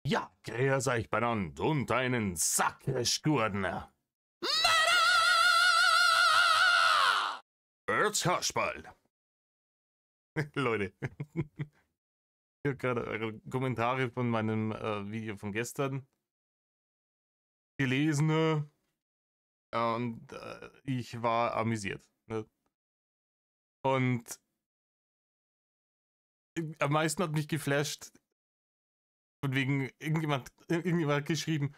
Ja, grüß euch benannt und einen Sackrischgurner. Jetzt Kasperl. Leute, ich habe gerade eure Kommentare von meinem Video von gestern gelesen und ich war amüsiert. Ne? Und am meisten hat mich geflasht, von wegen irgendjemand hat geschrieben,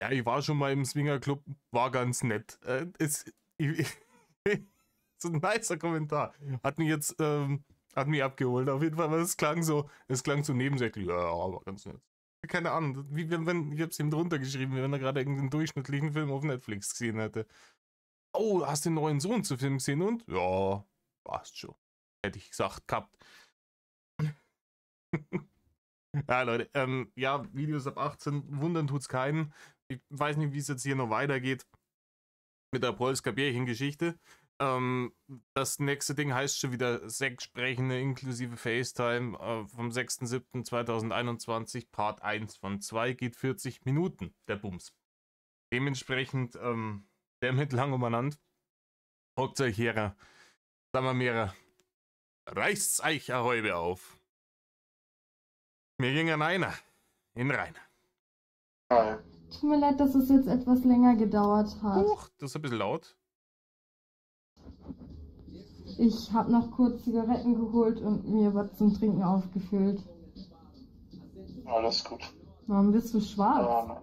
ja, ich war schon mal im Swingerclub, war ganz nett. So ein nicer Kommentar. Hat mich jetzt, hat mich abgeholt. Auf jeden Fall, aber es klang so nebensächlich. Ja, aber ganz nett. Keine Ahnung, wie wenn, ich hab's ihm drunter geschrieben, wie wenn er gerade irgendeinen durchschnittlichen Film auf Netflix gesehen hätte. Oh, hast den neuen Sohn zu Film gesehen und? Ja, passt schon. Hätte ich gesagt gehabt. Ja, Leute, ja, Videos ab 18, wundern tut's keinen. Ich weiß nicht, wie es jetzt hier noch weitergeht mit der Polska Bärchen-Geschichte. Das nächste Ding heißt schon wieder Sexsprechende inklusive FaceTime vom 6.7.2021, Part 1 von 2, geht 40 Minuten, der Bums. Dementsprechend, der mit lang umeinander, hockt euch her, sagen wir mir, reißt's euch eine Häube auf. Mir ging einer in rein. Hi. Tut mir leid, dass es jetzt etwas länger gedauert hat. Huch, das ist ein bisschen laut. Ich habe noch kurz Zigaretten geholt und mir was zum Trinken aufgefüllt. Alles gut. Warum bist du schwarz?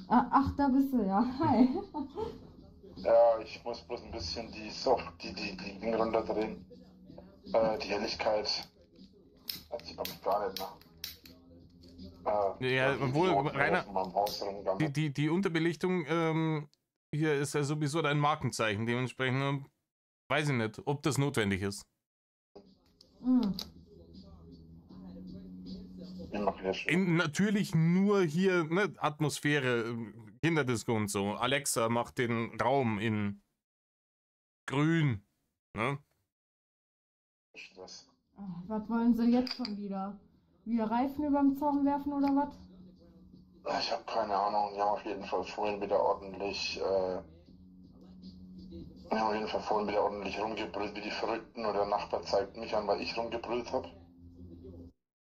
Ach, da bist du ja. Hi. Ja, ich muss bloß ein bisschen die Dinge runterdrehen. Die Helligkeit hat sich, glaube ich, gar nicht, ne? Ja, obwohl, Rainer, die Unterbelichtung hier ist ja sowieso dein Markenzeichen. Dementsprechend weiß ich nicht, ob das notwendig ist. Natürlich nur hier, ne, Atmosphäre, Kinderdisco und so. Alexa macht den Raum in grün. Ne? Was wollen sie jetzt schon wieder? Wieder Reifen überm Zaun werfen oder was? Ich habe keine Ahnung. Die haben auf jeden Fall vorhin wieder ordentlich rumgebrüllt wie die Verrückten, und der Nachbar zeigt mich an, weil ich rumgebrüllt habe.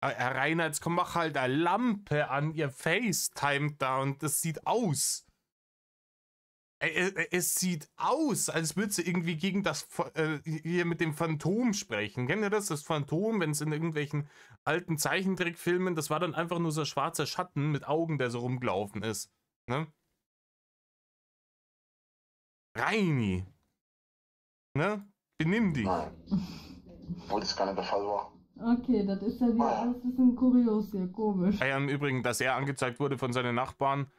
Herr Rainer, jetzt komm, mach halt eine Lampe an, ihr FaceTime da und das sieht aus. Es sieht aus, als würde sie irgendwie gegen das hier mit dem Phantom sprechen. Kennt ihr das? Das Phantom, wenn es in irgendwelchen alten Zeichentrickfilmen, das war dann einfach nur so ein schwarzer Schatten mit Augen, der so rumgelaufen ist. Ne? Reini. Ne? Benimm dich. Nein. Obwohl das gar nicht der Fall war. Okay, das ist ja wieder alles ein bisschen kurios hier, komisch. Im Übrigen, dass er angezeigt wurde von seinen Nachbarn,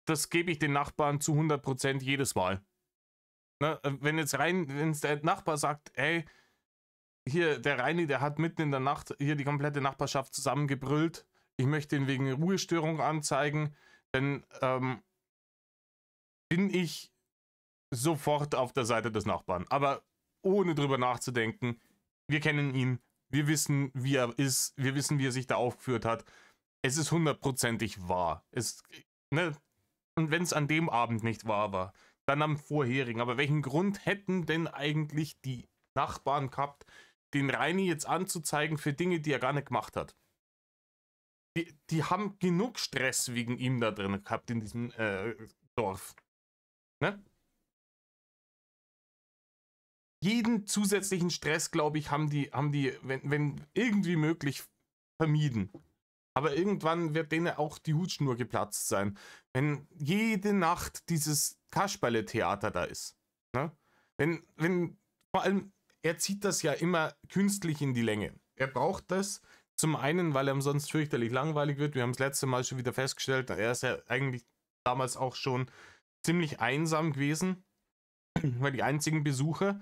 das gebe ich den Nachbarn zu 100% jedes Mal. Ne? Wenn der Nachbar sagt, hey, hier, der Reini, der hat mitten in der Nacht hier die komplette Nachbarschaft zusammengebrüllt, ich möchte ihn wegen Ruhestörung anzeigen, dann bin ich sofort auf der Seite des Nachbarn. Aber ohne drüber nachzudenken, wir kennen ihn, wir wissen, wie er ist, wir wissen, wie er sich da aufgeführt hat. Es ist 100%ig wahr. Ne? Und wenn es an dem Abend nicht wahr war, dann am vorherigen. Aber welchen Grund hätten denn eigentlich die Nachbarn gehabt, den Reini jetzt anzuzeigen für Dinge, die er gar nicht gemacht hat? Die haben genug Stress wegen ihm da drin gehabt in diesem Dorf. Ne? Jeden zusätzlichen Stress, glaube ich, haben die, wenn irgendwie möglich, vermieden. Aber irgendwann wird denen auch die Hutschnur geplatzt sein. Wenn jede Nacht dieses Kasperle-Theater da ist. Ne? Vor allem, er zieht das ja immer künstlich in die Länge. Er braucht das zum einen, weil er sonst fürchterlich langweilig wird. Wir haben es letzte Mal schon wieder festgestellt, er ist ja eigentlich damals auch schon ziemlich einsam gewesen, weil die einzigen Besucher,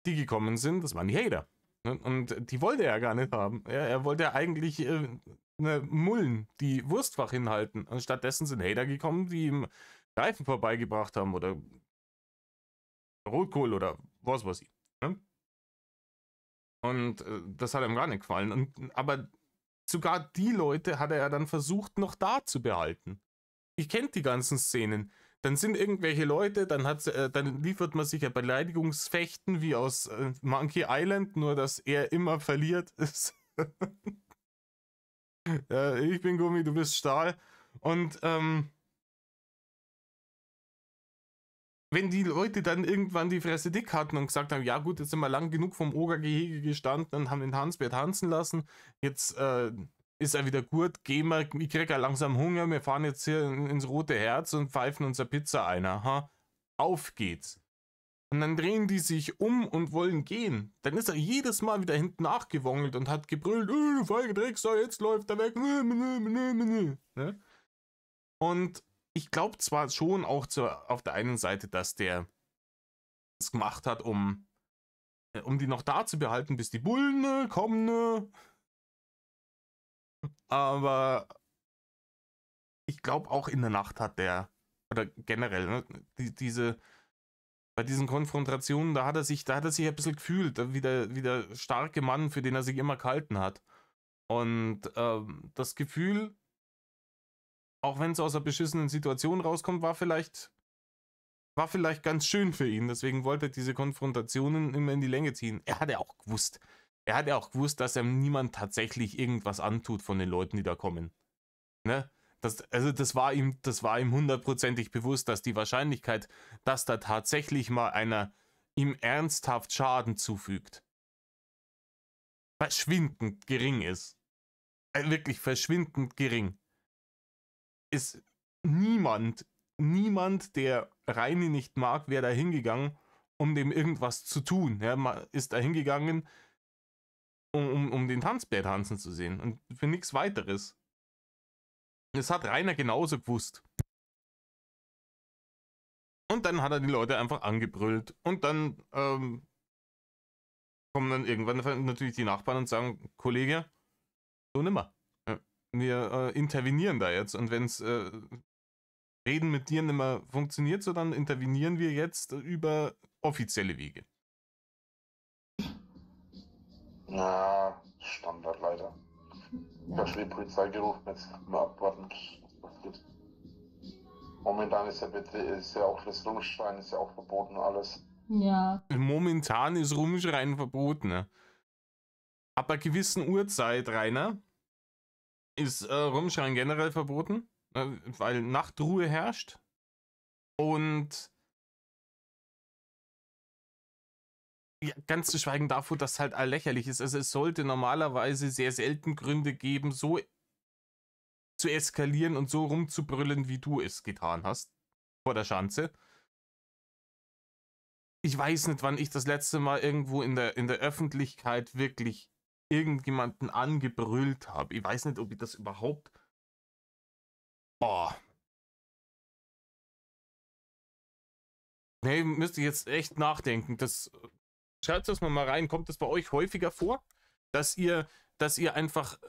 die gekommen sind, das waren die Hater. Ne? Und die wollte er gar nicht haben. Er wollte ja eigentlich Mullen, die Wurstfach hinhalten. Und stattdessen sind Hater gekommen, die ihm Reifen vorbeigebracht haben oder Rotkohl oder was weiß ich. Ne? Und das hat ihm gar nicht gefallen. Aber sogar die Leute hat er ja dann versucht, noch da zu behalten. Ich kennt die ganzen Szenen. Dann sind irgendwelche Leute, dann liefert man sich ja Beleidigungsfechten wie aus Monkey Island, nur dass er immer verliert ist. Ich bin Gummi, du bist Stahl. Und wenn die Leute dann irgendwann die Fresse dick hatten und gesagt haben, ja gut, jetzt sind wir lang genug vom Ogergehege gestanden und haben den Hansbert tanzen lassen, jetzt ist er wieder gut, gehen wir, ich krieg ja langsam Hunger, wir fahren jetzt hier ins Rote Herz und pfeifen unser Pizza ein, aha, auf geht's. Und dann drehen die sich um und wollen gehen. Dann ist er jedes Mal wieder hinten nachgewongelt und hat gebrüllt, du feige Drecksau, jetzt läuft er weg. Ne? Und ich glaube zwar schon auch auf der einen Seite, dass der es gemacht hat, um die noch da zu behalten, bis die Bullen kommen. Aber ich glaube auch in der Nacht hat der, oder generell, ne, bei diesen Konfrontationen, da hat er sich ein bisschen gefühlt, wie der starke Mann, für den er sich immer gehalten hat. Und das Gefühl, auch wenn es aus einer beschissenen Situation rauskommt, war vielleicht ganz schön für ihn. Deswegen wollte er diese Konfrontationen immer in die Länge ziehen. Er hat ja auch gewusst, dass ihm niemand tatsächlich irgendwas antut von den Leuten, die da kommen. Ne? Das war ihm hundertprozentig bewusst, dass die Wahrscheinlichkeit, dass da tatsächlich mal einer ihm ernsthaft Schaden zufügt, verschwindend gering ist. Wirklich verschwindend gering. Ist niemand, der Reini nicht mag, wäre da hingegangen, um dem irgendwas zu tun. Ja, man ist da hingegangen, um den Tanzbär tanzen zu sehen und für nichts weiteres. Das hat Rainer genauso gewusst. Und dann hat er die Leute einfach angebrüllt. Und dann kommen dann irgendwann natürlich die Nachbarn und sagen, Kollege, so nimmer. Wir intervenieren da jetzt. Und wenn es Reden mit dir nimmer funktioniert, so dann intervenieren wir jetzt über offizielle Wege. Na, Standard leider. Ich habe schon die Polizei gerufen, jetzt mal abwarten, was passiert. Momentan ist ja auch das Rumschreien ist ja auch verboten und alles. Ja. Momentan ist Rumschreien verboten. Ne? Ab einer gewissen Uhrzeit, Rainer, ist Rumschreien generell verboten, weil Nachtruhe herrscht. Und ja, ganz zu schweigen davon, dass halt all lächerlich ist. Also es sollte normalerweise sehr selten Gründe geben, so zu eskalieren und so rumzubrüllen, wie du es getan hast vor der Schanze. Ich weiß nicht, wann ich das letzte Mal irgendwo in der Öffentlichkeit wirklich irgendjemanden angebrüllt habe. Ich weiß nicht, ob ich das überhaupt... Boah. Nee, müsste ich jetzt echt nachdenken. Schreibt das mal rein. Kommt das bei euch häufiger vor, dass ihr einfach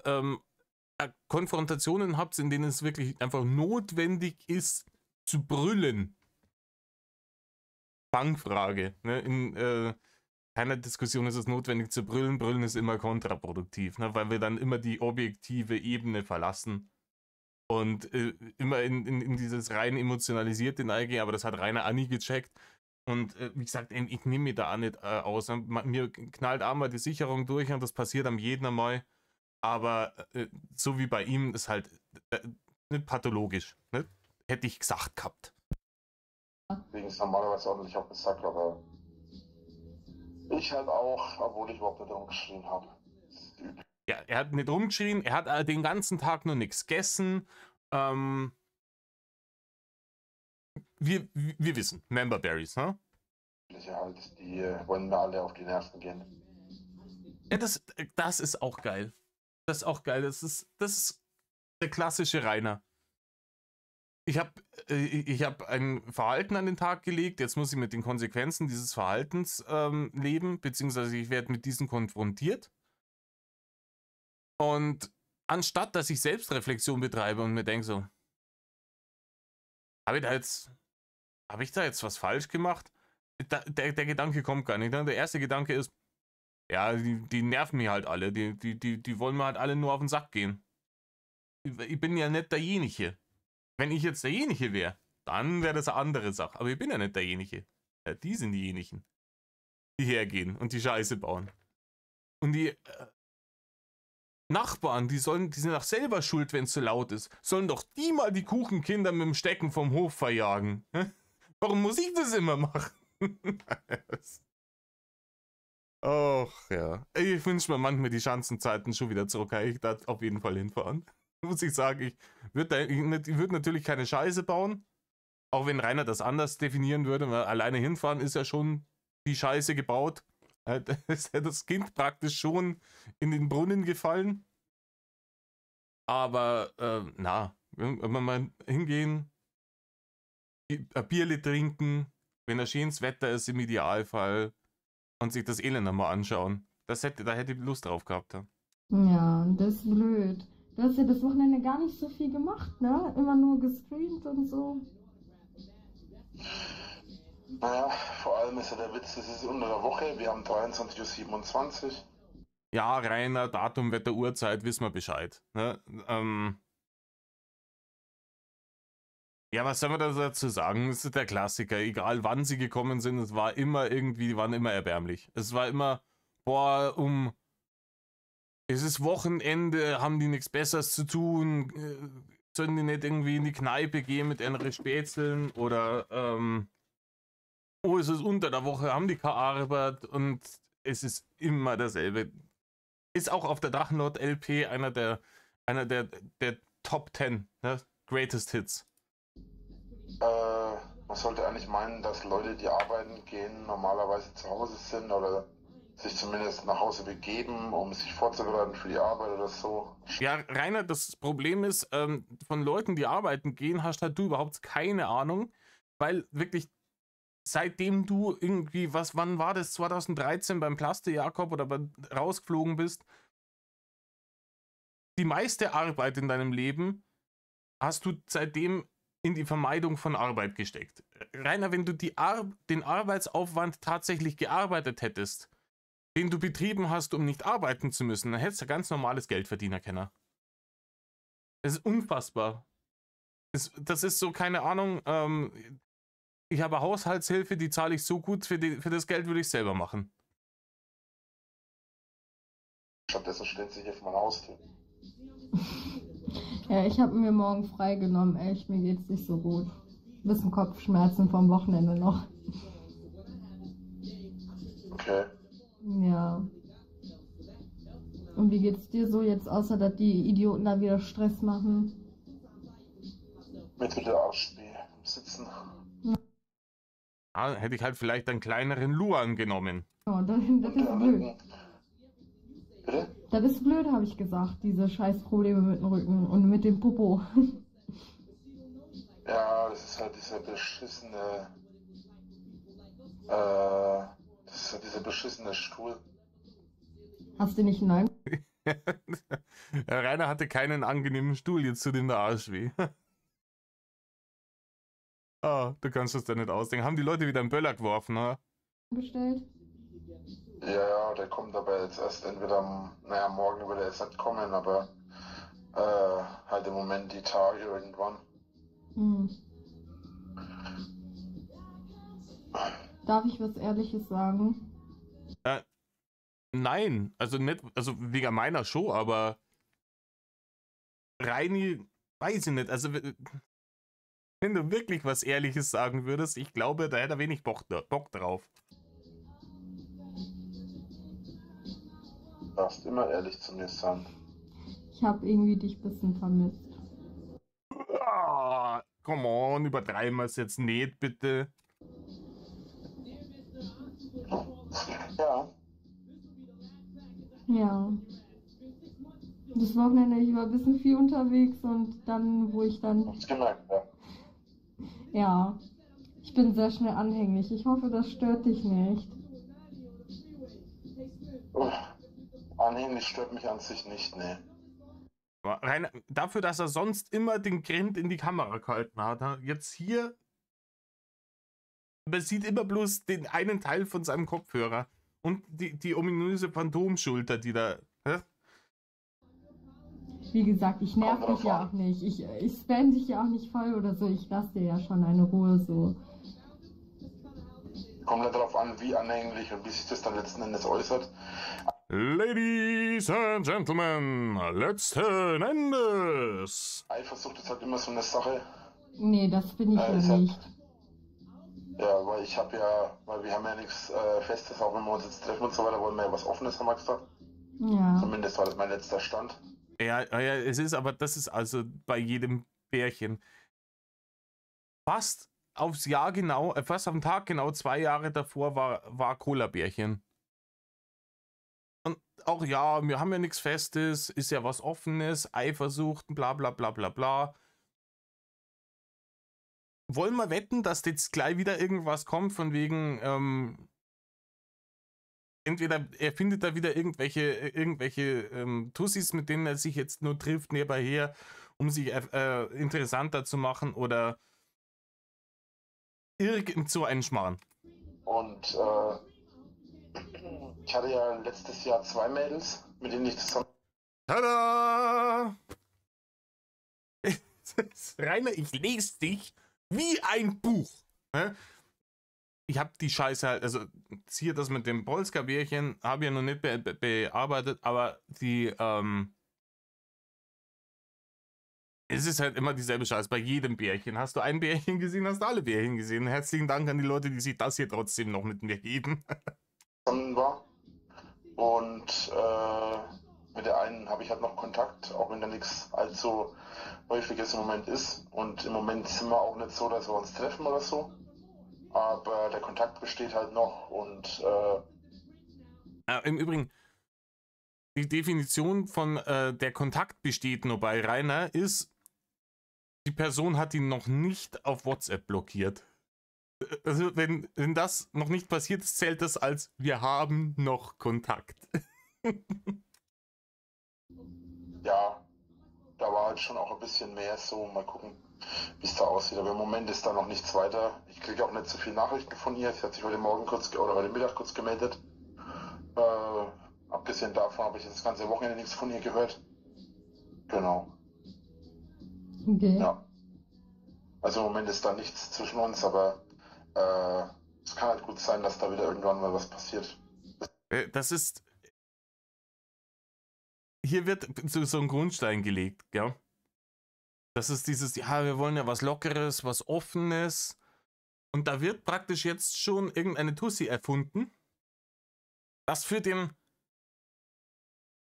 Konfrontationen habt, in denen es wirklich einfach notwendig ist, zu brüllen? Fangfrage. Ne? In keiner Diskussion ist es notwendig zu brüllen. Brüllen ist immer kontraproduktiv, ne? Weil wir dann immer die objektive Ebene verlassen und immer in dieses rein emotionalisierte neigehen. Aber das hat Rainer Anni gecheckt. Und wie gesagt, ich nehme mir da auch nicht aus. Mir knallt einmal die Sicherung durch und das passiert am jeden Mal. Aber so wie bei ihm ist halt nicht pathologisch. Ne? Hätte ich gesagt gehabt. Deswegen ist normalerweise ordentlich auf den Sack, aber ich halt auch, obwohl ich überhaupt nicht rumgeschrien habe. Ja, er hat nicht rumgeschrien, er hat den ganzen Tag nur nichts gegessen. Wir wissen, Memberberries, ne? Halt, die wollen mir alle auf die Nerven gehen. Ja, das ist auch geil. Das ist auch geil. Das ist der klassische Rainer. Ich hab ein Verhalten an den Tag gelegt, jetzt muss ich mit den Konsequenzen dieses Verhaltens leben, beziehungsweise ich werde mit diesen konfrontiert. Und anstatt, dass ich Selbstreflexion betreibe und mir denke so, habe ich da jetzt was falsch gemacht? Der Gedanke kommt gar nicht. Der erste Gedanke ist, Ja, die nerven mich halt alle. Die wollen mir halt alle nur auf den Sack gehen. Ich bin ja nicht derjenige. Wenn ich jetzt derjenige wäre, dann wäre das eine andere Sache. Aber ich bin ja nicht derjenige. Ja, die sind diejenigen, die hergehen und die Scheiße bauen. Und die Nachbarn, die sind auch selber schuld, wenn es so laut ist. Sollen doch die mal die Kuchenkinder mit dem Stecken vom Hof verjagen. Warum muss ich das immer machen? Och ja. Ich wünsche mir manchmal die Schanzenzeiten schon wieder zurück. Ich darf auf jeden Fall hinfahren. Muss ich sagen, ich würde natürlich keine Scheiße bauen. Auch wenn Rainer das anders definieren würde, weil alleine hinfahren ist ja schon die Scheiße gebaut. Ist ja das Kind praktisch schon in den Brunnen gefallen. Aber, wenn wir mal hingehen, ein Bierle trinken, wenn ein schönes Wetter ist im Idealfall und sich das Elend einmal anschauen. Da hätte ich Lust drauf gehabt. Ja, Ja, das ist blöd. Du hast ja das Wochenende gar nicht so viel gemacht, ne? Immer nur gestreamt und so. Naja, vor allem ist ja der Witz, es ist unter der Woche, wir haben 23:27 Uhr. ja, Rainer, Datum, Wetter, Uhrzeit, wissen wir Bescheid. Ne? Ja, was soll man da dazu sagen? Das ist der Klassiker. Egal wann sie gekommen sind, es war immer irgendwie, die waren immer erbärmlich. Es war immer, boah, es ist Wochenende, haben die nichts Besseres zu tun, sollen die nicht irgendwie in die Kneipe gehen mit ihren Spätzeln oder, oh, es ist unter der Woche, haben die keine Arbeit und es ist immer dasselbe. Ist auch auf der Drachenlord LP einer der Top 10, ne? Greatest Hits. Man sollte eigentlich meinen, dass Leute, die arbeiten gehen, normalerweise zu Hause sind oder sich zumindest nach Hause begeben, um sich vorzubereiten für die Arbeit oder so. Ja, Rainer, das Problem ist, von Leuten, die arbeiten gehen, hast halt du überhaupt keine Ahnung, weil wirklich seitdem du irgendwie, wann war das, 2013 beim Plaste Jakob oder rausgeflogen bist, die meiste Arbeit in deinem Leben hast du seitdem in die Vermeidung von Arbeit gesteckt. Rainer, wenn du den Arbeitsaufwand tatsächlich gearbeitet hättest, den du betrieben hast, um nicht arbeiten zu müssen, dann hättest du ganz normales Geld verdienen können. Es ist unfassbar. Das ist so, keine Ahnung, ich habe Haushaltshilfe, die zahle ich so gut, für das Geld würde ich selber machen. Stattdessen steht sich hier vor meiner Haustür. Ja, ich habe mir morgen freigenommen. Echt, mir geht's nicht so gut. Bisschen Kopfschmerzen vom Wochenende noch. Okay. Ja. Und wie geht's dir so jetzt, außer dass die Idioten da wieder Stress machen? Mir tut der Arsch weh im Sitzen. Ja, hätte ich halt vielleicht einen kleineren Luan genommen. Oh, das Und ist der blöd. Rücken. Bitte? Das ist blöd, habe ich gesagt. Diese Scheißprobleme mit dem Rücken und mit dem Popo. Ja, das ist halt dieser beschissene. Das ist halt dieser beschissene Stuhl. Hast du nicht einen neuen? Herr Rainer hatte keinen angenehmen Stuhl, jetzt tut ihm der Arsch weh. Ah, du kannst das da nicht ausdenken. Haben die Leute wieder einen Böller geworfen, oder? Bestellt? Ja, der kommt aber jetzt erst entweder, morgen würde er jetzt nicht kommen, aber halt im Moment die Tage irgendwann. Hm. Darf ich was Ehrliches sagen? Nein, also nicht, also wegen meiner Show, aber Reini, weiß ich nicht, also wenn du wirklich was Ehrliches sagen würdest, ich glaube, da hätte er wenig Bock drauf. Du darfst immer ehrlich zu mir sein. Ich habe irgendwie dich ein bisschen vermisst. Ah, come on, übertreiben wir es jetzt nicht, bitte. Ja, Ja. Das Wochenende, ich war ein bisschen viel unterwegs und dann, wo ich dann, hab's gemerkt, ja. ja, ich bin sehr schnell anhänglich. Ich hoffe, das stört dich nicht. Anhänglich stört mich an sich nicht, ne. Rein, dafür, dass er sonst immer den Grind in die Kamera gehalten hat, jetzt hier, man sieht immer bloß den einen Teil von seinem Kopfhörer. Und die ominöse Phantomschulter, die da. Hä? Wie gesagt, ich nerv Kommt drauf dich ja an. auch nicht. Ich spam dich ja auch nicht voll oder so. Ich lasse dir ja schon eine Ruhe so. Kommt halt darauf an, wie anhänglich und wie sich das dann letzten Endes äußert. Ladies and Gentlemen, letzten Endes. Eifersucht ist halt immer so eine Sache. Nee, das bin ich ja ist halt, nicht. ja, weil wir haben ja nichts Festes, auch wenn wir uns jetzt treffen und so weiter, wollen wir ja was Offenes, haben wir gesagt. Ja. Zumindest war das mein letzter Stand. Ja, es ist aber, das ist also bei jedem Pärchen. Fast aufs Jahr genau, fast am Tag genau 2 Jahre davor war Cola-Bärchen. Und auch ja, wir haben ja nichts Festes, ist ja was Offenes, Eifersucht, bla bla bla bla bla. Wollen wir wetten, dass jetzt gleich wieder irgendwas kommt, von wegen, entweder er findet da wieder irgendwelche Tussis, mit denen er sich jetzt nur trifft nebenher, um sich interessanter zu machen, oder irgend so einen Schmarrn. Und ich hatte ja letztes Jahr 2 Mädels, mit denen ich zusammen. Tada! Rainer, ich lese dich wie ein Buch. Ich habe die Scheiße halt, also hier das mit dem Polska-Bärchen habe ich ja noch nicht bearbeitet, aber es ist halt immer dieselbe Scheiße bei jedem Bärchen. Hast du ein Bärchen gesehen, hast du alle Bärchen gesehen. Herzlichen Dank an die Leute, die sich das hier trotzdem noch mit mir geben. War. Und mit der einen habe ich halt noch Kontakt, auch wenn da nichts allzu häufiges im Moment ist. Und im Moment sind wir auch nicht so, dass wir uns treffen oder so. Aber der Kontakt besteht halt noch und im Übrigen, die Definition von der Kontakt besteht nur bei Rainer ist, die Person hat ihn noch nicht auf WhatsApp blockiert. Also wenn das noch nicht passiert ist, zählt das als wir haben noch Kontakt. ja, da war halt schon auch ein bisschen mehr so, mal gucken, wie es da aussieht. Aber im Moment ist da noch nichts weiter. Ich kriege auch nicht so viele Nachrichten von ihr. Sie hat sich heute Morgen oder heute Mittag kurz gemeldet. Abgesehen davon habe ich das ganze Wochenende nichts von ihr gehört. Genau. Okay. Ja. Also im Moment ist da nichts zwischen uns, aber es kann halt gut sein, dass da wieder irgendwann mal was passiert. Das ist. Hier wird so ein Grundstein gelegt, ja. Das ist dieses, ja, wir wollen ja was Lockeres, was Offenes. Und da wird praktisch jetzt schon irgendeine Tussi erfunden, das für den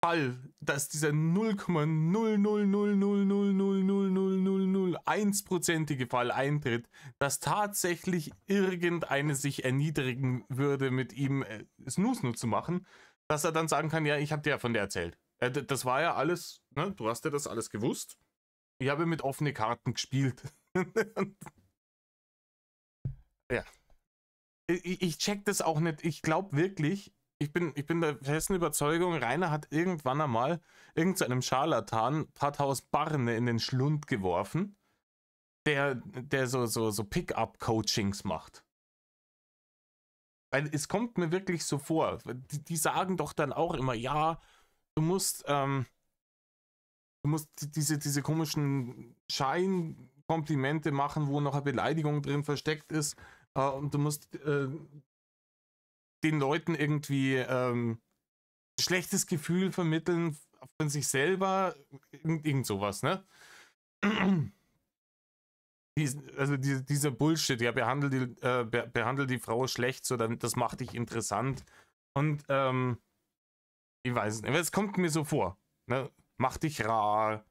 Fall, dass dieser 0,000000001%ige Fall eintritt, dass tatsächlich irgendeine sich erniedrigen würde, mit ihm Snoo zu machen, dass er dann sagen kann, ja, ich habe dir ja von der erzählt. Das war ja alles, ne? Du hast ja das alles gewusst. Ich habe mit offenen Karten gespielt. Ja. Ich check das auch nicht. Ich glaube wirklich, ich bin der festen Überzeugung, Rainer hat irgendwann einmal irgendeinem Scharlatan ein paar tausend Barne in den Schlund geworfen, der so Pick-up-Coachings macht. Weil es kommt mir wirklich so vor. Die sagen doch dann auch immer, ja, du musst diese komischen Scheinkomplimente machen, wo noch eine Beleidigung drin versteckt ist. Und du musst den Leuten irgendwie ein schlechtes Gefühl vermitteln von sich selber. Irgend sowas, ne? Dieser Bullshit, ja, behandle die Frau schlecht, so dann, das macht dich interessant. Und ich weiß es nicht, es kommt mir so vor. Ne? Mach dich rar.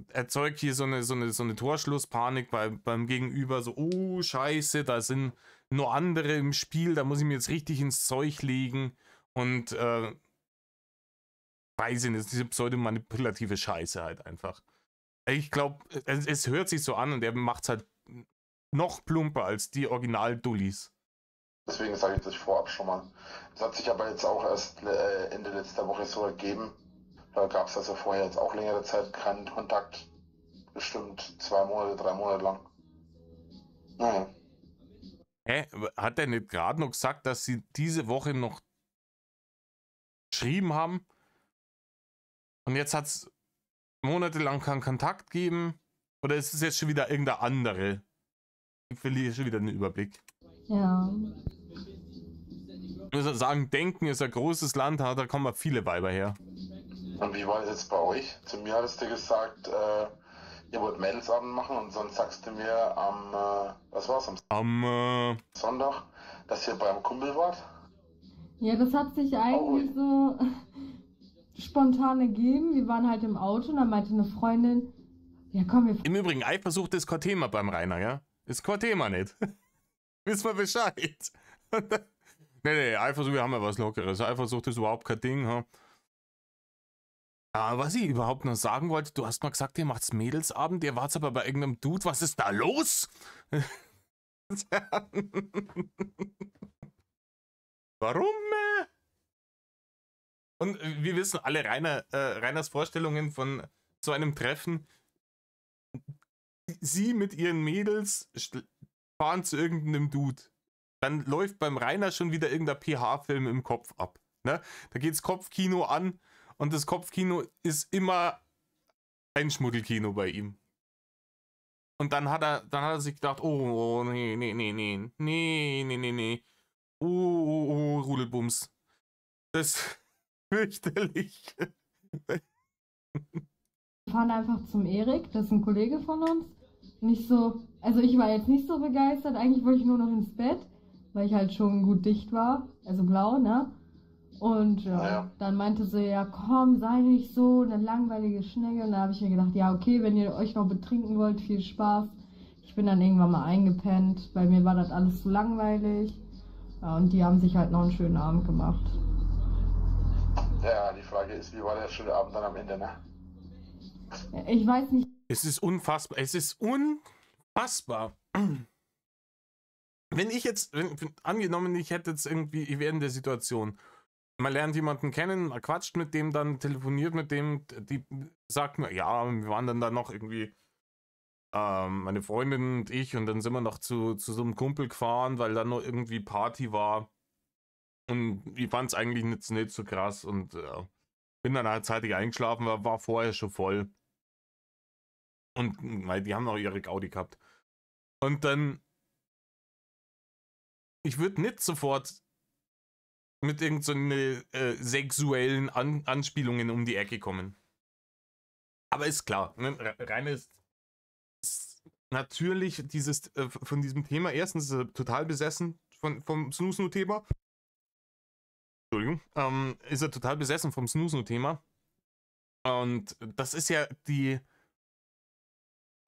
Erzeugt hier so eine Torschlusspanik beim Gegenüber, so, oh, scheiße, da sind nur andere im Spiel, da muss ich mir jetzt richtig ins Zeug legen und weiß ich nicht, diese pseudomanipulative Scheiße halt einfach. Ich glaube, es hört sich so an und er macht es halt noch plumper als die Original-Dullis. Deswegen sage ich das vorab schon mal. Das hat sich aber jetzt auch erst Ende letzter Woche so ergeben. Da gab es also vorher jetzt auch längere Zeit keinen Kontakt. Bestimmt 2 Monate, 3 Monate lang. Naja. Hä? Hat er nicht gerade noch gesagt, dass sie diese Woche noch geschrieben haben? Und jetzt hat es monatelang keinen Kontakt gegeben? Oder ist es jetzt schon wieder irgendeine andere? Ich verliere schon wieder den Überblick. Ja. Ich muss sagen, Denken ist ein großes Land, da kommen viele Weiber her. Und wie war das jetzt bei euch? Zu mir hattest du gesagt, ihr wollt Mädelsabend machen und sonst sagst du mir was war's, am Sonntag, dass ihr beim Kumpel wart? Ja, das hat sich eigentlich so spontan ergeben. Wir waren halt im Auto und dann meinte eine Freundin, ja komm, wir Im Übrigen, Eifersucht ist kein Thema beim Rainer, ja? Ist kein Thema nicht. Wissen wir Bescheid. Nee, Eifersucht, wir haben ja was Lockeres. Eifersucht ist überhaupt kein Ding, ha? Aber was ich überhaupt noch sagen wollte, du hast mal gesagt, ihr macht's Mädelsabend, ihr wart's aber bei irgendeinem Dude, was ist da los? Warum? Und wir wissen alle, Rainers Vorstellungen von so einem Treffen, sie mit ihren Mädels fahren zu irgendeinem Dude. Dann läuft beim Rainer schon wieder irgendein PH-Film im Kopf ab. Ne? Da geht's Kopfkino an und das Kopfkino ist immer ein Schmuddelkino bei ihm. Und dann hat er sich gedacht, oh, nee. Rudelbums. Das ist fürchterlich. Wir fahren einfach zum Erik, das ist ein Kollege von uns. Nicht so, also ich war jetzt nicht so begeistert, eigentlich wollte ich nur noch ins Bett, weil ich halt schon gut dicht war, also blau, ne? Und ja, dann meinte sie, ja komm, sei nicht so, eine langweilige Schnecke. Und da habe ich mir gedacht, ja okay, wenn ihr euch noch betrinken wollt, viel Spaß. Ich bin dann irgendwann mal eingepennt, bei mir war das alles zu langweilig. Ja, und die haben sich halt noch einen schönen Abend gemacht. Ja, die Frage ist, wie war der schöne Abend dann am Ende, ne? Ich weiß nicht. Es ist unfassbar. Es ist unfassbar. Wenn ich jetzt, angenommen, ich hätte jetzt irgendwie, ich wäre in der Situation, man lernt jemanden kennen, man quatscht mit dem, dann telefoniert mit dem, die sagt mir, ja, wir waren dann da noch irgendwie, meine Freundin und ich, und dann sind wir noch zu so einem Kumpel gefahren, weil dann noch irgendwie Party war. Und ich fand es eigentlich nicht so krass und bin dann halt zeitig eingeschlafen, war vorher schon voll. Und weil die haben noch ihre Gaudi gehabt. Und dann, ich würde nicht sofort mit irgendeinen sexuellen Anspielungen um die Ecke kommen. Aber ist klar, ne? Rainer ist natürlich von diesem Thema, erstens ist er total besessen vom Snooze-No-Thema. Entschuldigung, ist er total besessen vom Snooze-No-Thema. Und das ist ja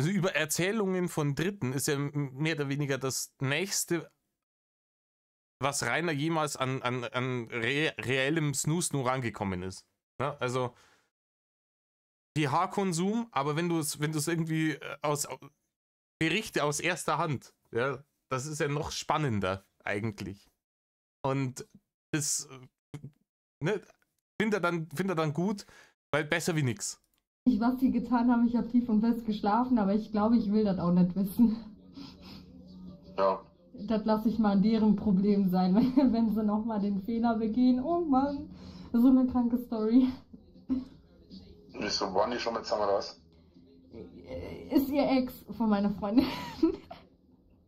also über Erzählungen von Dritten ist ja mehr oder weniger das nächste, was Rainer jemals an reellem Snooze-No rangekommen ist. Ja, also PH-Konsum, aber wenn du es irgendwie aus Berichte aus erster Hand, ja, das ist ja noch spannender eigentlich. Und das ne, findet er dann gut, weil besser wie nix. Was die getan haben, ich habe tief und fest geschlafen, aber ich glaube, ich will das auch nicht wissen. Ja. Das lasse ich mal deren Problem sein, wenn sie nochmal den Fehler begehen. Oh Mann, so eine kranke Story. Wieso, waren die schon mit zusammen oder was? Ist ihr Ex von meiner Freundin.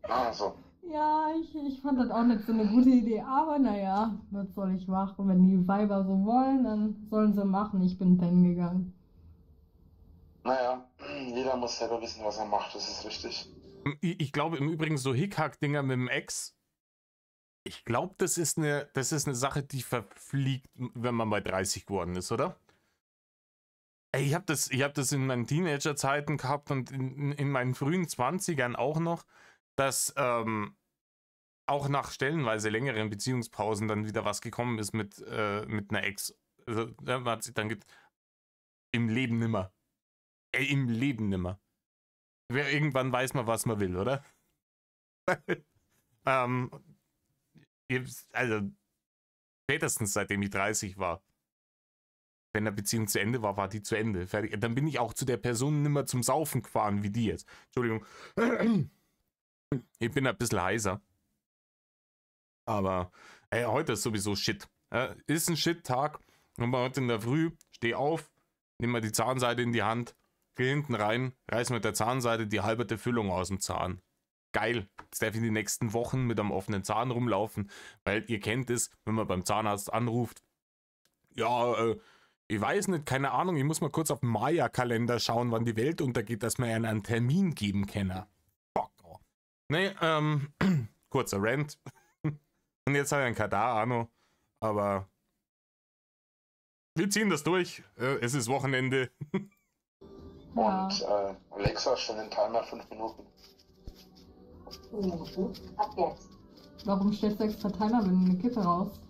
Ah, so. Ja, ich fand das auch nicht so eine gute Idee, aber naja, was soll ich machen? Wenn die Weiber so wollen, dann sollen sie machen. Ich bin pennen gegangen. Naja, jeder muss selber wissen, was er macht, das ist richtig. Ich glaube im Übrigen so Hickhack-Dinger mit dem Ex, ich glaube, das ist eine Sache, die verfliegt, wenn man bei 30 geworden ist, oder? Ey, ich hab das in meinen Teenager-Zeiten gehabt und in meinen frühen 20ern auch noch, dass auch nach stellenweise längeren Beziehungspausen dann wieder was gekommen ist mit einer Ex. Also, man hat sich dann im Leben nimmer. Ey, im Leben nimmer. Irgendwann weiß man, was man will, oder? Also, spätestens seitdem ich 30 war. Wenn eine Beziehung zu Ende war, war die zu Ende. Fertig. Dann bin ich auch zu der Person nimmer zum Saufen gefahren, wie die jetzt. Entschuldigung. Ich bin ein bisschen heiser. Aber ey, heute ist sowieso Shit. Ist ein Shit-Tag. Und heute in der Früh, steh auf, nimm mal die Zahnseide in die Hand, geh hinten rein, reiß mit der Zahnseide die halbe Füllung aus dem Zahn. Geil. Jetzt darf ich die nächsten Wochen mit einem offenen Zahn rumlaufen, weil ihr kennt es, wenn man beim Zahnarzt anruft. Ja, ich weiß nicht, keine Ahnung, ich muss mal kurz auf den Maya-Kalender schauen, wann die Welt untergeht, dass wir einen Termin geben können. Fuck. Nee, kurzer Rant. Und jetzt habe ich keine Ahnung, aber wir ziehen das durch. Es ist Wochenende. Ja. Und Alexa, stell den Timer 5 Minuten. Ab jetzt. Warum stellst du extra Timer, wenn du eine Kippe rauchst?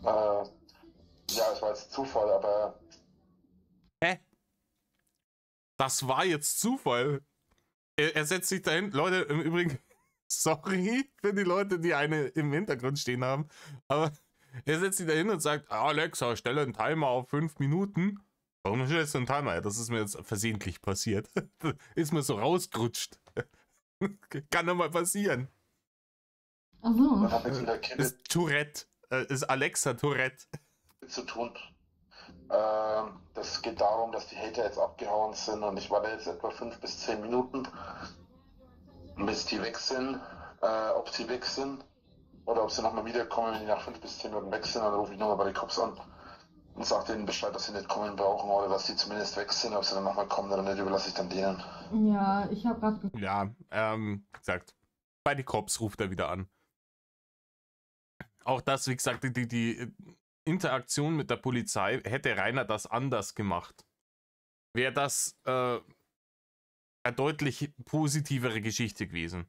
Ja, es war jetzt Zufall, aber Hä? Das war jetzt Zufall. Er setzt sich dahin. Leute, im Übrigen, sorry für die Leute, die eine im Hintergrund stehen haben, aber er setzt sich dahin und sagt, Alexa, stelle einen Timer auf 5 Minuten. Warum stellst du einen Timer? Das ist mir jetzt versehentlich passiert. Ist mir so rausgerutscht. Kann doch mal passieren. Ach so. dann habe ich wieder Kinder Ist Tourette. Ist Alexa Tourette. zu tun. Das geht darum, dass die Hater jetzt abgehauen sind und ich warte jetzt etwa 5 bis 10 Minuten, bis die weg sind. Ob sie weg sind oder ob sie nochmal wiederkommen. Wenn die nach 5 bis 10 Minuten weg sind, dann rufe ich nochmal bei den Cops an und sage denen Bescheid, dass sie nicht kommen brauchen oder dass sie zumindest weg sind. Ob sie dann nochmal kommen oder nicht, überlasse ich dann denen. Ja, ich habe gerade Ja, gesagt. Bei die Cops ruft er wieder an. Auch das, wie gesagt, die Interaktion mit der Polizei, hätte Rainer das anders gemacht, wäre das eine deutlich positivere Geschichte gewesen.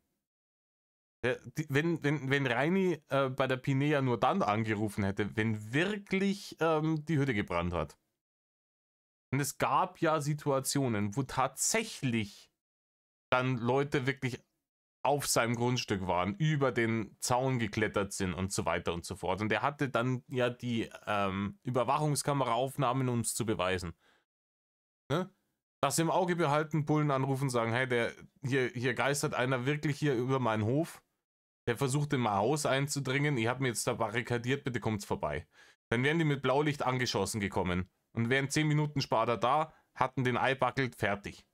Wenn Reini bei der Pinea nur dann angerufen hätte, wenn wirklich die Hütte gebrannt hat. Und es gab ja Situationen, wo tatsächlich dann Leute wirklich auf seinem Grundstück waren, über den Zaun geklettert sind und so weiter und so fort. Und er hatte dann ja die Überwachungskameraaufnahmen, um es zu beweisen. Ne? Das im Auge behalten, Bullen anrufen und sagen, hey, hier geistert einer wirklich hier über meinen Hof. Der versucht in mein Haus einzudringen. Ich habe mir jetzt da barrikadiert, bitte kommt's vorbei. Dann wären die mit Blaulicht angeschossen gekommen. Und wären 10 Minuten später da, hatten den Eibackelt fertig.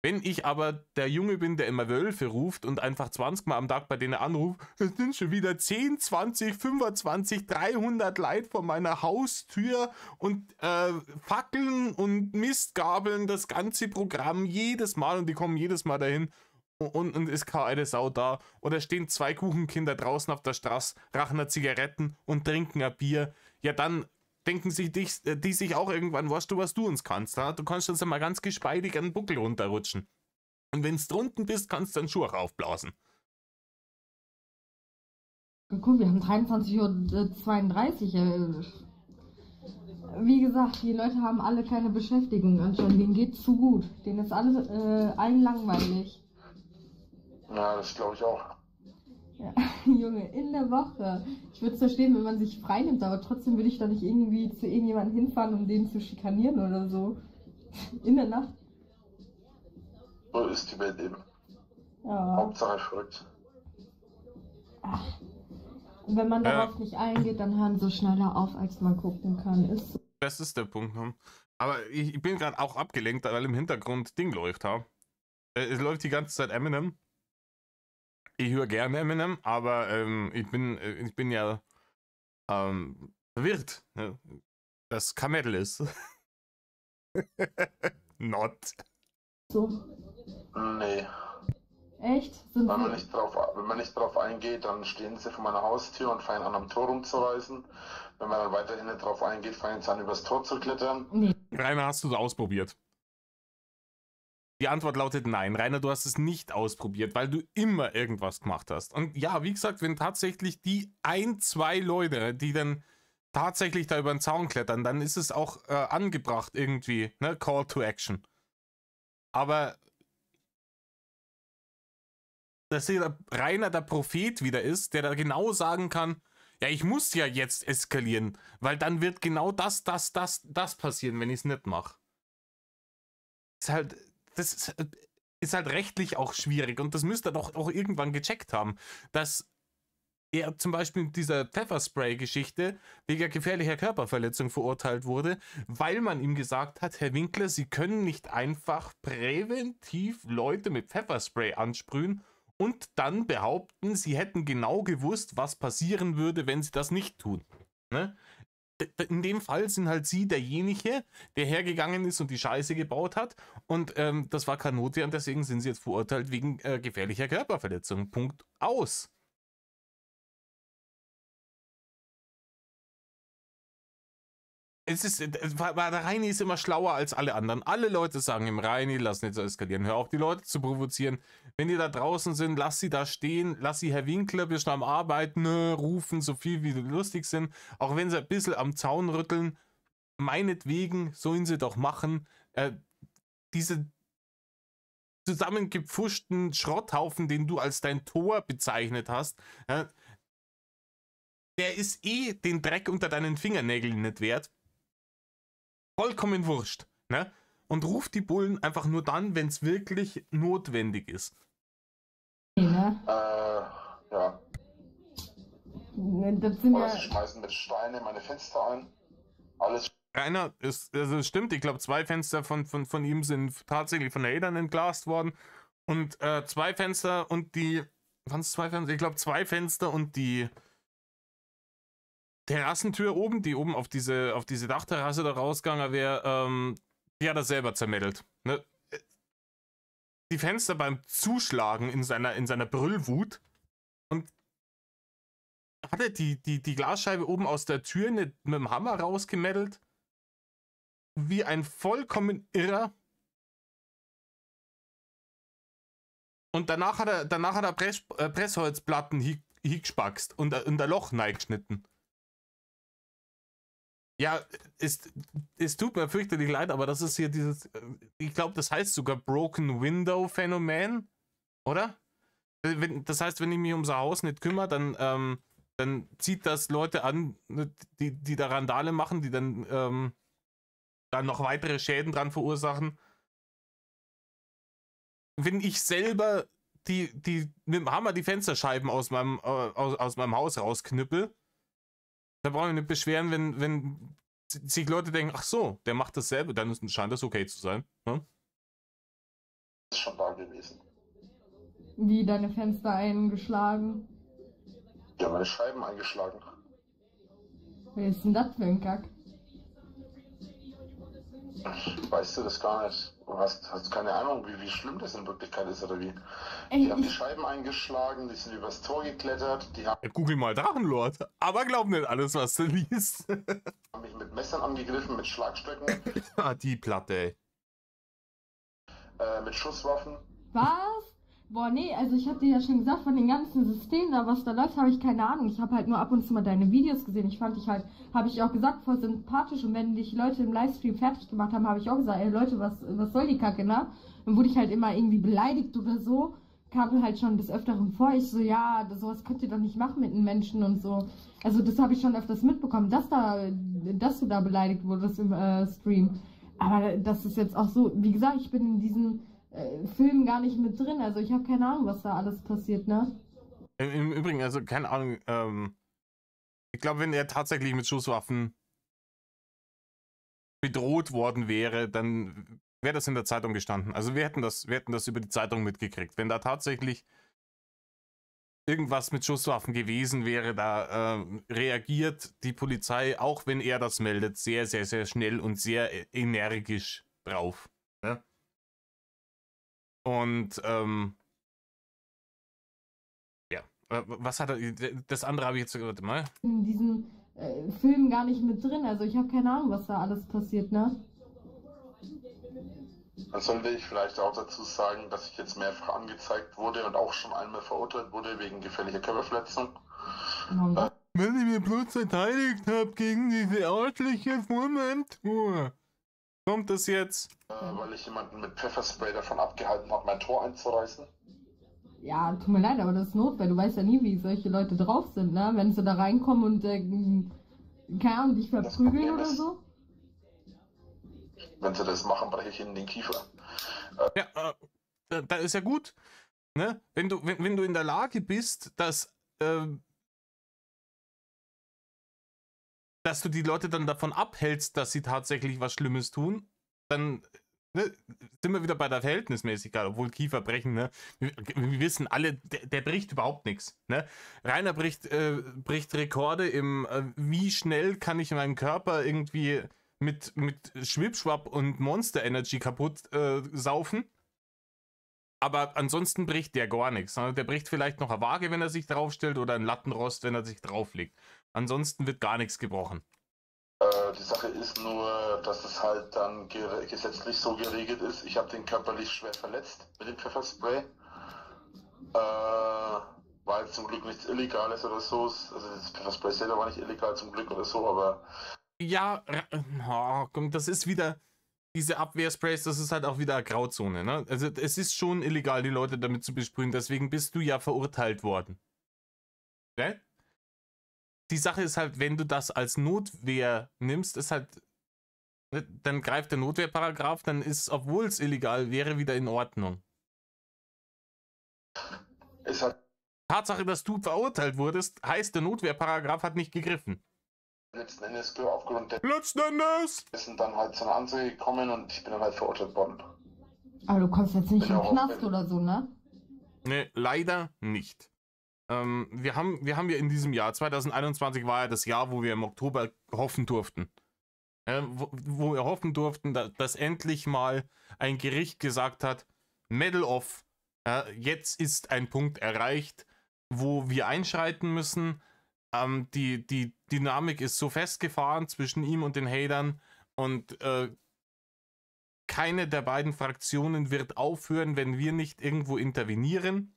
Wenn ich aber der Junge bin, der immer Wölfe ruft und einfach 20 Mal am Tag bei denen anruft, es sind schon wieder 10, 20, 25, 300 Leute vor meiner Haustür und Fackeln und Mistgabeln, das ganze Programm jedes Mal und die kommen jedes Mal dahin und ist keine Sau da. Oder stehen 2 Kuchenkinder draußen auf der Straße, rauchen Zigaretten und trinken ein Bier. Ja, dann denken sich die sich auch irgendwann, weißt du, was du uns kannst. Ha? Du kannst uns einmal ganz gespeidig an den Buckel runterrutschen. Und wenn du drunten bist, kannst du einen Schuh aufblasen. Guck, wir haben 23:32 Uhr. Wie gesagt, die Leute haben alle keine Beschäftigung anscheinend. Denen geht's zu gut. Denen ist alles allen langweilig. Ja, das glaube ich auch. Ja, Junge, in der Woche. Ich würde es verstehen, wenn man sich frei nimmt, aber trotzdem würde ich da nicht irgendwie zu irgendjemandem hinfahren, um den zu schikanieren oder so. In der Nacht. So ist die Welt eben. Ja. Hauptsache verrückt. Ach. Und wenn man darauf nicht eingeht, dann hören so schneller auf, als man gucken kann. Ist so. Das ist der Punkt. Ne? Aber ich bin gerade auch abgelenkt, weil im Hintergrund Ding läuft. Ha? Es läuft die ganze Zeit Eminem. Ich höre gerne Eminem, aber ich bin ja verwirrt, ne? Das kein Metal ist. Not. So. Nee. Echt? Sind Wenn man sie. nicht drauf eingeht, dann stehen sie vor meiner Haustür und fangen an, am Tor rumzureißen. Wenn man dann weiterhin nicht drauf eingeht, fangen sie an, übers Tor zu klettern. Nee. Rainer, hast du es ausprobiert? Die Antwort lautet nein. Rainer, du hast es nicht ausprobiert, weil du immer irgendwas gemacht hast. Und ja, wie gesagt, wenn tatsächlich die 1, 2 Leute, die dann tatsächlich da über den Zaun klettern, dann ist es auch angebracht irgendwie, ne? Call to Action. Aber dass hier Rainer der Prophet wieder ist, der da genau sagen kann, ja, ich muss ja jetzt eskalieren, weil dann wird genau das passieren, wenn ich es nicht mache. Das ist halt rechtlich auch schwierig und das müsst ihr doch auch irgendwann gecheckt haben, dass er zum Beispiel mit dieser Pfefferspray-Geschichte wegen gefährlicher Körperverletzung verurteilt wurde, weil man ihm gesagt hat, Herr Winkler, Sie können nicht einfach präventiv Leute mit Pfefferspray ansprühen und dann behaupten, Sie hätten genau gewusst, was passieren würde, wenn Sie das nicht tun. Ne? In dem Fall sind halt Sie derjenige, der hergegangen ist und die Scheiße gebaut hat und das war Kanute und deswegen sind Sie jetzt verurteilt wegen gefährlicher Körperverletzung. Punkt aus. Der Reini ist immer schlauer als alle anderen. Alle Leute sagen im Reini, lass nicht so eskalieren. Hör auf, die Leute zu provozieren. Wenn die da draußen sind, lass sie da stehen. Lass sie Herr Winkler, wir schon am Arbeiten, rufen, so viel wie sie lustig sind. Auch wenn sie ein bisschen am Zaun rütteln. Meinetwegen sollen sie doch machen. Diese zusammengepfuschten Schrotthaufen, den du als dein Tor bezeichnet hast, der ist eh den Dreck unter deinen Fingernägeln nicht wert. Vollkommen wurscht. Ne? Und ruft die Bullen einfach nur dann, wenn es wirklich notwendig ist. Ne? Ja. Das sind Oder ja. sie schmeißen mit Steine meine Fenster ein. Alles. Einer, also stimmt, ich glaube 2 Fenster von ihm sind tatsächlich von der Eltern entglast worden. Und 2 Fenster und die. Waren es 2 Fenster? Ich glaube 2 Fenster und die Terrassentür oben, die oben auf diese Dachterrasse da rausgegangen wäre, die hat er selber zermettelt. Ne? Die Fenster beim Zuschlagen in seiner Brüllwut und hat er die Glasscheibe oben aus der Tür nicht mit dem Hammer rausgemettelt? Wie ein vollkommen Irrer. Und danach hat er Pressholzplatten hingespackst und ein Loch reingeschnitten. Ja, es tut mir fürchterlich leid, aber das ist hier dieses, ich glaube, das heißt sogar Broken Window Phänomen, oder? Das heißt, wenn ich mich um so ein Haus nicht kümmere, dann zieht das Leute an, die da Randale machen, die dann noch weitere Schäden dran verursachen. Wenn ich selber mit dem Hammer die Fensterscheiben aus meinem Haus rausknüppel, da brauche ich nicht beschweren, wenn sich Leute denken, ach so, der macht dasselbe, dann scheint das okay zu sein. Ne? Ist schon da gewesen. Wie deine Fenster eingeschlagen. Ja, meine Scheiben eingeschlagen. Was ist denn das für ein Kack? Weißt du das gar nicht? Du hast keine Ahnung, wie schlimm das in Wirklichkeit ist oder wie? Ey, Die haben die Scheiben eingeschlagen, die sind übers Tor geklettert, die haben Google mal Drachenlord, aber glaub nicht alles, was du liest. mich mit Messern angegriffen, mit Schlagstöcken, Die Platte, ey. mit Schusswaffen. was? Boah, nee, also ich hab dir ja schon gesagt, von den ganzen Systemen da, was da läuft, habe ich keine Ahnung. Ich habe halt nur ab und zu mal deine Videos gesehen. Ich fand dich halt, habe ich auch gesagt, voll sympathisch. Und wenn dich Leute im Livestream fertig gemacht haben, habe ich auch gesagt, ey Leute, was soll die Kacke, ne? Dann wurde ich halt immer irgendwie beleidigt oder so. Kam halt schon des Öfteren vor. Ich so, ja, sowas könnt ihr doch nicht machen mit einem Menschen und so. Also das habe ich schon öfters mitbekommen, dass du da beleidigt wurdest im Stream. Aber das ist jetzt auch so, wie gesagt, ich bin in diesen Film gar nicht mit drin, also ich habe keine Ahnung, was da alles passiert, ne? Im Übrigen, also keine Ahnung, ich glaube, wenn er tatsächlich mit Schusswaffen bedroht worden wäre, dann wäre das in der Zeitung gestanden. Also wir hätten das über die Zeitung mitgekriegt. Wenn da tatsächlich irgendwas mit Schusswaffen gewesen wäre, da reagiert die Polizei, auch wenn er das meldet, sehr, sehr, sehr schnell und sehr energisch drauf. Ne? Und ja, was hat er, das andere habe ich jetzt, warte mal. In diesen Film gar nicht mit drin, also ich habe keine Ahnung, was da alles passiert, ne? Dann sollte ich vielleicht auch dazu sagen, dass ich jetzt mehrfach angezeigt wurde und auch schon einmal verurteilt wurde wegen gefährlicher Körperverletzung. Warum das? Wenn ich mir bloß verteidigt habe gegen diese Arschlöcher vor meinem Tor. Kommt das jetzt? Weil ich jemanden mit Pfefferspray davon abgehalten habe, mein Tor einzureißen. Ja, tut mir leid, aber das ist Notwehr. Du weißt ja nie, wie solche Leute drauf sind, ne? Wenn sie da reinkommen und, keine Ahnung, dich verprügeln oder so. Wenn sie das machen, breche ich ihnen den Kiefer. Ja, da ist ja gut. Ne? Wenn du in der Lage bist, das dass du die Leute dann davon abhältst, dass sie tatsächlich was Schlimmes tun, dann ne, sind wir wieder bei der Verhältnismäßigkeit, obwohl Kieferbrechen, ne? Wir wissen alle, der bricht überhaupt nichts. Ne? Rainer bricht Rekorde im, wie schnell kann ich meinen Körper irgendwie mit Schwipschwapp und Monster Energy kaputt saufen. Aber ansonsten bricht der gar nichts. Ne? Der bricht vielleicht noch eine Waage, wenn er sich draufstellt, oder ein Lattenrost, wenn er sich drauflegt. Ansonsten wird gar nichts gebrochen. Die Sache ist nur, dass es halt dann gesetzlich so geregelt ist. Ich habe den körperlich schwer verletzt mit dem Pfefferspray. War jetzt zum Glück nichts Illegales oder so. Also das Pfefferspray selber war nicht illegal zum Glück oder so, aber... Ja, komm, das ist wieder... Diese Abwehrsprays, das ist halt auch wieder eine Grauzone. Ne? Also es ist schon illegal, die Leute damit zu besprühen. Deswegen bist du ja verurteilt worden. Okay? Die Sache ist halt, wenn du das als Notwehr nimmst, ist halt, dann greift der Notwehrparagraf, dann ist, obwohl es illegal wäre, wieder in Ordnung. Ist halt Tatsache, dass du verurteilt wurdest, heißt, der Notwehrparagraf hat nicht gegriffen. letzten Endes aufgrund Letzten Endes! dessen dann halt zu einer Anzeige gekommen und ich bin dann halt verurteilt worden. Aber du kommst jetzt nicht Bin im auch Knast offen. oder so, ne? Ne, leider nicht. Wir haben ja in diesem Jahr, 2021 war ja das Jahr, wo wir im Oktober hoffen durften. Wo wir hoffen durften, dass endlich mal ein Gericht gesagt hat, Medal off, jetzt ist ein Punkt erreicht, wo wir einschreiten müssen. Die Dynamik ist so festgefahren zwischen ihm und den Hatern und keine der beiden Fraktionen wird aufhören, wenn wir nicht irgendwo intervenieren.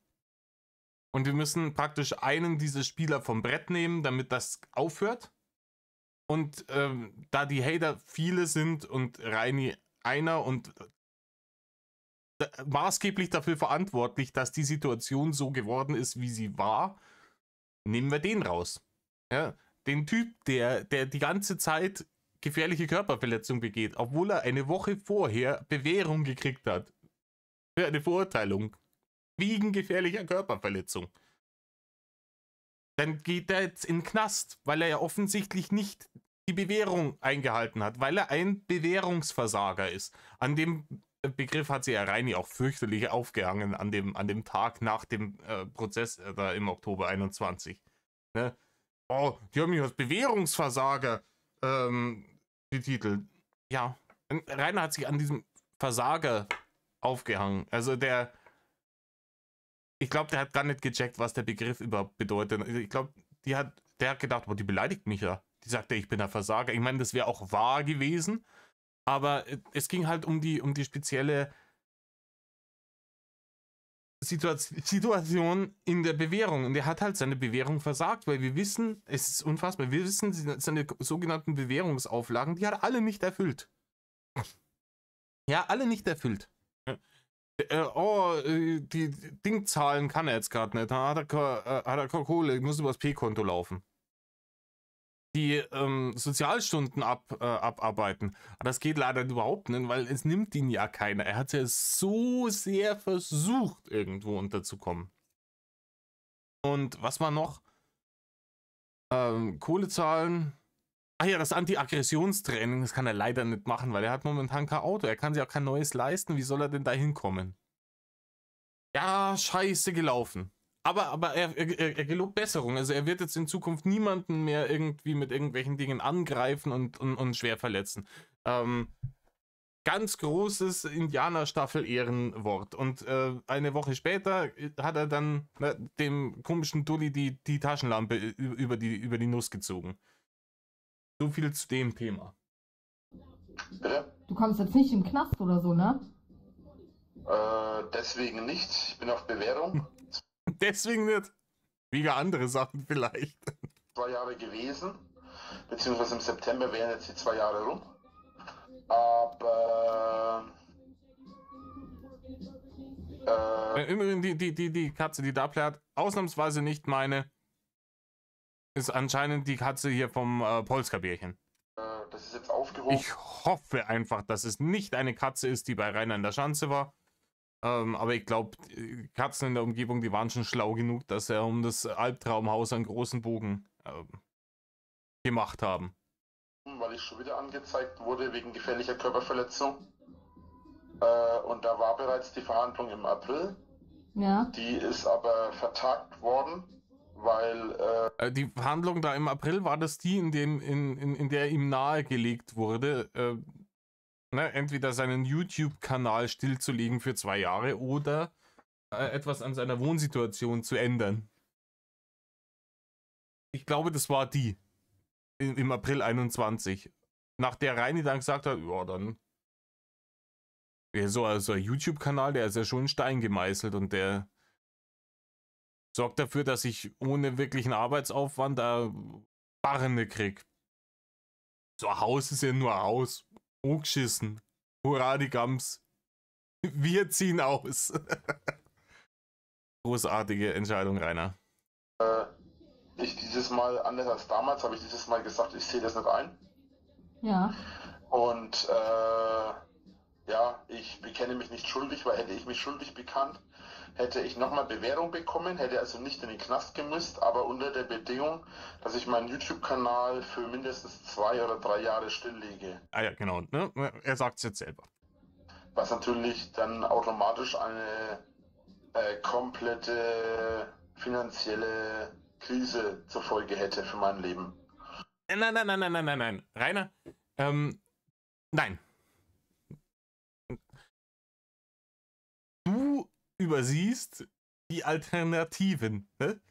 Und wir müssen praktisch einen dieser Spieler vom Brett nehmen, damit das aufhört. Und da die Hater viele sind und Reini einer und maßgeblich dafür verantwortlich, dass die Situation so geworden ist, wie sie war, nehmen wir den raus. Ja, den Typ, der die ganze Zeit gefährliche Körperverletzung begeht, obwohl er eine Woche vorher Bewährung gekriegt hat. Für eine Verurteilung. Wegen gefährlicher Körperverletzung. Dann geht er jetzt in den Knast, weil er ja offensichtlich nicht die Bewährung eingehalten hat, weil er ein Bewährungsversager ist. An dem Begriff hat sie ja Reini auch fürchterlich aufgehangen an dem Tag nach dem Prozess da im Oktober 21. Ne? Oh, die haben mich als Bewährungsversager betitelt. Ja, Rainer hat sich an diesem Versager aufgehangen. Also ich glaube, der hat gar nicht gecheckt, was der Begriff überhaupt bedeutet. Ich glaube, der hat gedacht, oh, die beleidigt mich ja. Die sagte, ich bin ein Versager. Ich meine, das wäre auch wahr gewesen, aber es ging halt um die spezielle Situation in der Bewährung. Und er hat halt seine Bewährung versagt, weil wir wissen, es ist unfassbar, wir wissen, seine sogenannten Bewährungsauflagen, die hat er alle nicht erfüllt. Ja, alle nicht erfüllt. Die Dingzahlen kann er jetzt gerade nicht. Hat er keine Kohle, muss übers P-Konto laufen. Die Sozialstunden abarbeiten. Aber das geht leider überhaupt nicht, weil es nimmt ihn ja keiner. Er hat ja so sehr versucht, irgendwo unterzukommen. Und was war noch? Kohle zahlen. Ach ja, das Anti-Aggressionstraining, das kann er leider nicht machen, weil er hat momentan kein Auto. Er kann sich auch kein neues leisten. Wie soll er denn da hinkommen? Ja, scheiße gelaufen. Aber er gelobt Besserung. Also er wird jetzt in Zukunft niemanden mehr irgendwie mit irgendwelchen Dingen angreifen und schwer verletzen. Ganz großes Indianerstaffel-Ehrenwort. Und eine Woche später hat er dann dem komischen Dulli die Taschenlampe über die Nuss gezogen. So viel zu dem Thema. Bitte? Du kommst jetzt nicht im Knast oder so, ne? Deswegen nicht. Ich bin auf Bewährung. Deswegen nicht. Wegen andere Sachen vielleicht. 2 Jahre gewesen. Beziehungsweise im September wären jetzt die 2 Jahre rum. Aber Immerhin die Katze, die da plärt, ausnahmsweise nicht meine, ist anscheinend die Katze hier vom Polska-Bärchen. das ist jetzt aufgehoben. Ich hoffe einfach, dass es nicht eine Katze ist, die bei Rainer in der Schanze war. Aber ich glaube, Katzen in der Umgebung, die waren schon schlau genug, dass er um das Albtraumhaus einen großen Bogen gemacht haben. weil ich schon wieder angezeigt wurde wegen gefährlicher Körperverletzung. Und da war bereits die Verhandlung im April. Ja. Die ist aber vertagt worden, weil Die Verhandlung da im April, war das die, in der ihm nahegelegt wurde, entweder seinen YouTube-Kanal stillzulegen für 2 Jahre oder etwas an seiner Wohnsituation zu ändern. Ich glaube, das war die im April 21. Nach der Reini dann gesagt hat, ja, dann so ein YouTube-Kanal, der ist ja schon in Stein gemeißelt und der sorgt dafür, dass ich ohne wirklichen Arbeitsaufwand da Barne krieg. So ein Haus ist ja nur ein Haus. Hochgeschissen. Hurra, die Gams. Wir ziehen aus. Großartige Entscheidung, Rainer. ich dieses Mal, anders als damals, habe ich dieses Mal gesagt, ich sehe das nicht ein. Ja. Und ja, ich bekenne mich nicht schuldig, weil hätte ich mich schuldig bekannt, hätte ich nochmal Bewährung bekommen, hätte also nicht in den Knast gemüsst, aber unter der Bedingung, dass ich meinen YouTube-Kanal für mindestens 2 oder 3 Jahre stilllege. Ah ja, genau. Ne? Er sagt es jetzt selber. Was natürlich dann automatisch eine komplette finanzielle Krise zur Folge hätte für mein Leben. Nein. Rainer, nein. Du übersiehst die Alternativen. Ne?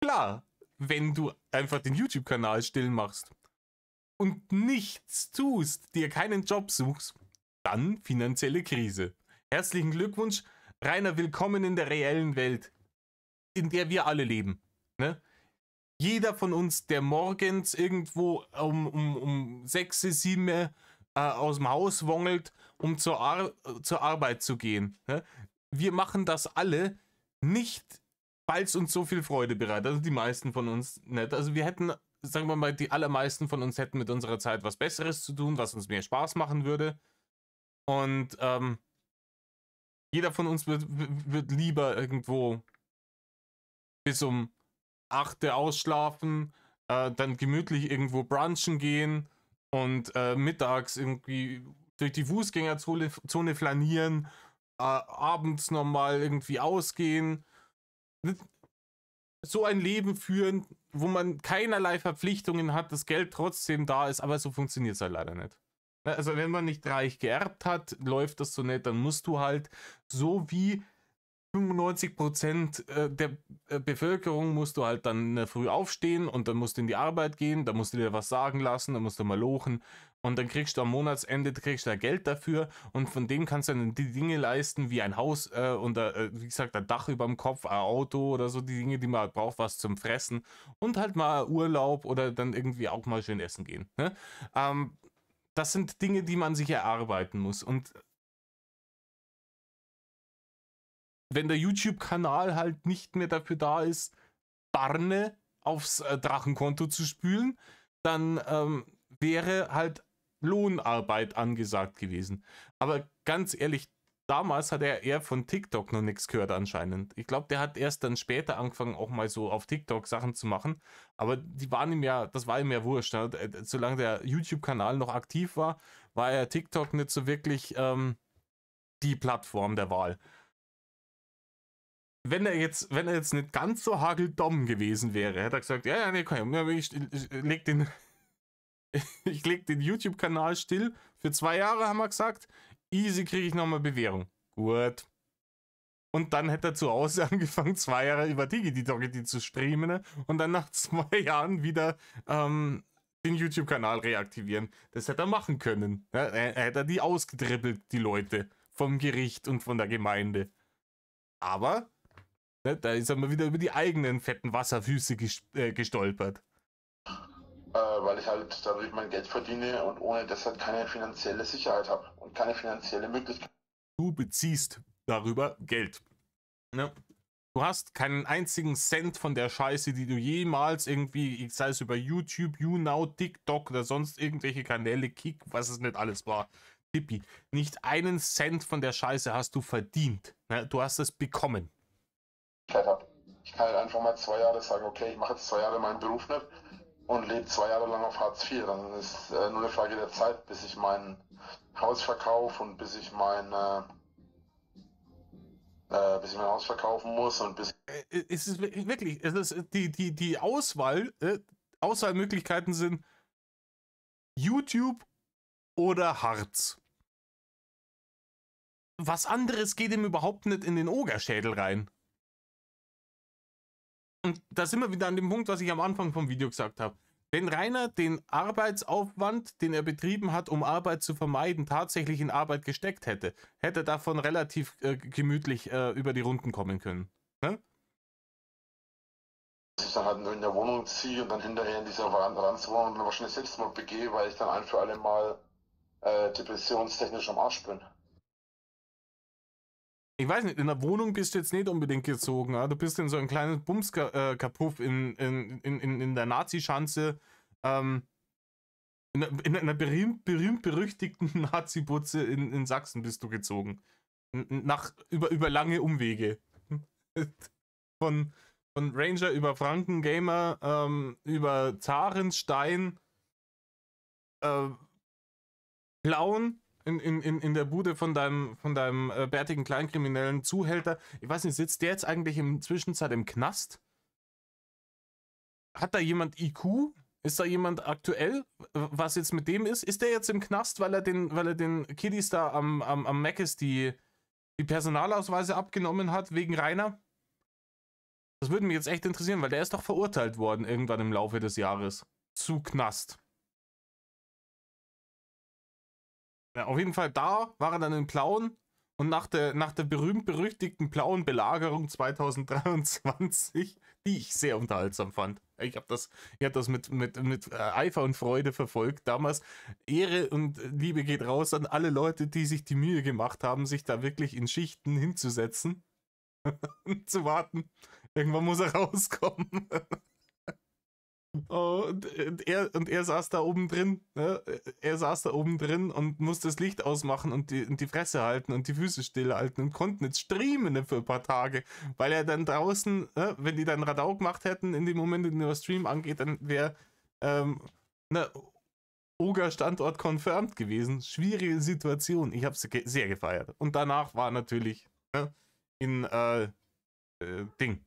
Klar, wenn du einfach den YouTube-Kanal still machst und nichts tust, dir keinen Job suchst, dann finanzielle Krise. Herzlichen Glückwunsch, Rainer, willkommen in der reellen Welt, in der wir alle leben. Ne? Jeder von uns, der morgens irgendwo um 6, 7 aus dem Haus wongelt, um zur Arbeit zu gehen. Ne? Wir machen das alle nicht, weil es uns so viel Freude bereitet. Also die meisten von uns nicht. Also wir hätten, sagen wir mal, die allermeisten von uns hätten mit unserer Zeit was Besseres zu tun, was uns mehr Spaß machen würde. Und jeder von uns wird lieber irgendwo bis um 8 ausschlafen, dann gemütlich irgendwo brunchen gehen und mittags irgendwie durch die Fußgängerzone flanieren, abends nochmal irgendwie ausgehen. So ein Leben führen, wo man keinerlei Verpflichtungen hat, das Geld trotzdem da ist, aber so funktioniert es halt leider nicht. Also wenn man nicht reich geerbt hat, läuft das so nicht, dann musst du halt so wie 95% der Bevölkerung musst du halt dann in der Früh aufstehen und dann musst du in die Arbeit gehen, dann musst du dir was sagen lassen, dann musst du mal lochen und dann kriegst du am Monatsende da Geld dafür und von dem kannst du dann die Dinge leisten wie ein Haus und wie gesagt ein Dach über dem Kopf, ein Auto oder so, die Dinge, die man halt braucht, was zum Fressen und halt mal Urlaub oder dann irgendwie auch mal schön essen gehen. Ne? Das sind Dinge, die man sich erarbeiten muss und wenn der YouTube-Kanal halt nicht mehr dafür da ist, Barne aufs Drachenkonto zu spülen, dann wäre halt Lohnarbeit angesagt gewesen. Aber ganz ehrlich, damals hat er eher von TikTok noch nichts gehört anscheinend. Ich glaube, der hat erst dann später angefangen, auch mal so auf TikTok Sachen zu machen. Aber die waren ihm ja, das war ihm ja wurscht. Ne? Solange der YouTube-Kanal noch aktiv war, war ja TikTok nicht so wirklich die Plattform der Wahl. Wenn er jetzt nicht ganz so hageldumm gewesen wäre, hätte er gesagt, ja, nee, komm, ich leg den YouTube-Kanal still. Für 2 Jahre haben wir gesagt, easy kriege ich nochmal Bewährung. Gut. Und dann hätte er zu Hause angefangen, 2 Jahre über Digidoggy zu streamen, ne? Und dann nach 2 Jahren wieder den YouTube-Kanal reaktivieren. Das hätte er machen können. Ja, er hätte die ausgedribbelt, die Leute, vom Gericht und von der Gemeinde. Aber da ist er mal wieder über die eigenen fetten Wasserfüße gestolpert. Weil ich halt dadurch mein Geld verdiene und ohne das halt keine finanzielle Sicherheit habe und keine finanzielle Möglichkeit. Du beziehst darüber Geld. Ne? Du hast keinen einzigen Cent von der Scheiße, die du jemals irgendwie, sei es über YouTube, YouNow, TikTok oder sonst irgendwelche Kanäle, Kick, was es nicht alles war, Tippi, nicht einen Cent von der Scheiße hast du verdient. Ne? Du hast es bekommen. Ich kann halt einfach mal 2 Jahre sagen, okay, ich mache jetzt 2 Jahre meinen Beruf nicht und lebe 2 Jahre lang auf Hartz IV. Dann ist nur eine Frage der Zeit, bis ich mein Haus verkaufe und bis ich bis ich mein Haus verkaufen muss und bis Es ist wirklich, es ist die Auswahl, Auswahlmöglichkeiten sind YouTube oder Harz. Was anderes geht ihm überhaupt nicht in den Ogerschädel rein. Und da sind wir wieder an dem Punkt, was ich am Anfang vom Video gesagt habe. Wenn Rainer den Arbeitsaufwand, den er betrieben hat, um Arbeit zu vermeiden, tatsächlich in Arbeit gesteckt hätte, hätte er davon relativ gemütlich über die Runden kommen können. Ne? ich dann halt in der Wohnung ziehe und dann hinterher in dieser Ranzwohnung dann wahrscheinlich Selbstmord begehe, weil ich dann ein für alle Mal depressionstechnisch am Arsch bin. Ich weiß nicht, in der Wohnung bist du jetzt nicht unbedingt gezogen. Ja? Du bist in so ein kleines Bumskapuff in der Nazi-Schanze, in einer berühmt-berüchtigten Nazi-Butze in Sachsen bist du gezogen. Über lange Umwege. Von Ranger über Frankengamer, über Zarenstein, Plauen in der Bude von deinem bärtigen kleinkriminellen Zuhälter. Ich weiß nicht, sitzt der jetzt eigentlich in Zwischenzeit im Knast? Hat da jemand IQ? Ist da jemand aktuell? Was jetzt mit dem ist? Ist der jetzt im Knast, weil er den Kiddies da am Meckes die Personalausweise abgenommen hat wegen Rainer? Das würde mich jetzt echt interessieren, weil der ist doch verurteilt worden irgendwann im Laufe des Jahres zu Knast. Ja, auf jeden Fall da war er dann in Plauen und nach der berühmt-berüchtigten Plauen-Belagerung 2023, die ich sehr unterhaltsam fand. Ich hab das mit Eifer und Freude verfolgt. Damals Ehre und Liebe geht raus an alle Leute, die sich die Mühe gemacht haben, sich da wirklich in Schichten hinzusetzen und zu warten. Irgendwann muss er rauskommen. Und er saß da oben drin, ne? Er saß da oben drin und musste das Licht ausmachen und die Fresse halten und die Füße stillhalten und konnten jetzt streamen für ein paar Tage, weil er dann draußen, ne, wenn die dann Radau gemacht hätten, in dem Moment, in dem der Stream angeht, dann wäre Oger-Standort confirmed gewesen. Schwierige Situation. Ich habe es sehr gefeiert. Und danach war natürlich in Ding.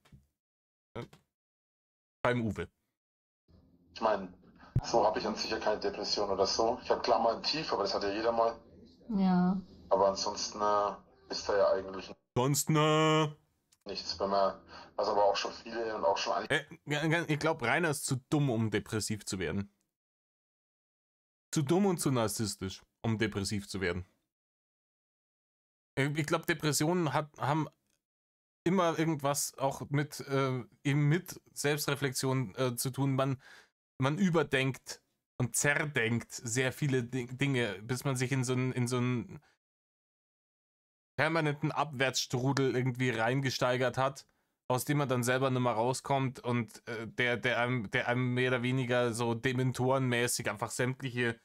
Beim Uwe. Ich meine, so habe ich an sich ja keine Depression oder so. Ich habe klar mal ein Tief, aber das hat ja jeder mal. Ja. Aber ansonsten ist da ja eigentlich nichts, wenn man, was aber auch schon viele und auch schon einige. Ich glaube, Rainer ist zu dumm, um depressiv zu werden. Zu dumm und zu narzisstisch, um depressiv zu werden. Ich glaube, Depressionen haben immer irgendwas auch mit Selbstreflexion zu tun. Man überdenkt und zerdenkt sehr viele Dinge, bis man sich in so einen permanenten Abwärtsstrudel irgendwie reingesteigert hat, aus dem man dann selber nicht mehr rauskommt und der einem mehr oder weniger so dementorenmäßig einfach sämtliche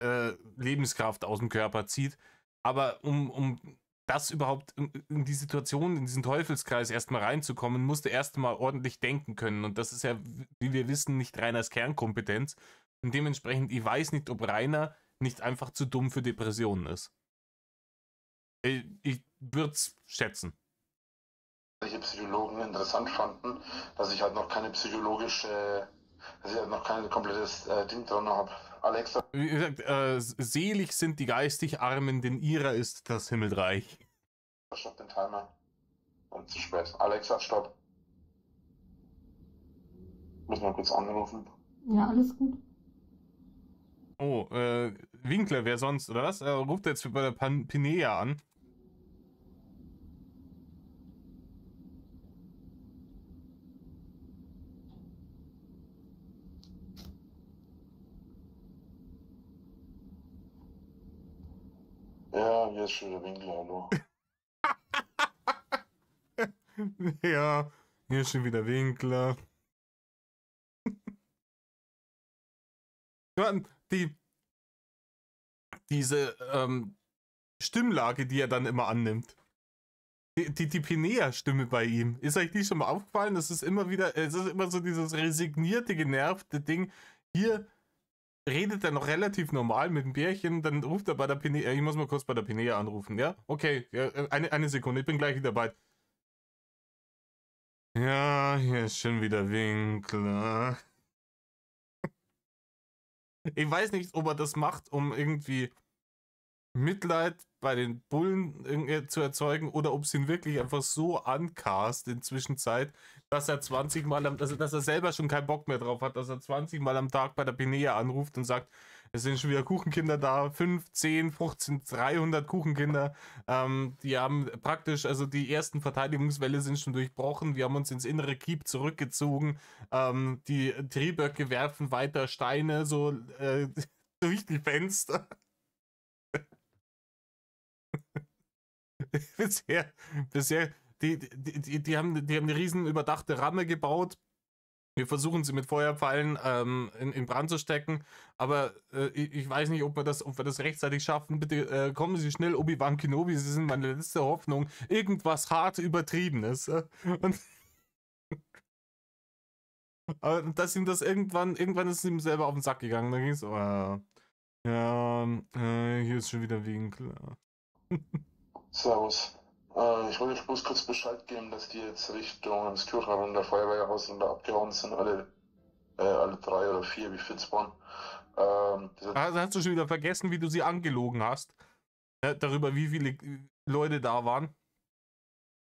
Lebenskraft aus dem Körper zieht. Aber um das überhaupt in die Situation, in diesen Teufelskreis erstmal reinzukommen, musste erstmal ordentlich denken können. Und das ist ja, wie wir wissen, nicht Rainers Kernkompetenz. Und dementsprechend, ich weiß nicht, ob Rainer nicht einfach zu dumm für Depressionen ist. Ich würde es schätzen. Psychologen interessant fanden, dass ich halt noch keine komplettes Ding drin habe. Alexa. Wie gesagt, selig sind die geistig Armen, denn ihrer ist das Himmelreich. Stopp den Timer. Und zu spät. Alexa, stopp. Muss mal kurz anrufen. Ja, alles gut. Oh, Winkler, wer sonst, oder was? Er ruft jetzt bei der Pinea an. Ja, hier ist schon der Winkler, hallo. Ja, hier ist schon wieder Winkler. Diese Stimmlage, die er dann immer annimmt. die Pinea-Stimme bei ihm. Ist euch die schon mal aufgefallen? Das ist immer wieder, es ist immer so dieses resignierte, genervte Ding. Hier redet er noch relativ normal mit dem Bärchen, dann ruft er bei der Pinea, ich muss mal kurz bei der Pinea anrufen, ja? Okay, ja, eine Sekunde, ich bin gleich wieder bei. Ja, hier ist schon wieder Winkler. Ich weiß nicht, ob er das macht, um irgendwie Mitleid bei den Bullen zu erzeugen oder ob es ihn wirklich einfach so ancast in Zwischenzeit, dass er 20 Mal, dass er selber schon keinen Bock mehr drauf hat, dass er 20 Mal am Tag bei der Pinea anruft und sagt, es sind schon wieder Kuchenkinder da, 5, 10, 15, 300 Kuchenkinder, die haben praktisch, also die ersten Verteidigungswelle sind schon durchbrochen, wir haben uns ins innere Keep zurückgezogen, die Trieböcke werfen weiter Steine so durch die Fenster. bisher, die haben eine riesen überdachte Ramme gebaut. Wir versuchen sie mit Feuerpfeilen in Brand zu stecken, aber ich weiß nicht, ob wir das rechtzeitig schaffen. Bitte kommen Sie schnell, Obi-Wan Kenobi, Sie sind meine letzte Hoffnung. Irgendwas hart Übertriebenes. Und aber dass ihm das irgendwann ist es ihm selber auf den Sack gegangen. Dann ging es, hier ist schon wieder Winkler. Servus. Ich wollte euch bloß kurz Bescheid geben, dass die jetzt Richtung ins Kirchenrunder Feuerwehrhaus und da abgehauen sind, alle 3 oder 4, wie fit waren. Also hast du schon wieder vergessen, wie du sie angelogen hast? Darüber, wie viele Leute da waren?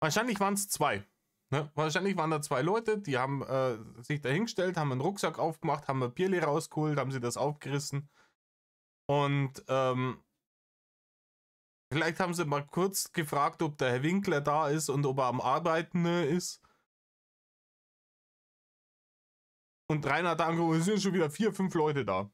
Wahrscheinlich waren es 2. Ne? Wahrscheinlich waren da 2 Leute, die haben sich da hingestellt, haben einen Rucksack aufgemacht, haben ein Bierle rausgeholt, haben sie das aufgerissen. Und vielleicht haben sie mal kurz gefragt, ob der Herr Winkler da ist und ob er am Arbeiten ist. Und Rainer hat angerufen, es sind schon wieder 4, 5 Leute da.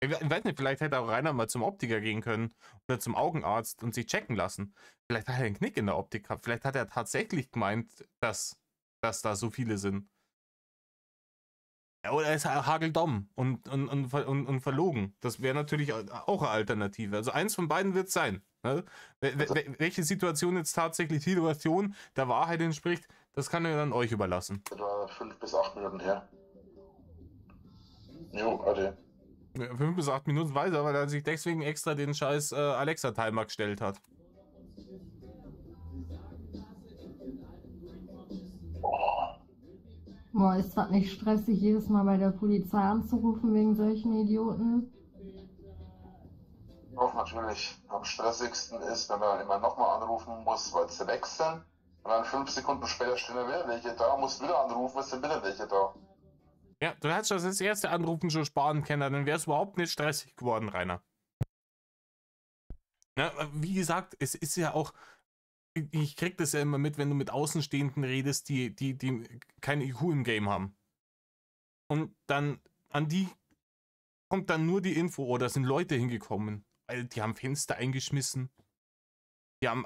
Ich weiß nicht, vielleicht hätte auch Rainer mal zum Optiker gehen können oder zum Augenarzt und sich checken lassen. Vielleicht hat er einen Knick in der Optik gehabt. Vielleicht hat er tatsächlich gemeint, dass da so viele sind. Ja, oder er ist hageldumm und verlogen. Das wäre natürlich auch eine Alternative. Also eins von beiden wird es sein. Ne? Welche Situation jetzt tatsächlich die Situation der Wahrheit entspricht, das kann er dann euch überlassen. Etwa 5 bis 8 Minuten her. Jo, ade. 5 bis 8 Minuten weiß er, weil er sich deswegen extra den scheiß Alexa-Timer gestellt hat. Boah, ist das nicht stressig, jedes Mal bei der Polizei anzurufen wegen solchen Idioten? Doch, natürlich. Am stressigsten ist, wenn man immer nochmal anrufen muss, weil sie weg sind. Und dann 5 Sekunden später stehen da wieder welche da, musst wieder anrufen, es sind wieder welche da. Ja, du hättest das erste Anrufen schon sparen können, dann wäre es überhaupt nicht stressig geworden, Rainer. Ja, wie gesagt, es ist ja auch, ich krieg das ja immer mit, wenn du mit Außenstehenden redest, die kein IQ im Game haben. Und dann an die kommt dann nur die Info, oder sind Leute hingekommen, weil die haben Fenster eingeschmissen, die haben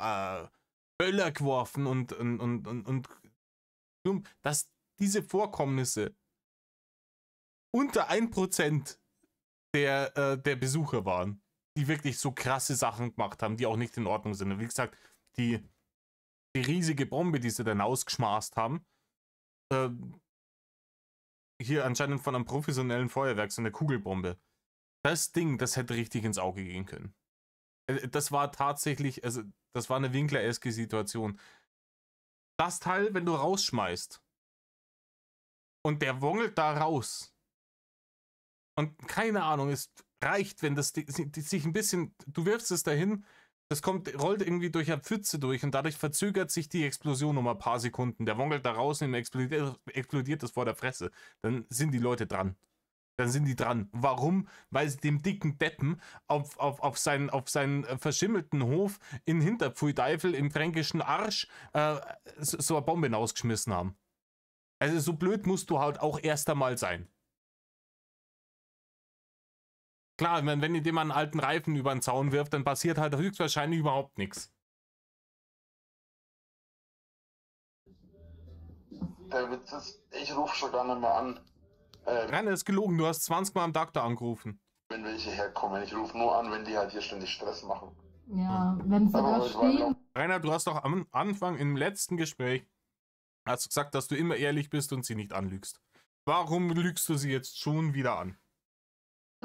Böller geworfen und dass diese Vorkommnisse unter 1% der Besucher waren, die wirklich so krasse Sachen gemacht haben, die auch nicht in Ordnung sind. Und wie gesagt, die riesige Bombe, die sie dann ausgeschmaßt haben, hier anscheinend von einem professionellen Feuerwerk, so eine Kugelbombe. Das Ding, das hätte richtig ins Auge gehen können. Das war tatsächlich, also das war eine Winkler-eske Situation. Das Teil, wenn du rausschmeißt und der wongelt da raus und keine Ahnung, es reicht, wenn das sich ein bisschen, du wirfst es dahin, das rollt irgendwie durch eine Pfütze durch und dadurch verzögert sich die Explosion um ein paar Sekunden. Der wongelt da raus und explodiert das vor der Fresse. Dann sind die Leute dran. Dann sind die dran. Warum? Weil sie dem dicken Deppen auf seinen verschimmelten Hof in Hinterpfuideifel im fränkischen Arsch so eine Bombe hinausgeschmissen haben. Also so blöd musst du halt auch erst einmal sein. Klar, wenn ihr dem einen alten Reifen über den Zaun wirft, dann passiert halt höchstwahrscheinlich überhaupt nichts. Der Witz ist, ich rufe schon gar nicht mehr an. Nein, das ist gelogen, du hast 20 Mal am Tag da angerufen. Wenn welche herkommen. Ich rufe nur an, wenn die halt hier ständig Stress machen. Ja, wenn sie Aber da heute war noch, stehen. Rainer, du hast doch am Anfang im letzten Gespräch hast du gesagt, dass du immer ehrlich bist und sie nicht anlügst. Warum lügst du sie jetzt schon wieder an?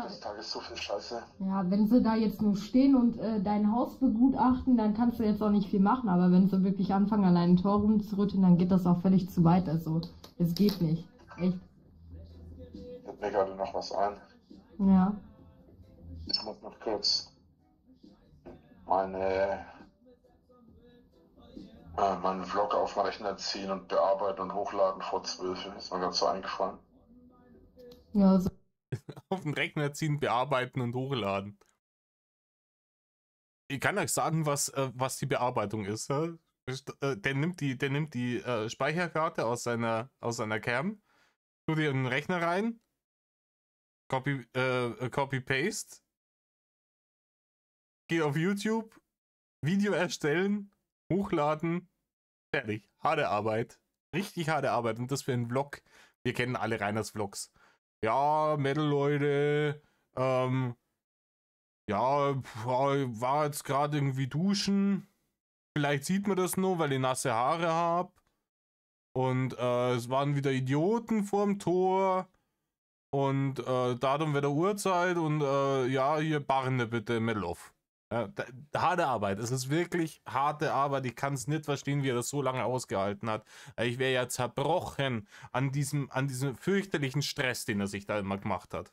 des Tages so viel Scheiße. Ja, wenn sie da jetzt nur stehen und dein Haus begutachten, dann kannst du jetzt auch nicht viel machen. Aber wenn sie wirklich anfangen, allein ein Tor rumzurütteln, dann geht das auch völlig zu weit. Also, es geht nicht. Echt. Fällt mir gerade noch was ein. Ja. Ich muss noch kurz meinen Vlog auf den Rechner ziehen und bearbeiten und hochladen vor 12. Ist mir gerade so eingefallen. Ja, so. Auf den Rechner ziehen, bearbeiten und hochladen. Ich kann euch sagen, was die Bearbeitung ist. Ja? Der nimmt die Speicherkarte aus seiner Cam, tut die in den Rechner rein, Copy-Paste, geht auf YouTube, Video erstellen, hochladen, fertig. Harte Arbeit. Richtig harte Arbeit. Und das für einen Vlog. Wir kennen alle Reiners Vlogs. Ja, Metal-Leute, ja, war jetzt gerade irgendwie duschen. Vielleicht sieht man das nur, weil ich nasse Haare habe. Und es waren wieder Idioten vorm Tor. Und Datum der Uhrzeit. Und ja, hier Barne bitte, Meloff. Ja, harte Arbeit. Es ist wirklich harte Arbeit. Ich kann es nicht verstehen, wie er das so lange ausgehalten hat. Ich wäre ja zerbrochen an diesem fürchterlichen Stress, den er sich da immer gemacht hat.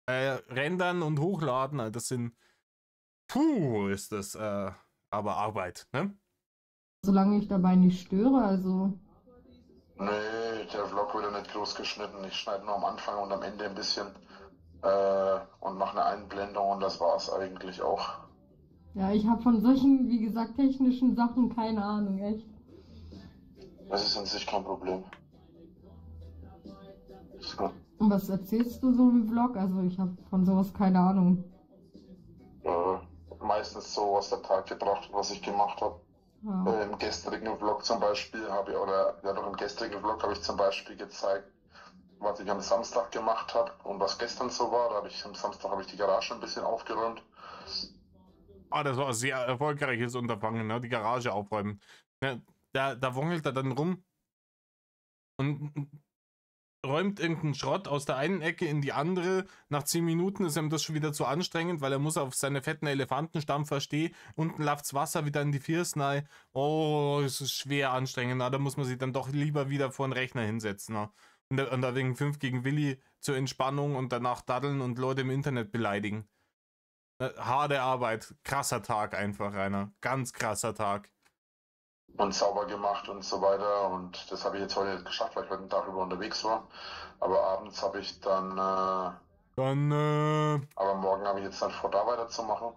Rendern und hochladen, das sind. Puh, ist das aber Arbeit, ne? Solange ich dabei nicht störe, also. Nee, der Vlog wird ja nicht groß geschnitten. Ich schneide nur am Anfang und am Ende ein bisschen und mache eine Einblendung und das war's eigentlich auch. Ja, ich habe von solchen, wie gesagt, technischen Sachen keine Ahnung, echt. Das ist an sich kein Problem. So, Und was erzählst du so im Vlog? Also ich habe von sowas keine Ahnung. meistens so, was der Tag gebracht hat, was ich gemacht habe. Ja. Im gestrigen Vlog zum Beispiel habe ich, oder ja doch im gestrigen Vlog habe ich zum Beispiel gezeigt, was ich am Samstag gemacht habe und was gestern so war. Da habe ich am Samstag habe ich die Garage ein bisschen aufgeräumt. Ah, das war ein sehr erfolgreiches Unterfangen, ne? Die Garage aufräumen. Ne? Da wongelt er dann rum und räumt irgendeinen Schrott aus der einen Ecke in die andere. Nach 10 Minuten ist ihm das schon wieder zu anstrengend, weil er muss auf seine fetten Elefantenstampfer stehen. Unten läuft's Wasser wieder in die Viersnei. Oh, es ist schwer anstrengend. Na, da muss man sich dann doch lieber wieder vor den Rechner hinsetzen. Na? Und da wegen 5 gegen Willi zur Entspannung und danach daddeln und Leute im Internet beleidigen. Harte Arbeit. Krasser Tag einfach, Rainer. Ganz krasser Tag. Und sauber gemacht und so weiter. Und das habe ich jetzt heute nicht geschafft, weil ich heute den Tag über unterwegs war. Aber abends habe ich dann, aber morgen habe ich jetzt dann vor, da weiterzumachen.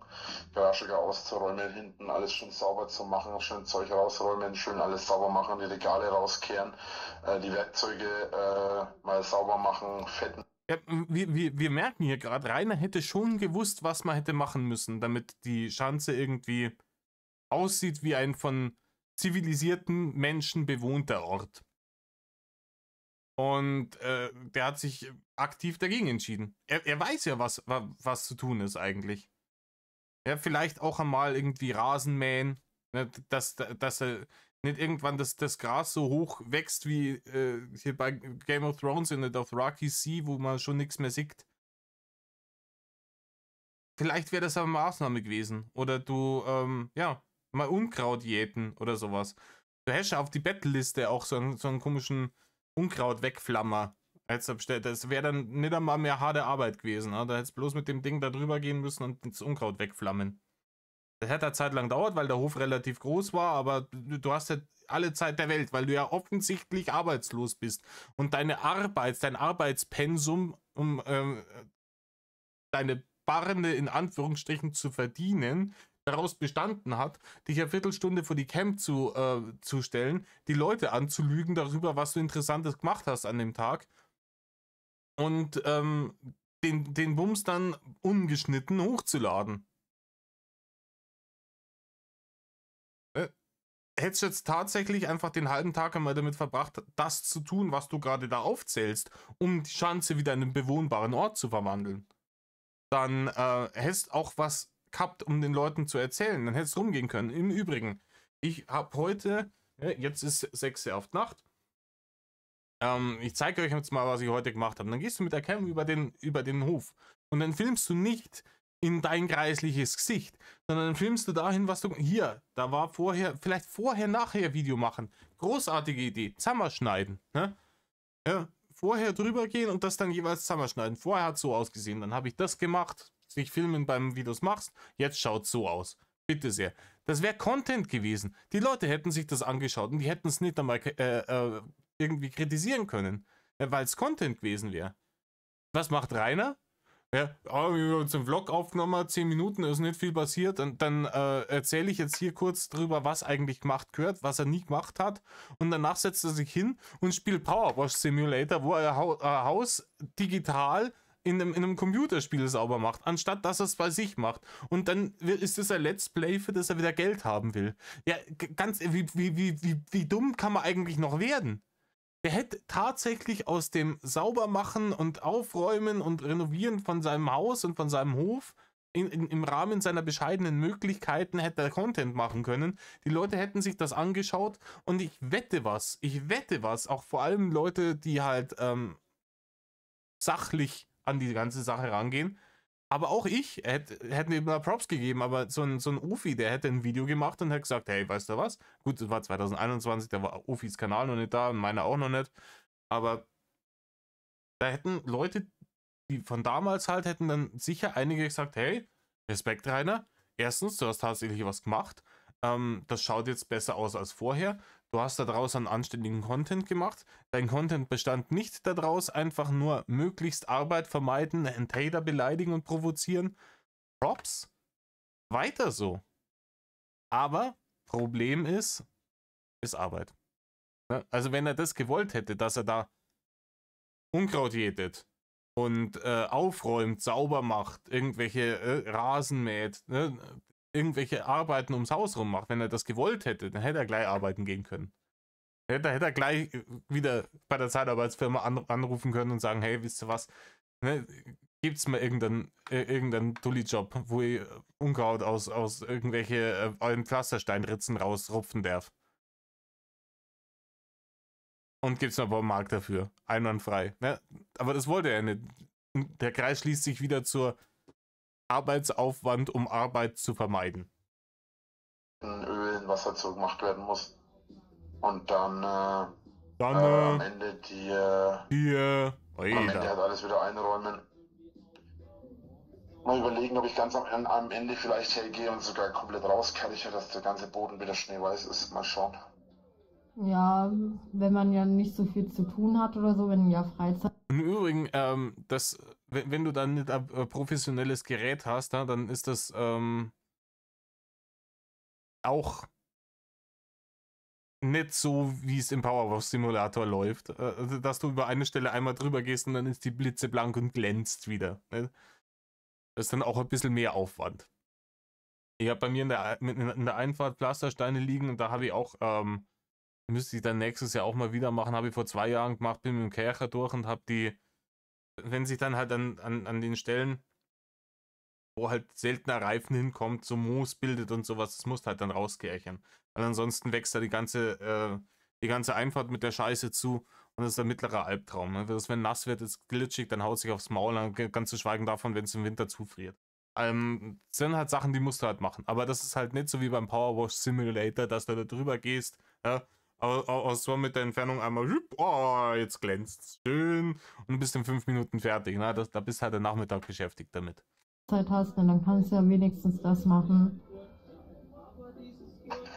Garage auszuräumen, hinten alles schön sauber zu machen, schön Zeug rausräumen, schön alles sauber machen, die Regale rauskehren, die Werkzeuge mal sauber machen, fetten. Ja, wir merken hier gerade, Rainer hätte schon gewusst, was man hätte machen müssen, damit die Schanze irgendwie aussieht wie ein von zivilisierten Menschen bewohnter Ort. Und der hat sich aktiv dagegen entschieden. Er weiß ja, was zu tun ist eigentlich. Ja, vielleicht auch einmal irgendwie Rasen mähen, ne, dass nicht irgendwann das Gras so hoch wächst wie hier bei Game of Thrones in der Dothraki Sea, wo man schon nichts mehr sieht. Vielleicht wäre das eine Maßnahme gewesen. Oder du, ja, mal Unkraut jäten oder sowas. Du hast ja auf die Bettliste auch so einen komischen Unkraut-Wegflammer. Das wäre dann nicht einmal mehr harte Arbeit gewesen. Ne? Da hättest bloß mit dem Ding da drüber gehen müssen und das Unkraut wegflammen. Das hätte eine Zeit lang gedauert, weil der Hof relativ groß war, aber du hast ja alle Zeit der Welt, weil du ja offensichtlich arbeitslos bist. Und dein Arbeitspensum, um deine Barne in Anführungsstrichen zu verdienen, daraus bestanden hat, dich eine Viertelstunde vor die Camp zu stellen, die Leute anzulügen darüber, was du Interessantes gemacht hast an dem Tag und den Bums dann ungeschnitten hochzuladen. Hättest du jetzt tatsächlich einfach den halben Tag einmal damit verbracht, das zu tun, was du gerade da aufzählst, um die Schanze wieder in einen bewohnbaren Ort zu verwandeln, dann hättest auch was gehabt, um den Leuten zu erzählen. Dann hätte es rumgehen können. Im Übrigen, ich habe heute, jetzt ist 6 Uhr auf die Nacht. Ich zeige euch jetzt mal, was ich heute gemacht habe. Dann gehst du mit der Cam über den Hof. Und dann filmst du nicht in dein kreisliches Gesicht, sondern dann filmst du dahin, was du... Hier, da war vielleicht vorher, nachher Video machen. Großartige Idee. Zusammenschneiden. Ne? Ja, vorher drüber gehen und das dann jeweils zusammenschneiden. Vorher hat es so ausgesehen. Dann habe ich das gemacht. Sich filmen beim Videos machst. Jetzt schaut es so aus. Bitte sehr. Das wäre Content gewesen. Die Leute hätten sich das angeschaut und die hätten es nicht einmal irgendwie kritisieren können, weil es Content gewesen wäre. Was macht Rainer? Ja, wir haben uns einen Vlog aufgenommen, 10 Minuten, ist nicht viel passiert und dann erzähle ich jetzt hier kurz drüber, was eigentlich gemacht gehört, was er nie gemacht hat und danach setzt er sich hin und spielt Power Wash Simulator, wo er ein Haus digital in einem Computerspiel sauber macht, anstatt dass er es bei sich macht. Und dann ist es ein Let's Play, für das er wieder Geld haben will. Ja, ganz, wie dumm kann man eigentlich noch werden? Der hätte tatsächlich aus dem Saubermachen und Aufräumen und Renovieren von seinem Haus und von seinem Hof im Rahmen seiner bescheidenen Möglichkeiten hätte er Content machen können. Die Leute hätten sich das angeschaut und ich wette was, auch vor allem Leute, die halt sachlich an die ganze Sache rangehen. Aber auch ich hätte ihm mal Props gegeben, aber so ein Ufi, der hätte ein Video gemacht und hätte gesagt, hey, weißt du was? Gut, das war 2021, da war Ufis Kanal noch nicht da und meiner auch noch nicht. Aber da hätten Leute, die von damals halt, hätten dann sicher einige gesagt, hey, Respekt, Rainer. Erstens, du hast tatsächlich was gemacht. Das schaut jetzt besser aus als vorher. Du hast daraus einen anständigen Content gemacht. Dein Content bestand nicht daraus, einfach nur möglichst Arbeit vermeiden, einen Hater beleidigen und provozieren. Props. Weiter so. Aber Problem ist Arbeit. Also wenn er das gewollt hätte, dass er da Unkraut jätet und aufräumt, sauber macht, irgendwelche Rasen mäht, irgendwelche Arbeiten ums Haus rum macht, wenn er das gewollt hätte, dann hätte er gleich arbeiten gehen können. Da hätte er gleich wieder bei der Zeitarbeitsfirma anrufen können und sagen, hey, wisst ihr was, gibt's mir irgendeinen Dulli-Job, wo ich Unkraut aus irgendwelche Pflastersteinritzen rausrupfen darf. Und gibt's mir aber einen Markt dafür. Einwandfrei. Ne? Aber das wollte er nicht. Der Kreis schließt sich wieder zur Arbeitsaufwand, um Arbeit zu vermeiden. Ölen, was dazu gemacht werden muss. Und dann am Ende am Ende halt alles wieder einräumen. Mal überlegen, ob ich ganz am Ende vielleicht hergehe und sogar komplett rauskerche, dass der ganze Boden wieder schneeweiß ist. Mal schauen. Ja, wenn man ja nicht so viel zu tun hat oder so, wenn ja Freizeit. Im Übrigen, wenn du dann nicht ein professionelles Gerät hast, dann ist das auch nicht so, wie es im Powerwash Simulator läuft. Dass du über eine Stelle einmal drüber gehst und dann ist die blitzeblank und glänzt wieder. Ne? Das ist dann auch ein bisschen mehr Aufwand. Ich habe bei mir in der Einfahrt Pflastersteine liegen und da habe ich auch, müsste ich dann nächstes Jahr auch mal wieder machen, habe ich vor 2 Jahren gemacht, bin mit dem Kercher durch und habe die, wenn sich dann halt an den Stellen, wo halt seltener Reifen hinkommt, so Moos bildet und sowas, das musst halt dann rauskerchern. Weil ansonsten wächst da die ganze Einfahrt mit der Scheiße zu und das ist ein mittlerer Albtraum. Ne? Wenn nass wird, ist glitschig, dann haut sich aufs Maul, dann ganz zu schweigen davon, wenn es im Winter zufriert. Das sind halt Sachen, die musst du halt machen. Aber das ist halt nicht so wie beim Powerwash Simulator, dass du da drüber gehst, ja, so mit der Entfernung einmal, jetzt glänzt schön und bist in 5 Minuten fertig. Ne? Da bist halt der Nachmittag beschäftigt damit. Zeit hast, dann kannst du ja wenigstens das machen.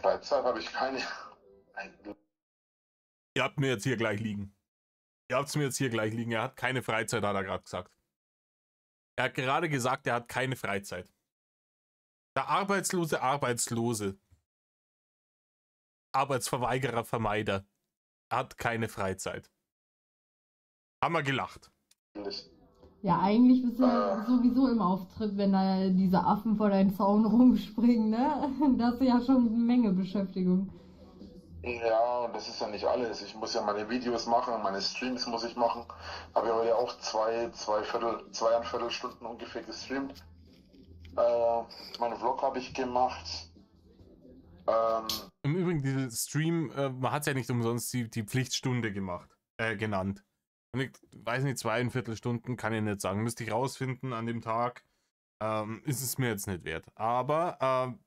Freizeit habe ich keine. Ihr habt mir jetzt hier gleich liegen. Er hat keine Freizeit, hat er gerade gesagt. Er hat gerade gesagt, er hat keine Freizeit. Der Arbeitslose, Arbeitsverweigerer, Vermeider hat keine Freizeit. Haben wir gelacht. Ja, eigentlich bist du sowieso im Auftritt, wenn da diese Affen vor deinen Zaun rumspringen, ne? Das ist ja schon eine Menge Beschäftigung. Ja, und das ist ja nicht alles. Ich muss ja meine Videos machen, meine Streams muss ich machen. Habe ja heute auch 2,25 Stunden ungefähr gestreamt. Meinen Vlog habe ich gemacht. Im Übrigen, dieser Stream, man hat es ja nicht umsonst die Pflichtstunde genannt. Und ich weiß nicht, 2,25 Stunden kann ich nicht sagen. Müsste ich rausfinden an dem Tag. Ist es mir jetzt nicht wert. Aber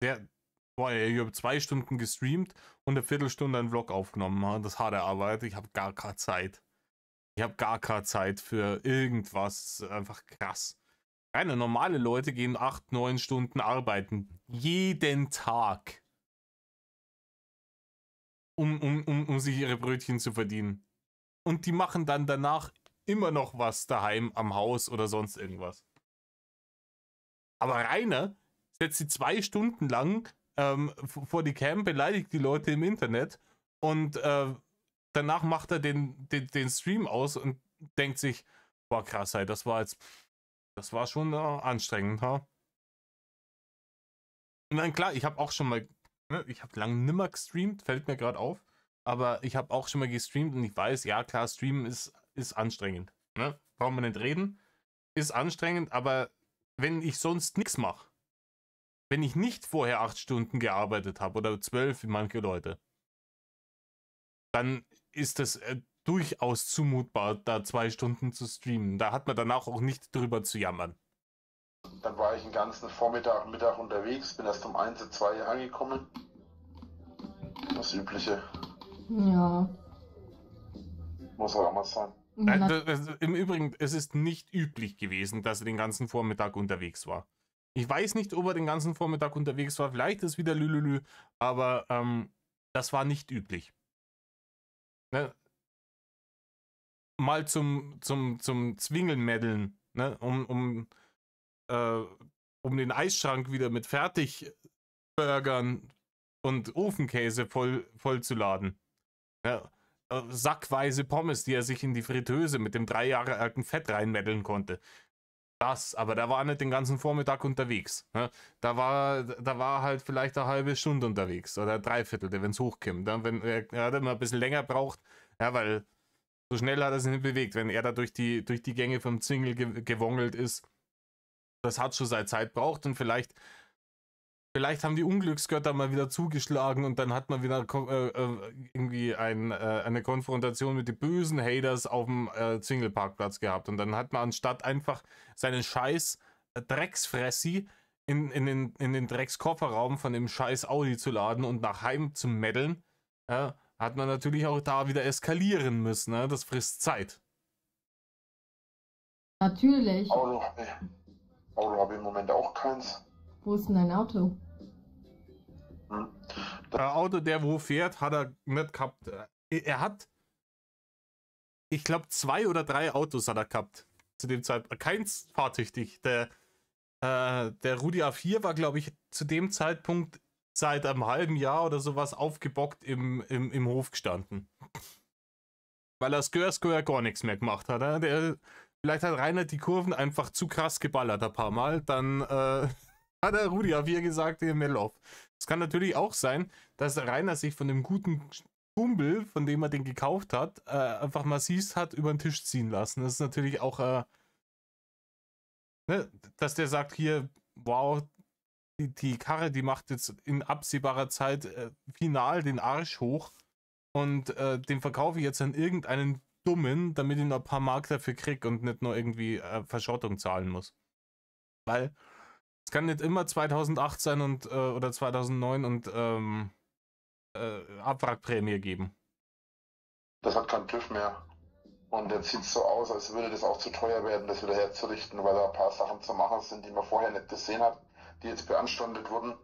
ich habe 2 Stunden gestreamt und eine Viertelstunde einen Vlog aufgenommen. Das harte Arbeit. Ich habe gar keine Zeit. Ich habe gar keine Zeit für irgendwas. Einfach krass. Reine normale Leute gehen 8, 9 Stunden arbeiten. Jeden Tag. Um sich ihre Brötchen zu verdienen. Und die machen dann danach immer noch was daheim am Haus oder sonst irgendwas. Aber Rainer setzt sie 2 Stunden lang vor die Cam, beleidigt die Leute im Internet und danach macht er den Stream aus und denkt sich, boah krass, ey, das war schon anstrengend, ha? Und dann klar, ich habe auch schon mal, ne, ich habe lange nimmer gestreamt, fällt mir gerade auf, aber ich habe auch schon mal gestreamt und ich weiß, ja klar, Streamen ist anstrengend, ne? Brauchen wir nicht reden, ist anstrengend, aber wenn ich sonst nichts mache, wenn ich nicht vorher 8 Stunden gearbeitet habe oder 12 wie manche Leute, dann ist das durchaus zumutbar, da 2 Stunden zu streamen. Da hat man danach auch nicht drüber zu jammern. Dann war ich den ganzen Vormittag, Mittag unterwegs, bin erst um 1, 2 angekommen. Das Übliche. Ja. Muss auch mal sein. Im Übrigen, es ist nicht üblich gewesen, dass er den ganzen Vormittag unterwegs war. Ich weiß nicht, ob er den ganzen Vormittag unterwegs war. Vielleicht ist wieder Lülülü, aber das war nicht üblich. Ne? Mal zum Zwingelmädeln, ne? um den Eisschrank wieder mit Fertigburgern und Ofenkäse voll zu laden. Ja? Sackweise Pommes, die er sich in die Fritteuse mit dem 3 Jahre alten Fett reinmädeln konnte. Aber da war er nicht den ganzen Vormittag unterwegs. Ne? Da war halt vielleicht eine halbe Stunde unterwegs oder 3/4, wenn es hochkommt. Wenn er hat immer ein bisschen länger braucht, ja, weil so schnell hat er sich nicht bewegt. Wenn er da durch die Gänge vom Zwingel gewongelt ist, das hat schon seine Zeit braucht und vielleicht haben die Unglücksgötter mal wieder zugeschlagen und dann hat man wieder irgendwie eine Konfrontation mit den bösen Haters auf dem Zwingelparkplatz gehabt. Und dann hat man anstatt einfach seinen scheiß Drecksfressi in den Dreckskofferraum von dem scheiß Audi zu laden und nach Heim zu meddeln, hat man natürlich auch da wieder eskalieren müssen. Ne? Das frisst Zeit. Natürlich. Auto habe ich im Moment auch keins. Wo ist denn dein Auto? Das Auto, der wo fährt, hat er nicht gehabt. Er hat, ich glaube, 2 oder 3 Autos hat er gehabt. Zu dem Zeitpunkt. Keins fahrtüchtig. Der Rudi A4 war, glaube ich, zu dem Zeitpunkt seit einem halben Jahr oder sowas aufgebockt im Hof gestanden. Weil er Skör gar nichts mehr gemacht hat. Vielleicht hat Rainer die Kurven einfach zu krass geballert ein paar Mal. Dann hat der Rudi A4 gesagt, ihr Melloff. Es kann natürlich auch sein, dass Rainer sich von dem guten Kumpel, von dem er den gekauft hat, einfach massiv hat über den Tisch ziehen lassen. Das ist natürlich auch, ne, dass der sagt hier, wow, die Karre, die macht jetzt in absehbarer Zeit final den Arsch hoch und den verkaufe ich jetzt an irgendeinen Dummen, damit ich noch ein paar Mark dafür kriege und nicht nur irgendwie Verschrottung zahlen muss. Weil es kann nicht immer 2008 sein oder 2009 und Abwrackprämie geben. Das hat keinen TÜV mehr. Und jetzt sieht es so aus, als würde das auch zu teuer werden, das wieder herzurichten, weil da ein paar Sachen zu machen sind, die man vorher nicht gesehen hat, die jetzt beanstandet wurden.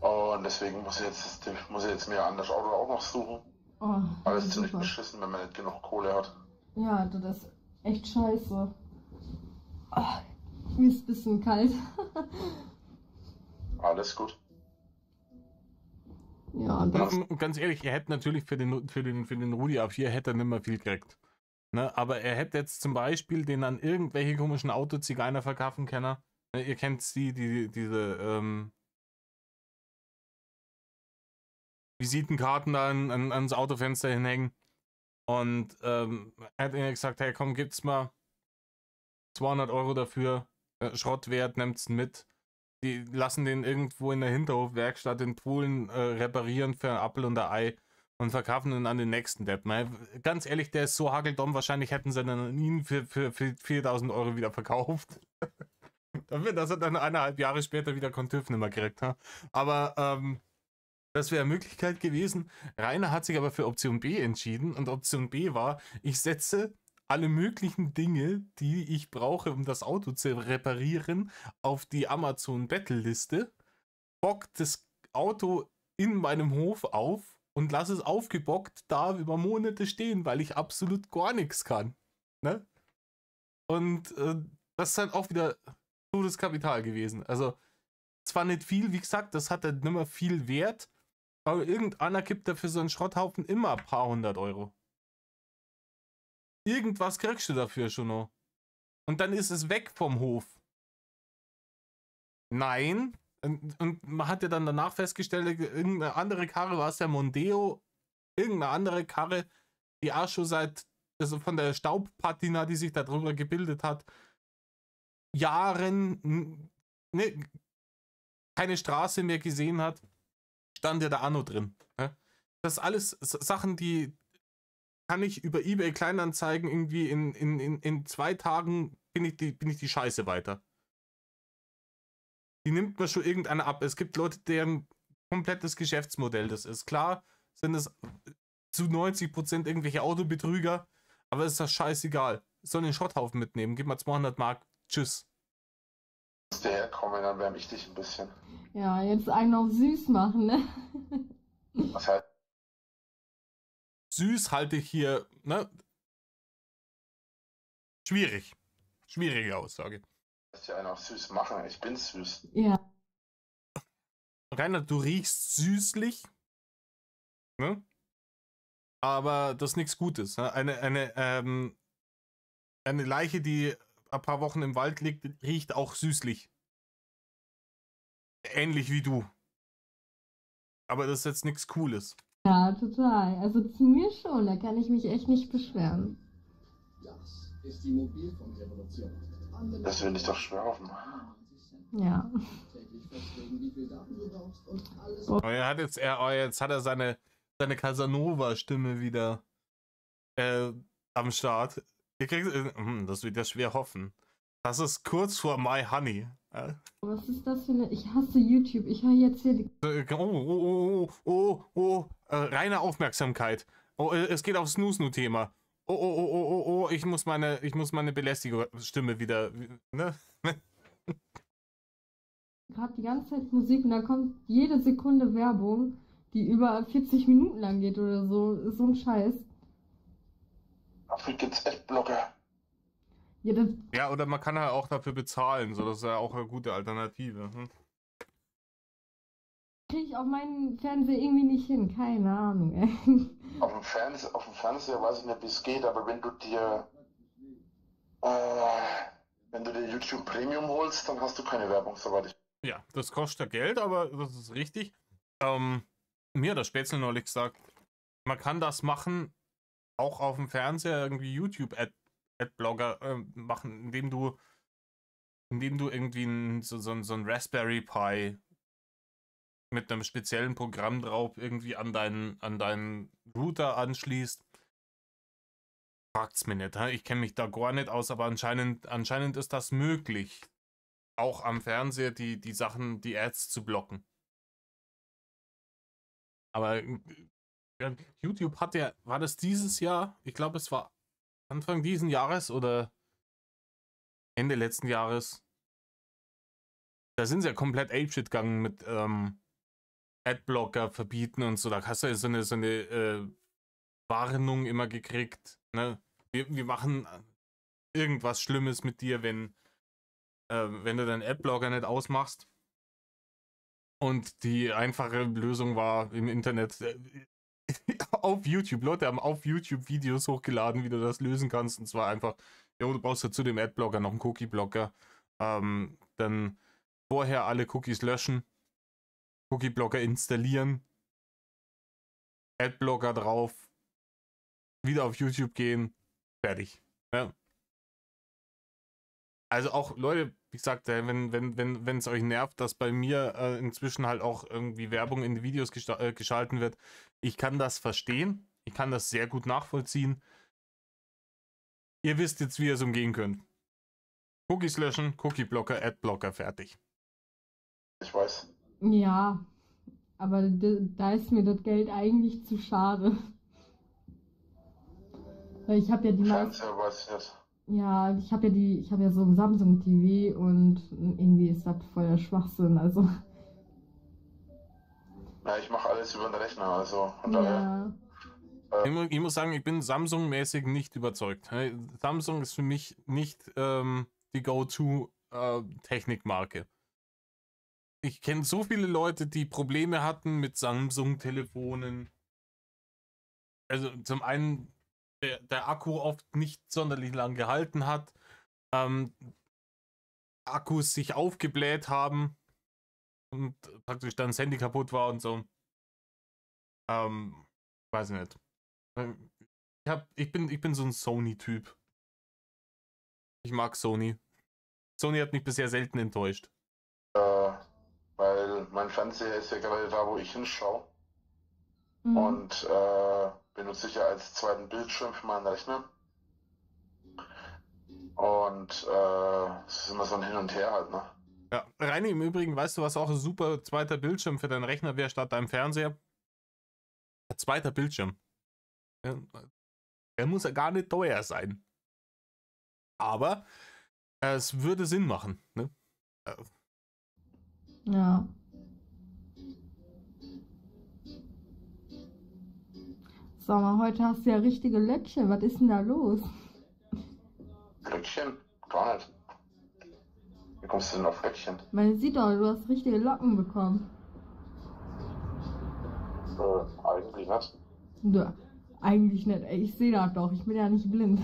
Und deswegen muss ich jetzt mir ein anderes Auto auch noch suchen. Oh, Alles ja, ziemlich super. beschissen, wenn man nicht genug Kohle hat. Ja, das ist echt scheiße. Oh, mir ist ein bisschen kalt. Alles gut. Ja, und das, Und ganz ehrlich, er hätte natürlich für den Rudi A4 hätte er nicht mehr viel gekriegt. Ne? Aber er hätte jetzt zum Beispiel den an irgendwelche komischen Autozigeuner verkaufen können. Ne? Ihr kennt diese Visitenkarten da ans Autofenster hinhängen. Und er hat ihnen gesagt, hey komm, gibt's mal 200 € dafür. Schrottwert, nimmt's mit. Die lassen den irgendwo in der Hinterhofwerkstatt in Polen reparieren für ein Apfel und ein Ei und verkaufen ihn an den nächsten Depp. Ganz ehrlich, der ist so hageldumm, wahrscheinlich hätten sie dann ihn für 4.000 Euro wieder verkauft. Dafür, dass er dann 1,5 Jahre später wieder keinen TÜV nicht mehr kriegt. Ha? Aber das wäre eine Möglichkeit gewesen. Rainer hat sich aber für Option B entschieden und Option B war, ich setze alle möglichen Dinge, die ich brauche, um das Auto zu reparieren, auf die Amazon-Battle-Liste, bock das Auto in meinem Hof auf und lasse es aufgebockt da über Monate stehen, weil ich absolut gar nichts kann. Ne? Und das ist halt auch wieder totes Kapital gewesen. Also zwar nicht viel, wie gesagt, das hat halt nicht mehr viel Wert, aber irgendeiner gibt dafür so einen Schrotthaufen immer ein paar 100 Euro. Irgendwas kriegst du dafür schon noch. Und dann ist es weg vom Hof. Nein. Und man hat ja dann danach festgestellt, irgendeine andere Karre, war es der Mondeo, irgendeine andere Karre, die auch schon seit, also von der Staubpatina, die sich da drüber gebildet hat, Jahren keine Straße mehr gesehen hat, stand ja da Anno drin. Das ist alles Sachen, die kann ich über eBay Kleinanzeigen irgendwie in 2 Tagen bin ich die Scheiße weiter. Die nimmt mir schon irgendeiner ab. Es gibt Leute, deren komplettes Geschäftsmodell das ist. Klar sind es zu 90% irgendwelche Autobetrüger, aber ist das scheißegal. Soll den Schrotthaufen mitnehmen, gib mal 200 Mark, tschüss. Muss der herkommen, dann wärme ich dich ein bisschen. Ja, jetzt einen auf süß machen, ne? Was heißt? Süß halte ich hier, ne? Schwierig. Schwierige Aussage. Das ist ja einer auf süß machen. Ich bin süß. Ja. Rainer, du riechst süßlich, ne? Aber das ist nichts Gutes. Ne? Eine Leiche, die ein paar Wochen im Wald liegt, riecht auch süßlich. Ähnlich wie du. Aber das ist jetzt nichts Cooles. Ja, total. Also zu mir schon, da kann ich mich echt nicht beschweren. Das ist die Mobilfunkrevolution. Das will ich doch schwer hoffen. Ja. Aber jetzt hat er seine Casanova-Stimme wieder am Start. Das wird ja schwer hoffen. Das ist kurz vor My Honey. Was ist das für eine... Ich hasse YouTube. Ich höre jetzt hier die... Reine Aufmerksamkeit. Oh, es geht aufs Snoo-Thema. Ich muss meine Belästigerstimme wieder... Ne? Gerade die ganze Zeit Musik und da kommt jede Sekunde Werbung, die über 40 Minuten lang geht oder so. Ist so ein Scheiß. Dafür gibt's Adblocker. Ja, Oder man kann halt auch dafür bezahlen, so das ist ja auch eine gute Alternative. kriege ich auf meinen Fernseher irgendwie nicht hin. Keine Ahnung, ey. Auf dem Fernseher weiß ich nicht, wie es geht, aber wenn du dir YouTube Premium holst, dann hast du keine Werbung, soweit ich. Ja, das kostet ja Geld, aber das ist richtig. Mir hat der Spätzle neulich gesagt, man kann das machen, auch auf dem Fernseher irgendwie YouTube-Adblogger machen, indem du irgendwie so ein Raspberry Pi mit einem speziellen Programm drauf irgendwie an deinen Router anschließt. Fragt's mir nicht, ich kenne mich da gar nicht aus, aber anscheinend ist das möglich, auch am Fernseher die Sachen, die Ads zu blocken. Aber YouTube hat ja, war das dieses Jahr? Ich glaube, es war Anfang diesen Jahres oder Ende letzten Jahres. Da sind sie ja komplett apeshit gegangen mit Adblocker verbieten und so. Da hast du ja so eine Warnung immer gekriegt. Ne? Wir machen irgendwas Schlimmes mit dir, wenn du deinen Adblocker nicht ausmachst. Und die einfache Lösung war im Internet auf YouTube. Leute haben auf YouTube Videos hochgeladen, wie du das lösen kannst. Und zwar einfach, du brauchst dazu dem Adblocker noch einen Cookie-Blocker. Dann vorher alle Cookies löschen, Cookie-Blocker installieren, Adblocker drauf, wieder auf YouTube gehen, fertig. Ja. Also auch, Leute, wie gesagt, wenn es euch nervt, dass bei mir inzwischen halt auch irgendwie Werbung in die Videos geschalten wird, ich kann das verstehen. Ich kann das sehr gut nachvollziehen. Ihr wisst jetzt, wie ihr es umgehen könnt. Cookies löschen, Cookie-Blocker, Adblocker, fertig. Ich weiß. Ja, aber da ist mir das Geld eigentlich zu schade. Weil ich habe ja die meisten. Fernseher weiß ich nicht. Ja, ich habe ja so ein Samsung TV und irgendwie ist das voll der Schwachsinn, also. Ja, ich mache alles über den Rechner, also von daher. Ja, Ich muss sagen, ich bin Samsung-mäßig nicht überzeugt. Samsung ist für mich nicht die Go-To-Technikmarke. Ich kenne so viele Leute, die Probleme hatten mit Samsung-Telefonen. Also zum einen der Akku oft nicht sonderlich lang gehalten hat, Akkus sich aufgebläht haben und praktisch dann das Handy kaputt war und so. Weiß nicht. Ich bin so ein Sony-Typ. Ich mag Sony. Sony hat mich bisher selten enttäuscht. Weil mein Fernseher ist ja gerade da, wo ich hinschaue. mhm. Und benutze ich ja als zweiten Bildschirm für meinen Rechner. Und es ist immer so ein Hin und Her halt, ne? Ja, Reini, im Übrigen, weißt du, was auch ein super zweiter Bildschirm für deinen Rechner wäre statt deinem Fernseher? Ein zweiter Bildschirm. Ja, der muss ja gar nicht teuer sein. Aber es würde Sinn machen. Ne? Ja. Sag mal, heute hast du ja richtige Löckchen. Was ist denn da los? Flöckchen? Gar nicht. Wie kommst du denn auf Flöckchen? Man sieht doch, du hast richtige Locken bekommen. Eigentlich nicht. Ja, eigentlich nicht. Ey, ich sehe das doch. Ich bin ja nicht blind.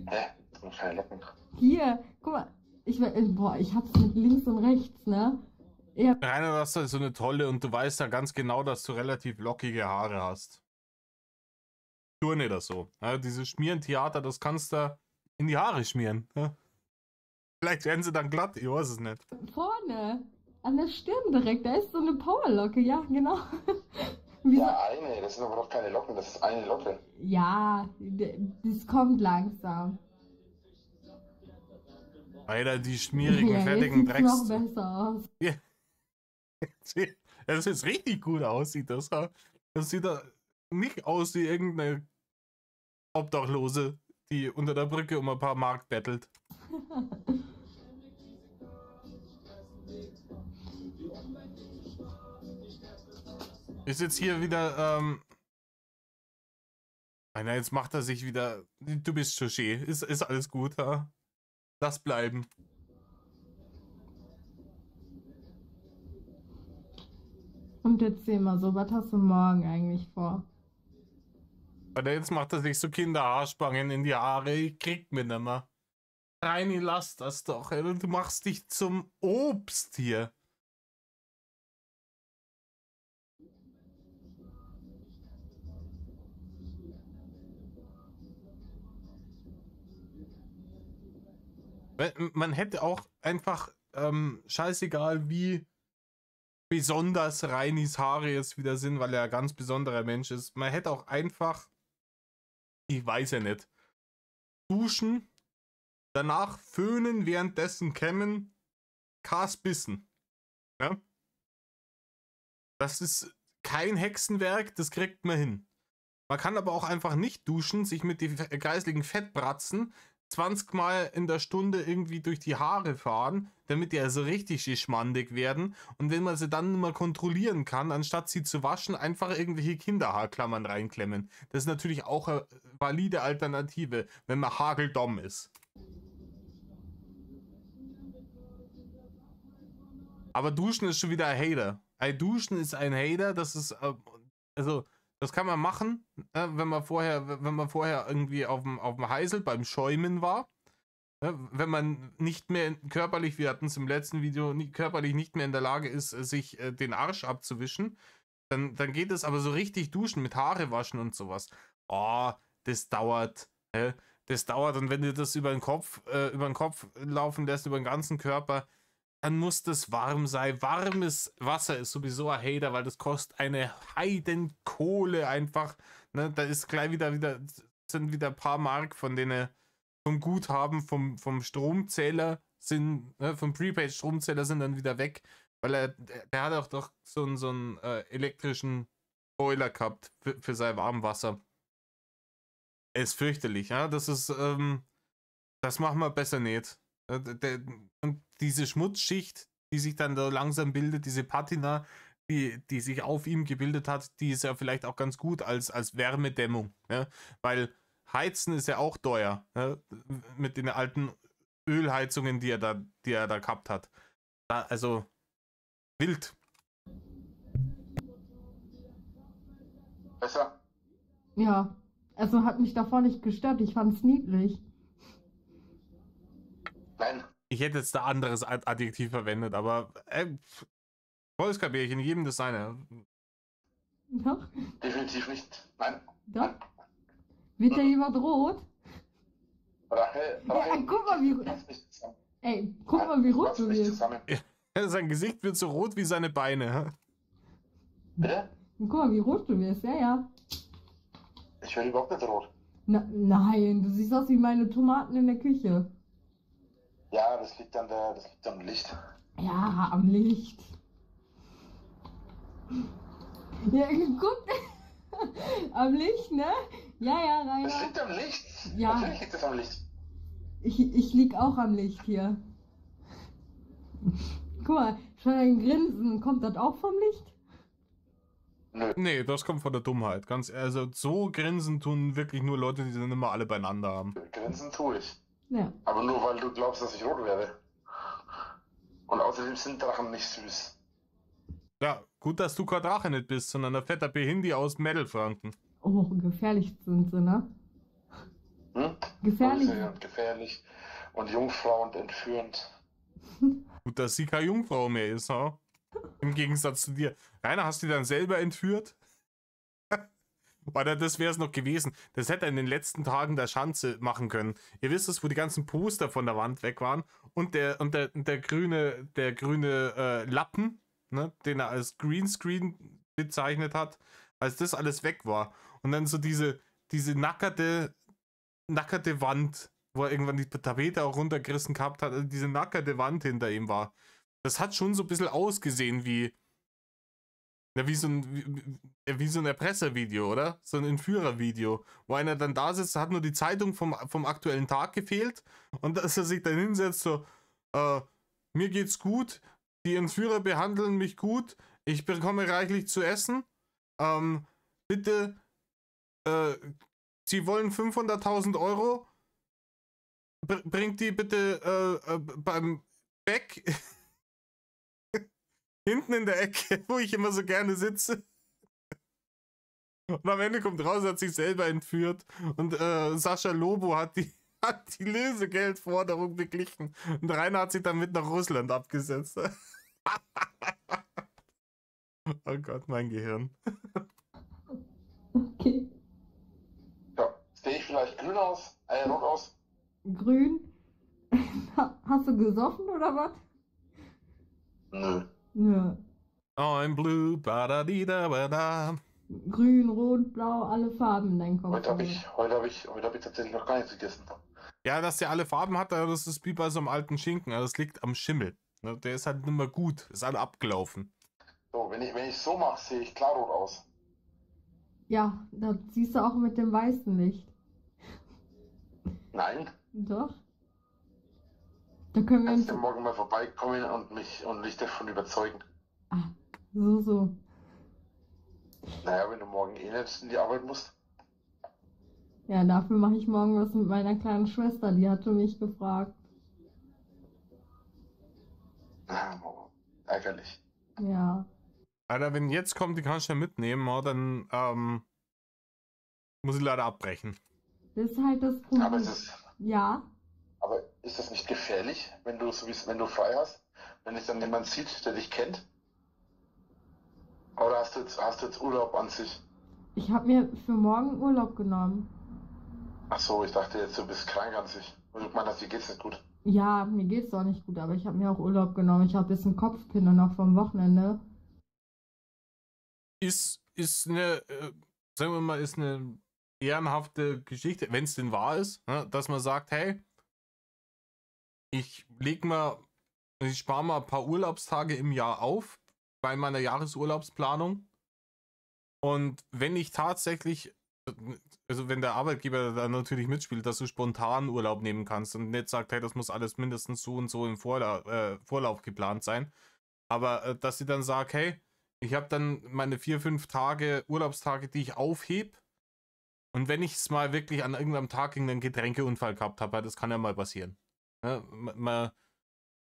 Hä? Das sind keine Locken. Hier, guck mal. Ich hab's mit links und rechts, ne? Ja, Rainer, du hast halt so eine tolle und du weißt ja ganz genau, dass du relativ lockige Haare hast. Nur nicht das so. Ja, dieses Schmierentheater, das kannst du in die Haare schmieren. Ja? Vielleicht werden sie dann glatt, ich weiß es nicht. vorne. An der Stirn direkt. Da ist so eine Powerlocke. Ja, genau. Wieso? Ja, eine. Das sind aber doch keine Locken. Das ist eine Locke. Ja, das kommt langsam. Alter, die schmierigen, Ja, jetzt fettigen sieht's noch Drecks. besser aus. Ja. Das ist richtig gut aussieht. Das sieht da nicht aus wie irgendeine Obdachlose, die unter der Brücke um ein paar Mark bettelt. Ist jetzt hier wieder, na, jetzt macht er sich wieder, du bist Touché, ist alles gut, ja? Lass bleiben. Und erzähl mal so, was hast du morgen eigentlich vor? Weil jetzt macht er sich so Kinderhaarspangen in die Haare, ich krieg mir nimmer. Reini, lass das doch, ey. Du machst dich zum Obst hier. Man hätte auch einfach, scheißegal wie besonders Reinis Haare jetzt wieder sind, weil er ein ganz besonderer Mensch ist. Man hätte auch einfach, ich weiß ja nicht, duschen, danach föhnen, währenddessen kämmen, Kas bissen. Ja? Das ist kein Hexenwerk, das kriegt man hin. Man kann aber auch einfach nicht duschen, sich mit den kreisligen Fettbratzen 20 Mal in der Stunde irgendwie durch die Haare fahren, damit die also richtig schmandig werden. Und wenn man sie dann mal kontrollieren kann, anstatt sie zu waschen, einfach irgendwelche Kinderhaarklammern reinklemmen. Das ist natürlich auch eine valide Alternative, wenn man hageldumm ist. Aber Duschen ist schon wieder ein Hater. Duschen ist ein Hater, das ist, also, das kann man machen, wenn man vorher irgendwie auf dem Heisel beim Schäumen war. Wenn man nicht mehr körperlich, wir hatten es im letzten Video, körperlich nicht mehr in der Lage ist, sich den Arsch abzuwischen, dann geht es aber so richtig duschen mit Haare waschen und sowas. Oh, das dauert. Das dauert und wenn du das über den Kopf laufen lässt, über den ganzen Körper, dann muss das warm sein. Warmes Wasser ist sowieso ein Hater, weil das kostet eine Heidenkohle einfach. Ne? Da ist gleich sind wieder ein paar Mark von denen vom Guthaben, vom Stromzähler vom Prepaid-Stromzähler sind dann wieder weg, weil der hat auch doch so einen elektrischen Boiler gehabt für sein Warmwasser. Ist fürchterlich, ja. Das machen wir besser nicht. Und diese Schmutzschicht, die sich dann da langsam bildet, diese Patina, die sich auf ihm gebildet hat, die ist ja vielleicht auch ganz gut als Wärmedämmung. Ja? Weil Heizen ist ja auch teuer, ja? Mit den alten Ölheizungen, die er da gehabt hat. Also wild. Besser? Ja, also hat mich davor nicht gestört. Ich fand's niedlich. Nein. Ich hätte jetzt ein anderes Adjektiv verwendet, aber volles Kabärchen, jedem das seine. Doch, Definitiv nicht. Nein. doch. Wird ja jemand rot? Rahel, Ey, guck mal, wie, passt nicht zusammen. ey, guck mal, wie rot Passt du nicht wirst. zusammen. Sein Gesicht wird so rot wie seine Beine. Bitte? Guck mal, wie rot du wirst. Ja, ja. Ich werde überhaupt nicht rot. Nein, du siehst aus wie meine Tomaten in der Küche. Ja, das liegt am Licht. Ja, am Licht. Ja, guck. Am Licht, ne? Ja, Das Rainer. liegt am Licht. Ja. Natürlich liegt es am Licht. Ich lieg auch am Licht hier. Guck mal, schon ein Grinsen. Kommt das auch vom Licht? Nö. Nee, das kommt von der Dummheit. Also so grinsen tun wirklich nur Leute, die dann immer alle beieinander haben. Grinsen tue ich. Ja. Aber nur weil du glaubst, dass ich rot werde. Und außerdem sind Drachen nicht süß. Ja, gut, dass du kein Drache nicht bist, sondern ein fetter Behindi aus Mädelfranken. Oh, gefährlich sind sie, ne? Hm? Gefährlich. Böse und gefährlich und Jungfrau und entführend. Gut, dass sie keine Jungfrau mehr ist, ha? Im Gegensatz zu dir. Rainer, hast du die dann selber entführt? Oder das wäre es noch gewesen. Das hätte er in den letzten Tagen der Schanze machen können. Ihr wisst es, wo die ganzen Poster von der Wand weg waren und der grüne Lappen, ne, den er als Greenscreen bezeichnet hat, als das alles weg war. Und dann so diese nackerte Wand, wo er irgendwann die Tapete auch runtergerissen gehabt hat, also diese nackerte Wand hinter ihm war. Das hat schon so ein bisschen ausgesehen wie so ein Erpresservideo, oder? So ein Entführervideo, wo einer dann da sitzt, hat nur die Zeitung vom aktuellen Tag gefehlt und dass er sich dann hinsetzt, so, mir geht's gut, die Entführer behandeln mich gut, ich bekomme reichlich zu essen, bitte, Sie wollen 500.000 Euro, bringt die bitte beim Beck hinten in der Ecke, wo ich immer so gerne sitze. Und am Ende kommt raus, er hat sich selber entführt. Und Sascha Lobo hat die Lösegeldforderung beglichen. Und Rainer hat sich dann mit nach Russland abgesetzt. Oh Gott, mein Gehirn. Okay. Ja, sehe ich vielleicht grün aus? Rot aus? Grün. Hast du gesoffen oder was? Nö. Ja. I'm blue, ba-da-di-da-ba-da. Grün, rot, blau, alle Farben in deinem Kopf. Heute hab ich tatsächlich noch gar nichts gegessen. Ja, dass der alle Farben hat, das ist wie bei so einem alten Schinken. Das liegt am Schimmel. Der ist halt nicht mehr gut. Ist halt abgelaufen. So, wenn ich so mache, sehe ich klar rot aus. Ja, das siehst du auch mit dem weißen Licht. Nein. Doch. Da können wir Kannst uns. du morgen mal vorbeikommen und mich davon überzeugen? Ah, so. Naja, wenn du morgen eh nicht in die Arbeit musst. Ja, dafür mache ich morgen was mit meiner kleinen Schwester. Die hatte mich gefragt. Ärgerlich. Ja. Alter, wenn jetzt kommt, die kannst du ja mitnehmen, dann muss ich leider abbrechen. Das ist halt das Problem. Aber Ja. aber ist das nicht gefährlich, wenn du frei hast? Wenn dich dann jemand sieht, der dich kennt? Oder hast du jetzt Urlaub an sich? Ich habe mir für morgen Urlaub genommen. Ach so, ich dachte jetzt, du bist krank an sich. Und du meinst, dir geht's nicht gut. Ja, mir geht's doch nicht gut, aber ich habe mir auch Urlaub genommen. Ich habe ein bisschen Kopfkinder noch vom Wochenende. Ist eine, sagen wir mal, ist eine ehrenhafte Geschichte, wenn es denn wahr ist, ne? Dass man sagt, hey, ich spare mal ein paar Urlaubstage im Jahr auf bei meiner Jahresurlaubsplanung. Und wenn ich tatsächlich, also wenn der Arbeitgeber da natürlich mitspielt, dass du spontan Urlaub nehmen kannst und nicht sagt, hey, das muss alles mindestens so und so im Vorlauf geplant sein. Aber dass sie dann sagt, hey, ich habe dann meine 4, 5 Tage, Urlaubstage, die ich aufhebe. Und wenn ich es mal wirklich an irgendeinem Tag irgendeinen Getränkeunfall gehabt habe, das kann ja mal passieren. Ja, man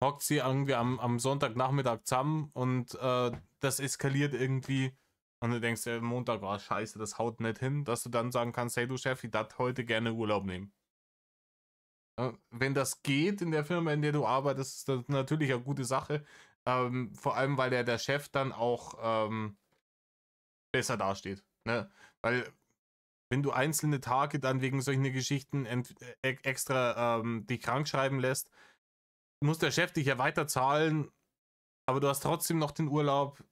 hockt sie irgendwie am Sonntagnachmittag zusammen und das eskaliert irgendwie. Und du denkst dir, Montag war scheiße, das haut nicht hin, dass du dann sagen kannst, hey du Chef, ich darf heute gerne Urlaub nehmen. Ja, wenn das geht in der Firma, in der du arbeitest, ist das natürlich eine gute Sache. Vor allem, weil der Chef dann auch besser dasteht. Ne? Weil wenn du einzelne Tage dann wegen solchen Geschichten extra dich krank schreiben lässt, muss der Chef dich ja weiter zahlen, aber du hast trotzdem noch den Urlaub.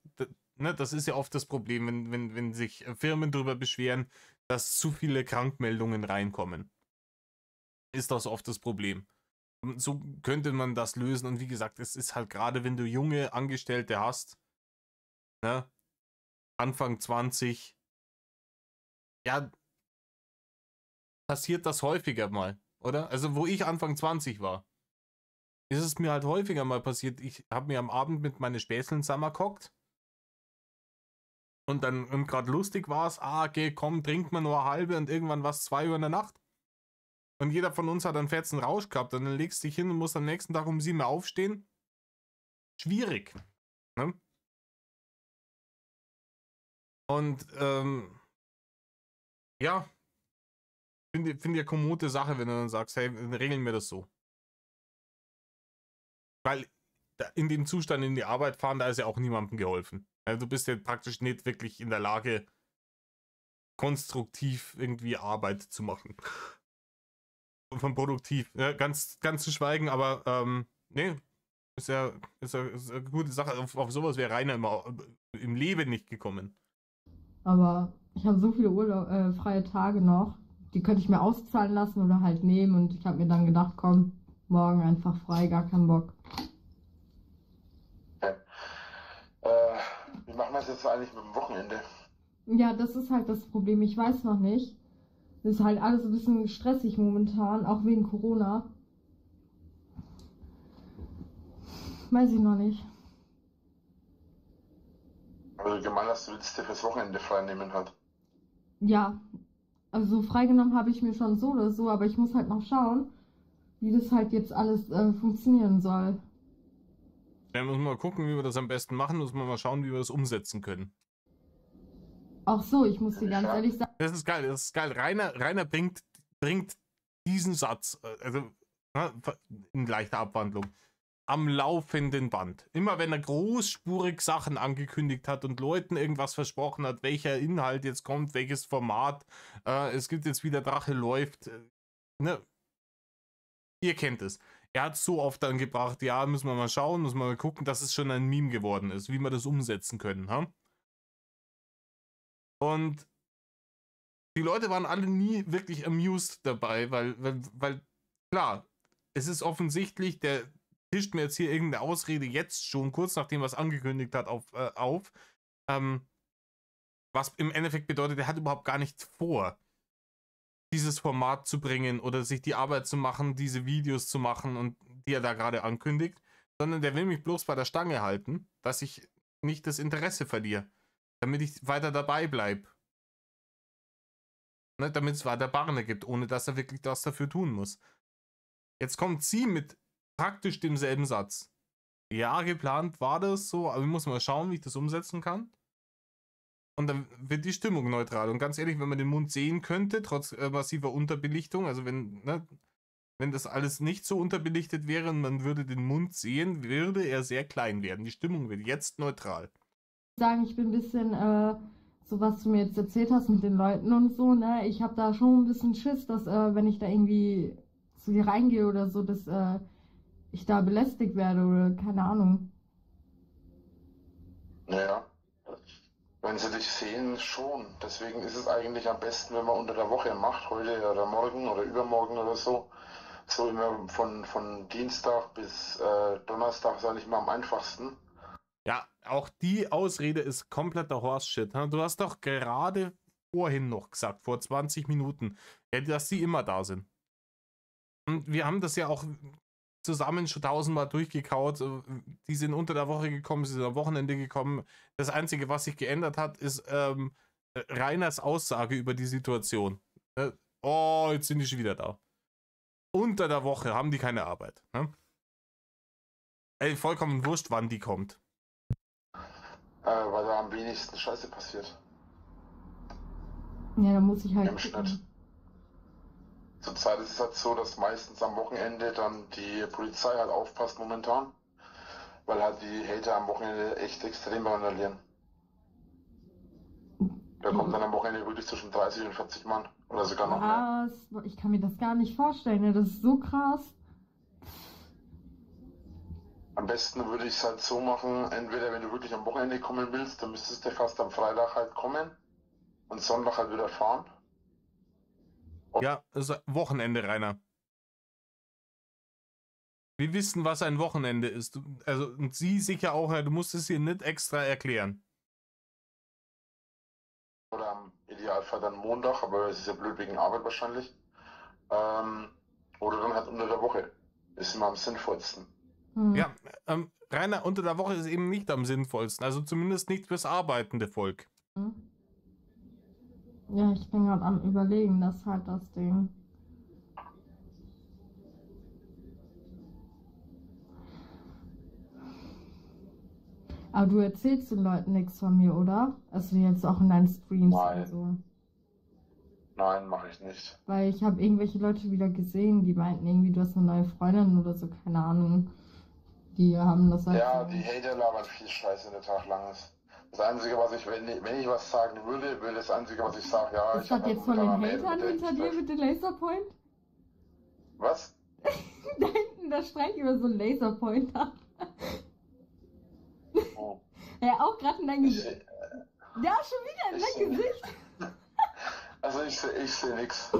Ne? Das ist ja oft das Problem, wenn sich Firmen darüber beschweren, dass zu viele Krankmeldungen reinkommen. Ist das oft das Problem. Und so könnte man das lösen. Und wie gesagt, es ist halt gerade, wenn du junge Angestellte hast, ne? Anfang 20, ja, passiert das häufiger mal, oder? Also wo ich Anfang 20 war, ist es mir halt häufiger mal passiert. Ich habe mir am Abend mit meinen Späßeln zusammengehockt und gerade lustig war es, okay, komm, trinkt man nur eine halbe und irgendwann war es 2 Uhr in der Nacht. Und jeder von uns hat einen fetzen Rausch gehabt und dann legst du dich hin und musst am nächsten Tag um 7 Uhr aufstehen. Schwierig. Ne? Und ja, finde ja kommode Sache, wenn du dann sagst, hey, dann regeln wir das so. Weil in dem Zustand in die Arbeit fahren, da ist ja auch niemandem geholfen. Also du bist ja praktisch nicht wirklich in der Lage, konstruktiv irgendwie Arbeit zu machen. Von produktiv. Ja, ganz zu schweigen, aber nee, ist ja eine gute Sache. Auf sowas wäre Rainer immer im Leben nicht gekommen. Aber ich habe so viele freie Tage noch, die könnte ich mir auszahlen lassen oder halt nehmen. Und ich habe mir dann gedacht, komm, morgen einfach frei, gar keinen Bock. Okay. Wie machen wir es jetzt eigentlich mit dem Wochenende? Ja, das ist halt das Problem. Ich weiß noch nicht. Das ist halt alles ein bisschen stressig momentan, auch wegen Corona. Weiß ich noch nicht. Also gemeint hast, du willst dir fürs Wochenende frei nehmen halt. Ja, also freigenommen habe ich mir schon so oder so, aber ich muss halt noch schauen, wie das halt jetzt alles funktionieren soll. Dann müssen wir mal gucken, wie wir das am besten machen. Müssen wir mal schauen, wie wir das umsetzen können. Auch so, ich muss dir ganz ehrlich sagen. Das ist geil, das ist geil. Rainer bringt diesen Satz, also in leichter Abwandlung, am laufenden Band. Immer wenn er großspurig Sachen angekündigt hat und Leuten irgendwas versprochen hat, welcher Inhalt jetzt kommt, welches Format, es gibt jetzt wieder Drache läuft, ne? Ihr kennt es. Er hat so oft dann gebracht, ja, müssen wir mal schauen, müssen wir mal gucken, dass es schon ein Meme geworden ist, wie wir das umsetzen können. Ha? Und die Leute waren alle nie wirklich amused dabei, weil klar, es ist offensichtlich, der tischt mir jetzt hier irgendeine Ausrede jetzt schon, kurz nachdem er es angekündigt hat, auf. Was im Endeffekt bedeutet, er hat überhaupt gar nicht vor, dieses Format zu bringen oder sich die Arbeit zu machen, diese Videos zu machen und die er da gerade ankündigt, sondern der will mich bloß bei der Stange halten, dass ich nicht das Interesse verliere, damit ich weiter dabei bleibe. Ne, damit es weiter Barne gibt, ohne dass er wirklich das dafür tun muss. Jetzt kommt sie mit praktisch demselben Satz. Ja, geplant war das so, aber ich muss mal schauen, wie ich das umsetzen kann. Und dann wird die Stimmung neutral. Und ganz ehrlich, wenn man den Mund sehen könnte, trotz massiver Unterbelichtung, also wenn das alles nicht so unterbelichtet wäre und man würde den Mund sehen, würde er sehr klein werden. Die Stimmung wird jetzt neutral. Sagen, ich bin ein bisschen so was du mir jetzt erzählt hast mit den Leuten und so, ne, ich habe da schon ein bisschen Schiss, dass wenn ich da irgendwie zu dir reingehe oder so, dass ich da belästigt werde oder keine Ahnung. Naja, wenn sie dich sehen, schon. Deswegen ist es eigentlich am besten, wenn man unter der Woche macht, heute oder morgen oder übermorgen oder so. So immer von Dienstag bis Donnerstag ist eigentlich mal am einfachsten. Ja, auch die Ausrede ist kompletter Horse-Shit. Ne? Du hast doch gerade vorhin noch gesagt, vor 20 Minuten, dass sie immer da sind. Und wir haben das ja auch zusammen schon 1000-mal durchgekaut. Die sind unter der Woche gekommen, sie sind am Wochenende gekommen. Das Einzige, was sich geändert hat, ist Rainers Aussage über die Situation. Oh, jetzt sind die schon wieder da. Unter der Woche haben die keine Arbeit. Ne? Ey, vollkommen wurscht, wann die kommt. Weil da am wenigsten Scheiße passiert. Ja, da muss ich halt Im Schnitt. gucken. Zurzeit ist es halt so, dass meistens am Wochenende dann die Polizei halt aufpasst momentan, weil halt die Hater am Wochenende echt extrem randalieren. Da kommt dann am Wochenende wirklich zwischen 30 und 40 Mann oder sogar noch mehr. Was? Ich kann mir das gar nicht vorstellen, ne? Das ist so krass. Am besten würde ich es halt so machen, entweder wenn du wirklich am Wochenende kommen willst, dann müsstest du fast am Freitag halt kommen und Sonntag halt wieder fahren. Ja, also Wochenende, Rainer. Wir wissen, was ein Wochenende ist. Also, und sie sicher auch, du musst es ihr nicht extra erklären. Oder am Idealfall dann Montag, aber es ist ja blöd wegen Arbeit wahrscheinlich. Oder dann halt unter der Woche. Ist immer am sinnvollsten. Ja, Rainer, unter der Woche ist eben nicht am sinnvollsten. Also zumindest nicht fürs arbeitende Volk. Ja, ich bin gerade am Überlegen, das ist halt das Ding. Aber du erzählst den Leuten nichts von mir, oder? Also jetzt auch in deinen Streams Nein. und so. Nein, mache ich nicht. Weil ich habe irgendwelche Leute wieder gesehen, die meinten irgendwie, du hast eine neue Freundin oder so, keine Ahnung. Die haben das halt Ja, so. die Hater labern viel Scheiße, der Tag lang ist. Das Einzige, was ich, wenn ich was sagen würde, wäre das Einzige, was ich sage, ja, Ist ich das habe jetzt von den Hatern mit hinter dir mit dem Laserpoint? Was? Da hinten, da streicht über so einen Laserpointer. Oh. Ja, auch gerade in dein Ich, Gesicht. Ja, schon wieder in dein Gesicht. also ich sehe nichts.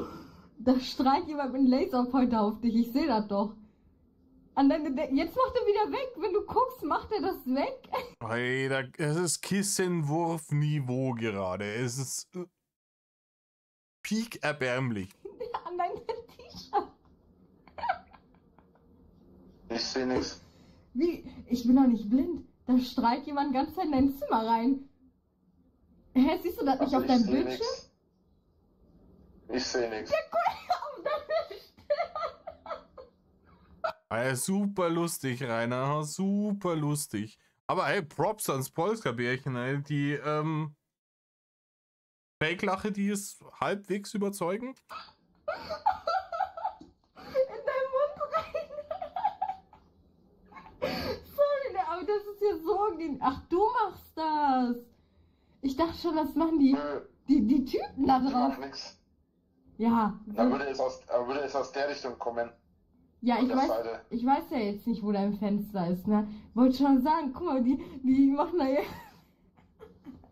Da streicht jemand mit einem Laserpointer auf dich. Ich sehe das doch. Und dann, jetzt macht er wieder weg. Wenn du guckst, macht er das weg. Hey, es ist Kissenwurfniveau gerade. Es ist peak erbärmlich. An deinem T-Shirt. Ich sehe nichts. Wie? Ich bin doch nicht blind. Da streicht jemand ganz in dein Zimmer rein. Hä, siehst du das nicht auf deinem Bildschirm? Ich sehe nichts. Ja, guck auf deinem Super lustig, Rainer. Super lustig. Aber hey, Props ans Polska-Bärchen, ey. Die Fake-Lache, die ist halbwegs überzeugend. in deinen Mund rein. Sorry, aber das ist ja so... Ach, du machst das. Ich dachte schon, das machen die Typen da Ich drauf. mach nichts. Ja. Da würde es aus der Richtung kommen. Ja, ich weiß ja jetzt nicht, wo dein Fenster ist, ne? Wollte schon sagen, guck mal, die machen da ja...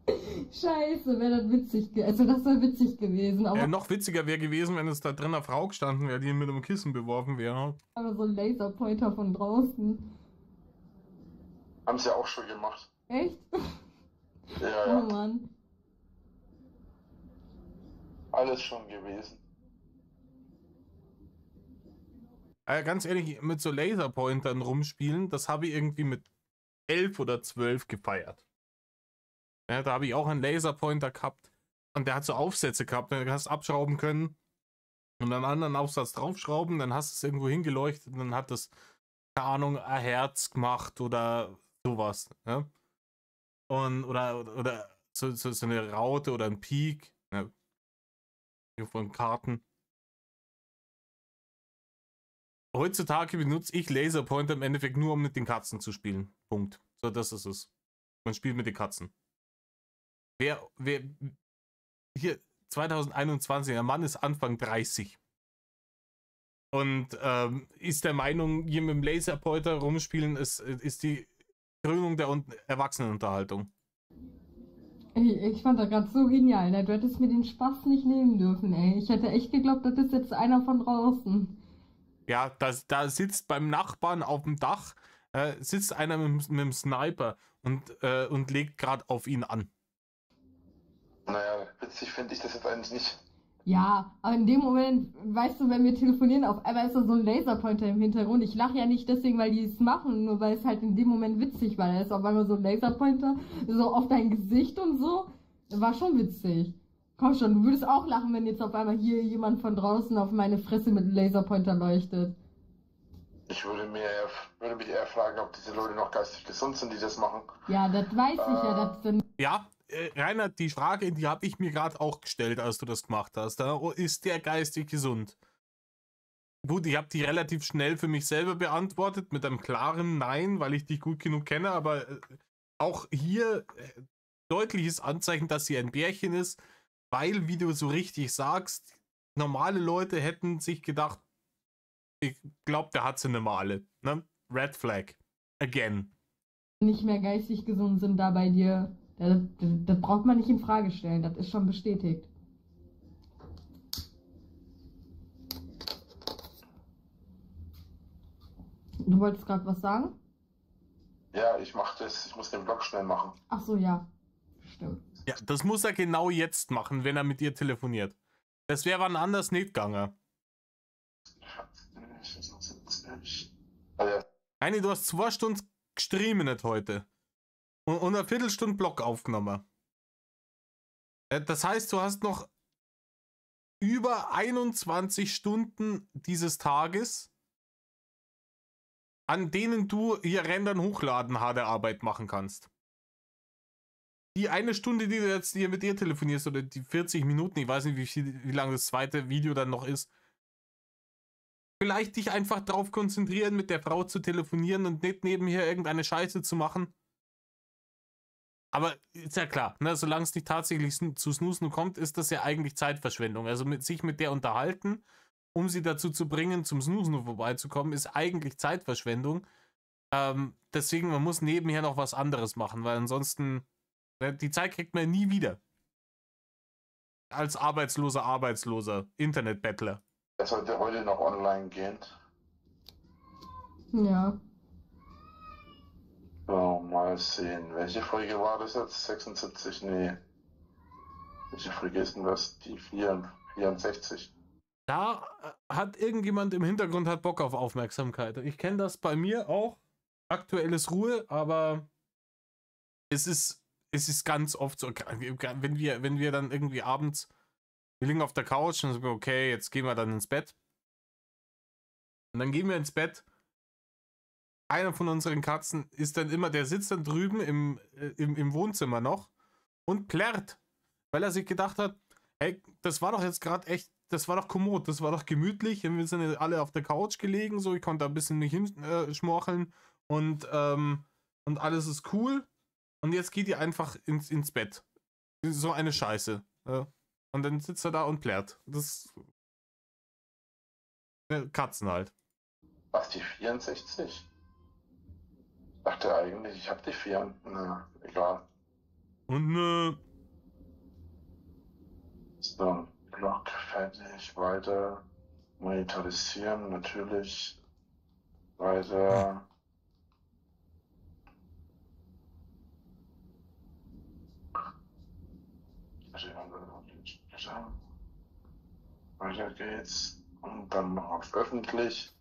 Scheiße, wäre das witzig also das wäre witzig gewesen, aber... Noch witziger wäre gewesen, wenn es da drin eine Frau gestanden wäre, die mit einem Kissen beworfen wäre. Aber so ein Laserpointer von draußen. Haben sie auch schon gemacht. Echt? Ja, Oh ja. Mann. Alles schon gewesen. Ganz ehrlich, mit so Laserpointern rumspielen, das habe ich irgendwie mit 11 oder 12 gefeiert. Ja, da habe ich auch einen Laserpointer gehabt und der hat so Aufsätze gehabt, dann hast du abschrauben können und einen anderen Aufsatz draufschrauben, dann hast du es irgendwo hingeleuchtet und dann hat das, keine Ahnung, ein Herz gemacht oder sowas. Ja? Oder so eine Raute oder ein Peak, ja? Von Karten. Heutzutage benutze ich Laserpointer im Endeffekt nur, um mit den Katzen zu spielen. Punkt. So, das ist es. Man spielt mit den Katzen. wer hier 2021, der Mann ist Anfang 30 und ist der Meinung, hier mit dem Laserpointer rumspielen ist die Krönung der Erwachsenenunterhaltung. Ich fand das gerade so genial, ne? Du hättest mir den Spaß nicht nehmen dürfen, ey. Ich hätte echt geglaubt, das ist jetzt einer von draußen. Ja, da sitzt beim Nachbarn auf dem Dach, sitzt einer mit dem Sniper und legt gerade auf ihn an. Naja, witzig finde ich das jetzt eigentlich nicht. Ja, aber in dem Moment, weißt du, wenn wir telefonieren, auf einmal ist da so ein Laserpointer im Hintergrund. Ich lache ja nicht deswegen, weil die es machen, nur weil es halt in dem Moment witzig war. Da ist auf einmal so ein Laserpointer so auf dein Gesicht und so. War schon witzig. Komm schon, du würdest auch lachen, wenn jetzt auf einmal hier jemand von draußen auf meine Fresse mit einem Laserpointer leuchtet. Ich würde mich eher fragen, ob diese Leute noch geistig gesund sind, die das machen. Ja, das weiß ich ja. Das dann Ja, Rainer, die Frage, die habe ich mir gerade auch gestellt, als du das gemacht hast. Ist der geistig gesund? Gut, ich habe die relativ schnell für mich selber beantwortet, mit einem klaren Nein, weil ich dich gut genug kenne, aber auch hier deutliches Anzeichen, dass sie ein Bärchen ist, weil, wie du so richtig sagst, normale Leute hätten sich gedacht, ich glaube, der hat sie eine Male. Ne? Red Flag. Again. nicht mehr geistig gesund sind da bei dir. Das braucht man nicht in Frage stellen. Das ist schon bestätigt. Du wolltest gerade was sagen? Ja, ich mache das. Ich muss den Blog schnell machen. Ach so, ja. Stimmt. Ja, das muss er genau jetzt machen, wenn er mit dir telefoniert. Das wäre wann anders nicht gegangen. Also, Heini, du hast 2 Stunden gestreamt heute. Und eine Viertelstunde Blog aufgenommen. Das heißt, du hast noch über 21 Stunden dieses Tages, an denen du hier Rendern, Hochladen, harte Arbeit machen kannst. Die 1 Stunde, die du jetzt hier mit dir telefonierst, oder die 40 Minuten, ich weiß nicht, wie lange das zweite Video dann noch ist, vielleicht dich einfach darauf konzentrieren, mit der Frau zu telefonieren und nicht nebenher irgendeine Scheiße zu machen. Aber ist ja klar, ne, solange es nicht tatsächlich zu Snoozen kommt, ist das ja eigentlich Zeitverschwendung. Also sich mit der unterhalten, um sie dazu zu bringen, zum Snoozen vorbeizukommen, ist eigentlich Zeitverschwendung. Deswegen, man muss nebenher noch was anderes machen, weil ansonsten, die Zeit kriegt man nie wieder. Als arbeitsloser Internetbettler. er sollte heute noch online gehen. Ja. So, mal sehen. Welche Folge war das jetzt? 76? Nee. Welche Folge ist denn das? Die 64. Da hat irgendjemand im Hintergrund hat Bock auf Aufmerksamkeit. Ich kenne das bei mir auch. Aktuelles Ruhe, aber es ist ganz oft so, wenn wir dann irgendwie abends, wir liegen auf der Couch und sagen, okay, jetzt gehen wir dann ins Bett. Und dann gehen wir ins Bett. Einer von unseren Katzen ist dann immer, der sitzt dann drüben im Wohnzimmer noch und plärrt, weil er sich gedacht hat, hey, das war doch jetzt gerade echt, das war doch kommod, das war doch gemütlich, wir sind alle auf der Couch gelegen, so, ich konnte ein bisschen mich hinschmorcheln und alles ist cool und jetzt geht ihr einfach ins Bett. So eine Scheiße. Und dann sitzt er da und plärrt. Das Katzen halt. Was, die 64? Ich dachte eigentlich, ich habe die 4. Na, egal. Und So, Blog fertig, weiter. Monetarisieren, natürlich. Weiter. Weiter geht's. Und dann noch auf öffentlich.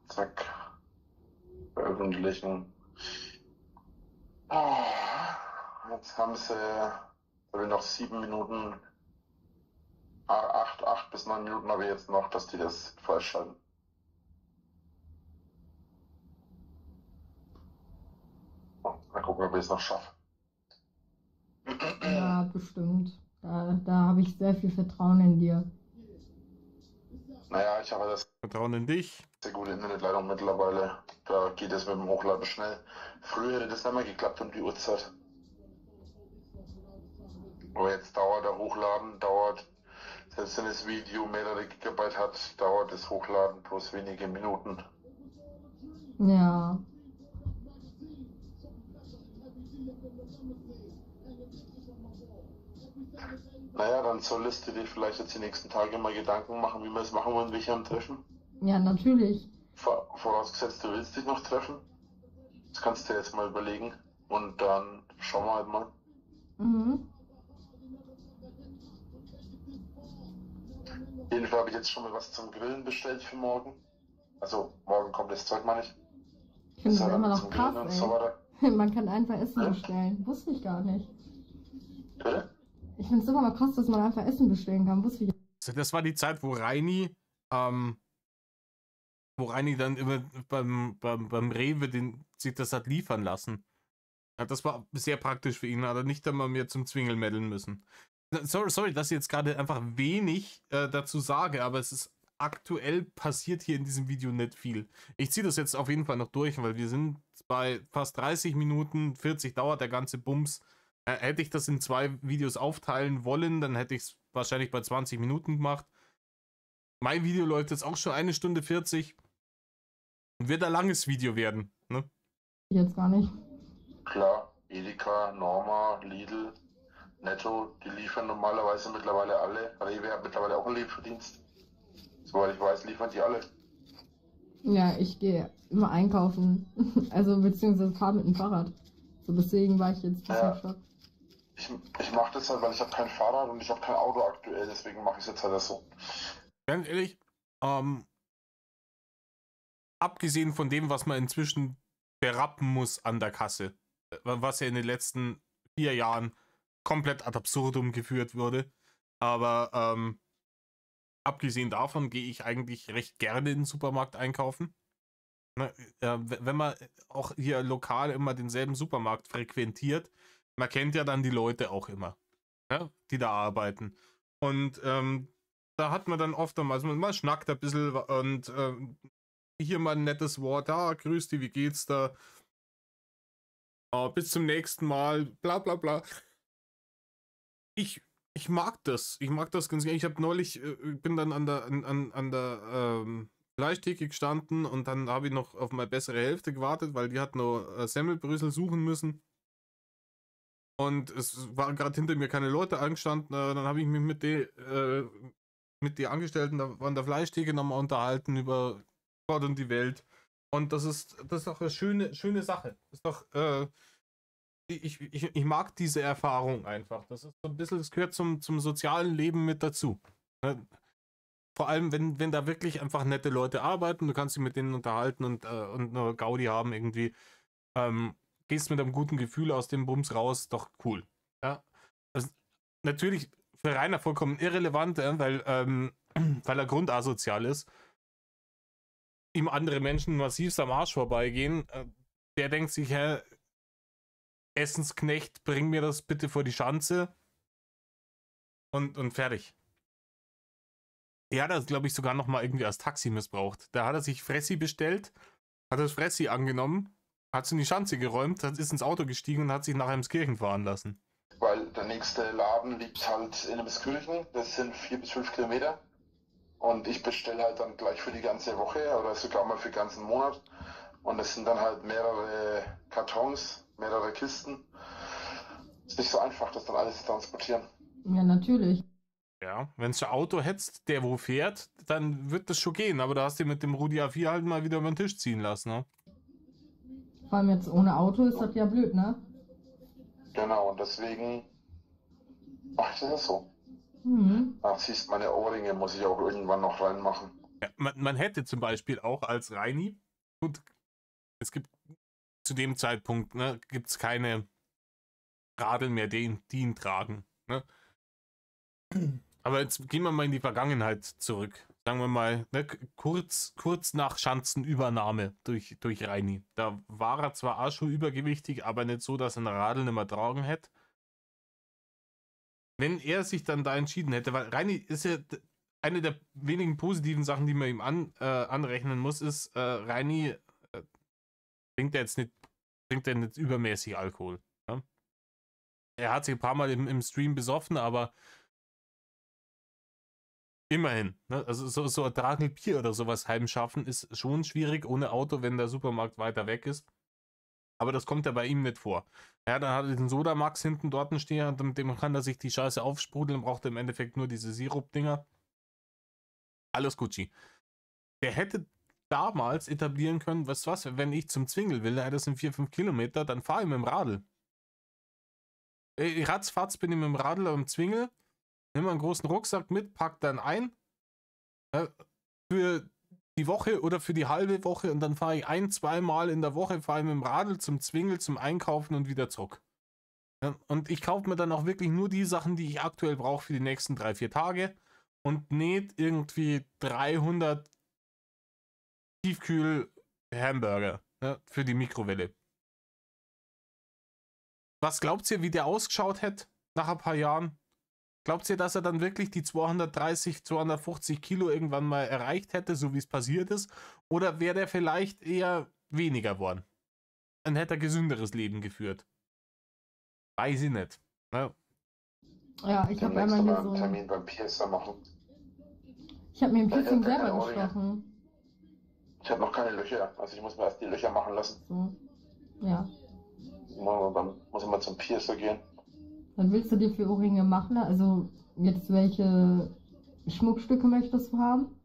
Zack. Veröffentlichen. Oh, jetzt haben wir noch 7 Minuten. 8 bis 9 Minuten habe ich jetzt noch, dass die das freischalten. Mal gucken, ob ich es noch schaffe. Ja, bestimmt. Da habe ich sehr viel Vertrauen in dir. Naja, ich habe das Vertrauen in dich. sehr gute Internetleitung mittlerweile. Da geht es mit dem Hochladen schnell. Früher hätte das nicht mehr geklappt um die Uhrzeit. Aber jetzt dauert der Hochladen, selbst wenn das Video mehrere Gigabyte hat, dauert das Hochladen bloß wenige Minuten. Ja. Naja, dann solltest du dir vielleicht jetzt die nächsten Tage mal Gedanken machen, wie wir es machen wollen, welche am Treffen. Ja, natürlich. Vorausgesetzt, du willst dich noch treffen. Das kannst du jetzt mal überlegen. Und dann schauen wir halt mal. Mhm. Auf jeden Fall habe ich jetzt schon mal was zum Grillen bestellt für morgen. Also morgen kommt das Zeug mal nicht. Ich finde Das das halt immer dann noch zum Grillen krass, und so weiter. ey. Man kann einfach Essen Ja. bestellen. Wusste ich gar nicht. Bitte? Ich finde es immer noch krass, dass man einfach Essen bestellen kann. Wusste ich. Das war die Zeit, wo Reini dann immer beim Rewe sich das hat liefern lassen. Ja, das war sehr praktisch für ihn, hat er nicht einmal mehr zum Zwingel melden müssen. Sorry, dass ich jetzt gerade einfach wenig dazu sage, aber es ist aktuell passiert hier in diesem Video nicht viel. Ich ziehe das jetzt auf jeden Fall noch durch, weil wir sind bei fast 30 Minuten, 40 dauert der ganze Bums. Hätte ich das in 2 Videos aufteilen wollen, dann hätte ich es wahrscheinlich bei 20 Minuten gemacht. Mein Video läuft jetzt auch schon 1 Stunde 40. Wird ein langes Video werden, ne? Jetzt gar nicht. Klar, Edeka, Norma, Lidl, Netto, die liefern normalerweise mittlerweile alle. Rewe hat mittlerweile auch einen Lieferdienst. Soweit ich weiß, liefern die alle. Ja, ich gehe immer einkaufen. Also, beziehungsweise fahre mit dem Fahrrad. So, deswegen war ich jetzt ein bisschen Ja. geschockt. Ich mache das halt, weil ich habe kein Fahrrad und ich habe kein Auto aktuell, deswegen mache ich es jetzt halt so. Ganz ehrlich, abgesehen von dem, was man inzwischen berappen muss an der Kasse, was ja in den letzten 4 Jahren komplett ad absurdum geführt wurde, aber abgesehen davon gehe ich eigentlich recht gerne in den Supermarkt einkaufen. Ne, wenn man auch hier lokal immer denselben Supermarkt frequentiert, man kennt ja dann die Leute auch immer, ne, die da arbeiten. Und da hat man dann oft einmal, also man schnackt ein bisschen und hier mal ein nettes Wort, grüß dich, wie geht's da? Bis zum nächsten Mal, bla bla bla. Ich mag das. Ich mag das ganz gerne. Ich habe neulich, bin dann an der Fleischtheke gestanden und dann habe ich noch auf meine bessere Hälfte gewartet, weil die hat noch Semmelbrösel suchen müssen. Und es waren gerade hinter mir keine Leute angestanden. Dann habe ich mich mit den Angestellten da an der Fleischtheke nochmal unterhalten über Gott und die Welt. Und das ist doch eine schöne Sache. Das ist doch, ich mag diese Erfahrung einfach. Das ist so ein bisschen, das gehört zum sozialen Leben mit dazu. Ne? Vor allem, wenn da wirklich einfach nette Leute arbeiten, du kannst dich mit denen unterhalten und eine Gaudi haben irgendwie, gehst mit einem guten Gefühl aus dem Bums raus, doch cool. Ja? Also, natürlich für Rainer vollkommen irrelevant, weil er grundasozial ist. Ihm andere Menschen massivst am Arsch vorbeigehen. Der denkt sich, hä, Essensknecht, bring mir das bitte vor die Schanze. Und fertig. Er hat das, glaube ich, sogar nochmal irgendwie als Taxi missbraucht. Da hat er sich Fressi bestellt, hat das Fressi angenommen, hat es in die Schanze geräumt, ist ins Auto gestiegen und hat sich nach Emskirchen fahren lassen. Weil der nächste Laden liegt halt in Emskirchen, das sind 4 bis 5 Kilometer. Und ich bestelle halt dann gleich für die ganze Woche oder sogar mal für den ganzen Monat. Und es sind dann halt mehrere Kartons, mehrere Kisten. Ist nicht so einfach, das dann alles zu transportieren. Ja, natürlich. Ja, wenn du ein Auto hättest, der wo fährt, dann wird das schon gehen. Aber du hast dir mit dem Rudi A4 halt mal wieder über den Tisch ziehen lassen, ne? Vor allem jetzt ohne Auto ist das ja blöd, ne? Genau, und deswegen mache ich das so. Mhm. Ach, siehst, meine Ohrringe muss ich auch irgendwann noch reinmachen. Ja, man hätte zum Beispiel auch als Reini, gut, es gibt zu dem Zeitpunkt, ne, gibt es keine Radl mehr, die ihn tragen. Ne? Aber jetzt gehen wir mal in die Vergangenheit zurück. Sagen wir mal, ne, kurz nach Schanzenübernahme durch Reini. Da war er zwar auch schon übergewichtig, aber nicht so, dass er ein Radl nicht mehr tragen hätte. Wenn er sich dann da entschieden hätte, weil Reini ist ja eine der wenigen positiven Sachen, die man ihm anrechnen muss, ist, Reini trinkt er nicht übermäßig Alkohol. Ne? Er hat sich ein paar Mal im Stream besoffen, aber immerhin. Ne? Also so ein Tragel Bier oder sowas heimschaffen ist schon schwierig ohne Auto, wenn der Supermarkt weiter weg ist. Aber das kommt ja bei ihm nicht vor. Ja, dann hat er diesen Sodamax hinten dort stehen und mit dem kann er sich die Scheiße aufsprudeln, braucht er im Endeffekt nur diese Sirup-Dinger. Alles Gucci. Der hätte damals etablieren können, weißt du was, wenn ich zum Zwingel will, das sind 4-5 Kilometer, dann fahre ich mit dem Radl. Ratzfatz bin ich mit dem Radl am Zwingel, nehme einen großen Rucksack mit, pack dann ein für die Woche oder für die halbe Woche und dann fahre ich 1-2 Mal in der Woche, fahre ich mit dem Radl zum Zwingel, zum Einkaufen und wieder zurück. Ja, und ich kaufe mir dann auch wirklich nur die Sachen, die ich aktuell brauche für die nächsten 3-4 Tage und nicht irgendwie 300 Tiefkühl-Hamburger, ne, für die Mikrowelle. Was glaubt ihr, wie der ausgeschaut hätte nach ein paar Jahren? Glaubt ihr, dass er dann wirklich die 230, 250 Kilo irgendwann mal erreicht hätte, so wie es passiert ist? Oder wäre der vielleicht eher weniger geworden? Dann hätte er gesünderes Leben geführt. Weiß ich nicht. Ne? Ja, ich habe Demnächst einmal hier aber so einen ein... Termin beim Piercer machen. Ich habe mir ein Ja, Piercing keine selber Ohrringe. gestochen. Ich habe noch keine Löcher, also ich muss mir erst die Löcher machen lassen. So. Ja. Und dann muss ich mal zum Piercer gehen. Dann willst du dir für Ohrringe machen? Also jetzt welche Schmuckstücke möchtest du haben?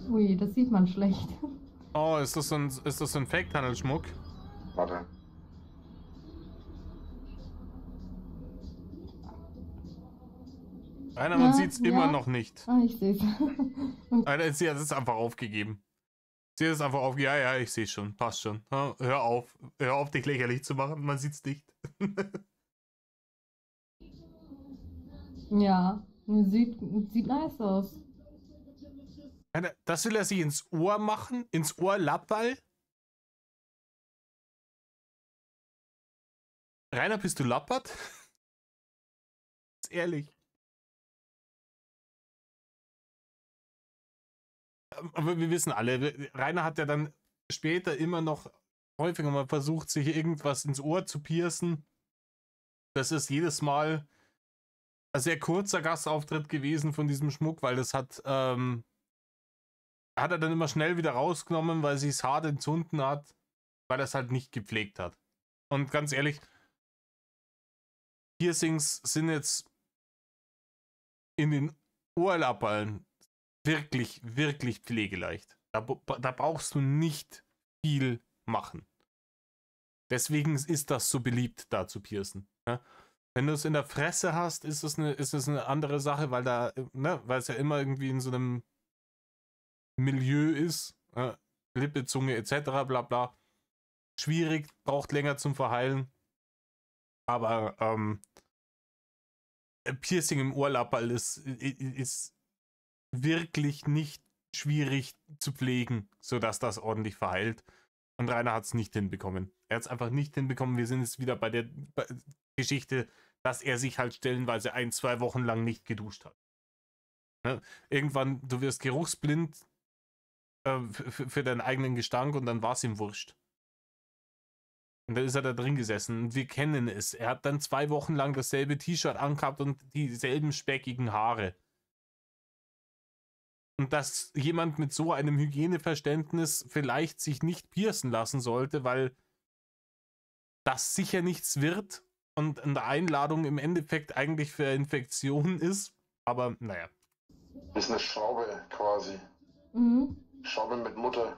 Ui, das sieht man schlecht. Oh, ist das so ein Fake-Tunnel-Schmuck? Warte. Einer, man sieht es immer noch nicht. Ah, ich sehe es. Sie hat es einfach aufgegeben. Sie hat es einfach aufgegeben. Ja, ich sehe schon. Passt schon. Hör auf, dich lächerlich zu machen. Man sieht es nicht. Ja, sieht nice aus. Das will er sich ins Ohr machen? Ins Ohr Lappball? Rainer, bist du lappert? Ehrlich. Aber wir wissen alle, Rainer hat ja dann später immer noch häufiger mal versucht, sich irgendwas ins Ohr zu piercen. Das ist jedes Mal ein sehr kurzer Gastauftritt gewesen von diesem Schmuck, weil das hat er dann immer schnell wieder rausgenommen, weil sich es hart entzünden hat, weil er es halt nicht gepflegt hat. Und ganz ehrlich, Piercings sind jetzt in den Ohrlappallen wirklich, wirklich pflegeleicht. Da brauchst du nicht viel machen. Deswegen ist das so beliebt, da zu piercen. Ne? Wenn du es in der Fresse hast, ist es eine andere Sache, weil weil es ja immer irgendwie in so einem Milieu ist. Lippe, Zunge etc. bla bla. Schwierig, braucht länger zum Verheilen. Aber Piercing im Ohrlappal ist wirklich nicht schwierig zu pflegen, sodass das ordentlich verheilt. Und Rainer hat es nicht hinbekommen. Er hat es einfach nicht hinbekommen. Wir sind jetzt wieder bei der Geschichte, dass er sich halt stellenweise 1-2 Wochen lang nicht geduscht hat. Ne? Irgendwann, du wirst geruchsblind für deinen eigenen Gestank und dann war es ihm wurscht. Und dann ist er da drin gesessen und wir kennen es. Er hat dann 2 Wochen lang dasselbe T-Shirt angehabt und dieselben speckigen Haare. Und dass jemand mit so einem Hygieneverständnis vielleicht sich nicht piercen lassen sollte, weil das sicher nichts wird und eine Einladung im Endeffekt eigentlich für Infektionen ist. Aber naja. Ist eine Schraube quasi. Mhm. Schraube mit Mutter.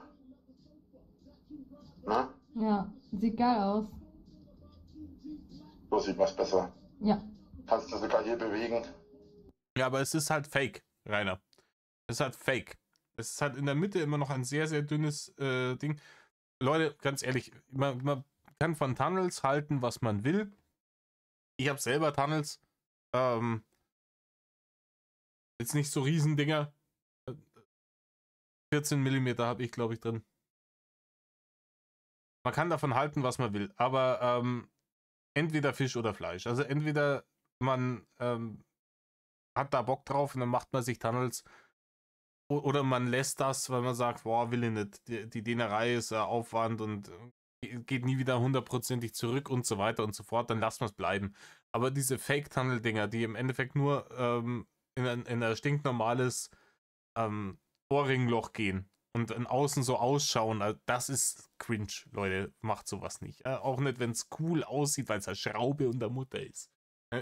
Ne? Ja, sieht geil aus. So sieht was besser. Ja. Kannst du sogar hier bewegen. Ja, aber es ist halt fake, Rainer. Es ist halt fake. Es ist halt in der Mitte immer noch ein sehr, sehr dünnes Ding. Leute, ganz ehrlich, man kann von Tunnels halten, was man will. Ich habe selber Tunnels. Jetzt nicht so Riesendinger. 14 mm habe ich, glaube ich, drin. Man kann davon halten, was man will. Aber entweder Fisch oder Fleisch. Also entweder man hat da Bock drauf und dann macht man sich Tunnels. Oder man lässt das, weil man sagt, boah, will ich nicht. Die Dienerei ist Aufwand und geht nie wieder hundertprozentig zurück und so weiter und so fort, dann lassen wir es bleiben. Aber diese Fake-Tunnel-Dinger, die im Endeffekt nur in ein stinknormales Ohrringloch gehen und in außen so ausschauen, das ist cringe, Leute. Macht sowas nicht. Auch nicht, wenn es cool aussieht, weil es eine Schraube unter Mutter ist.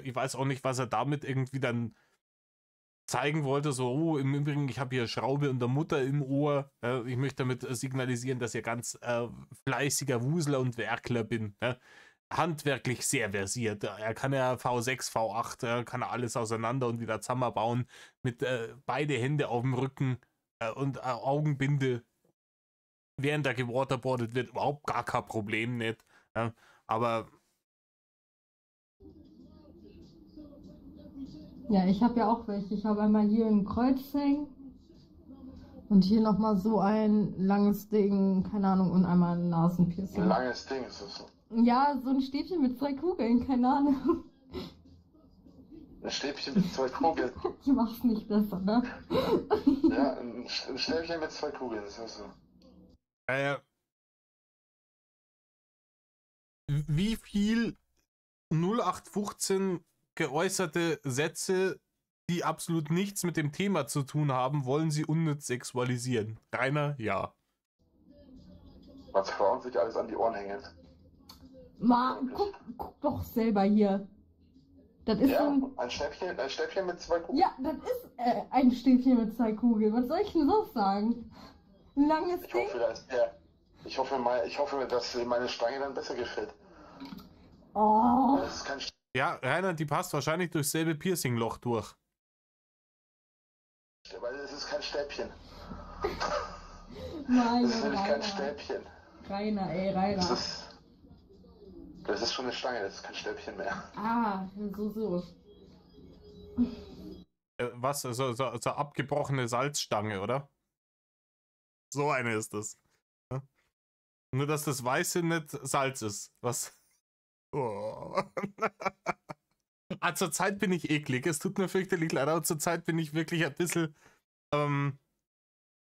Ich weiß auch nicht, was er damit irgendwie dann zeigen wollte, so, oh, im Übrigen, ich habe hier Schraube unter Mutter im Ohr. Ich möchte damit signalisieren, dass ich ganz fleißiger Wusler und Werkler bin. Handwerklich sehr versiert. Er kann ja V6, V8, kann er alles auseinander und wieder zusammenbauen. Mit beide Hände auf dem Rücken und Augenbinde. Während er gewaterboardet wird, überhaupt gar kein Problem nicht. Aber Ja, ich habe ja auch welche. Ich habe einmal hier ein Kreuz hängen und hier nochmal so ein langes Ding, keine Ahnung, und einmal ein Ein Nasenpiercing. langes Ding ist es. Ja, so ein Stäbchen mit 2 Kugeln, keine Ahnung. Ein Stäbchen mit 2 Kugeln. Ich mach's nicht besser, ne? Ja, ein Stäbchen mit 2 Kugeln, ist das so. wie viel 0815 geäußerte Sätze, die absolut nichts mit dem Thema zu tun haben, wollen sie unnütz sexualisieren? Rainer, ja. Was Frauen sich alles an die Ohren hängen. Mann, guck doch selber hier. Das ist so Ja, ein. ein Stäbchen mit 2 Kugeln. Ja, das ist ein Stäbchen mit 2 Kugeln. Was soll ich denn sonst sagen? Ein langes Ich Ding. hoffe, dass meine Stange dann besser gefällt. Oh, Das ist kein Ja, Rainer, die passt wahrscheinlich durchs selbe Piercingloch durch. Weil es ist kein Stäbchen. nein, Das ist nämlich kein Rainer. Stäbchen. Rainer, ey, Rainer. Das ist schon eine Stange, das ist kein Stäbchen mehr. Ah, so. Was? So abgebrochene Salzstange, oder? So eine ist das. Ja? Nur, dass das Weiße nicht Salz ist. Was? Oh. Zur Zeit bin ich eklig. Es tut mir fürchterlich leid, aber zur Zeit bin ich wirklich ein bisschen.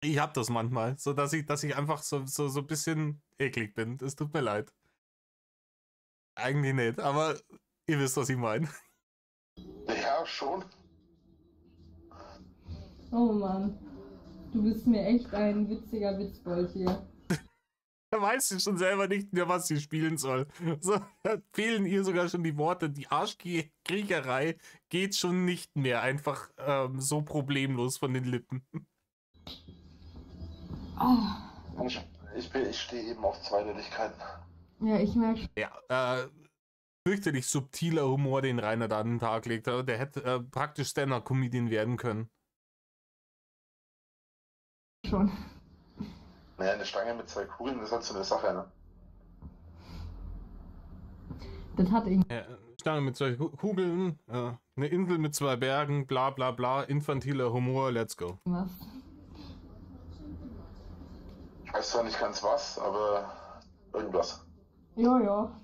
Ich hab das manchmal, so dass ich einfach so ein bisschen eklig bin. Es tut mir leid. Eigentlich nicht, aber ihr wisst, was ich meine. Ja, schon. Oh Mann. Du bist mir echt ein witziger Witzbold hier. Da weiß sie schon selber nicht mehr, was sie spielen soll. So, da fehlen ihr sogar schon die Worte. Die Arschkriecherei geht schon nicht mehr einfach so problemlos von den Lippen. Oh, Ich stehe eben auf Zweideutigkeiten. ja, ich merke Ja, fürchterlich subtiler Humor, den Rainer da an den Tag legt. Der hätte praktisch Stand-Up-Comedian werden können. schon. Naja, eine Stange mit 2 Kugeln ist halt so eine Sache, ne? Das hat ihn. Ja, Stange mit 2 Kugeln, eine Insel mit 2 Bergen, bla bla bla, infantiler Humor, let's go. Was? Ich weiß zwar nicht ganz was, aber irgendwas. Ja.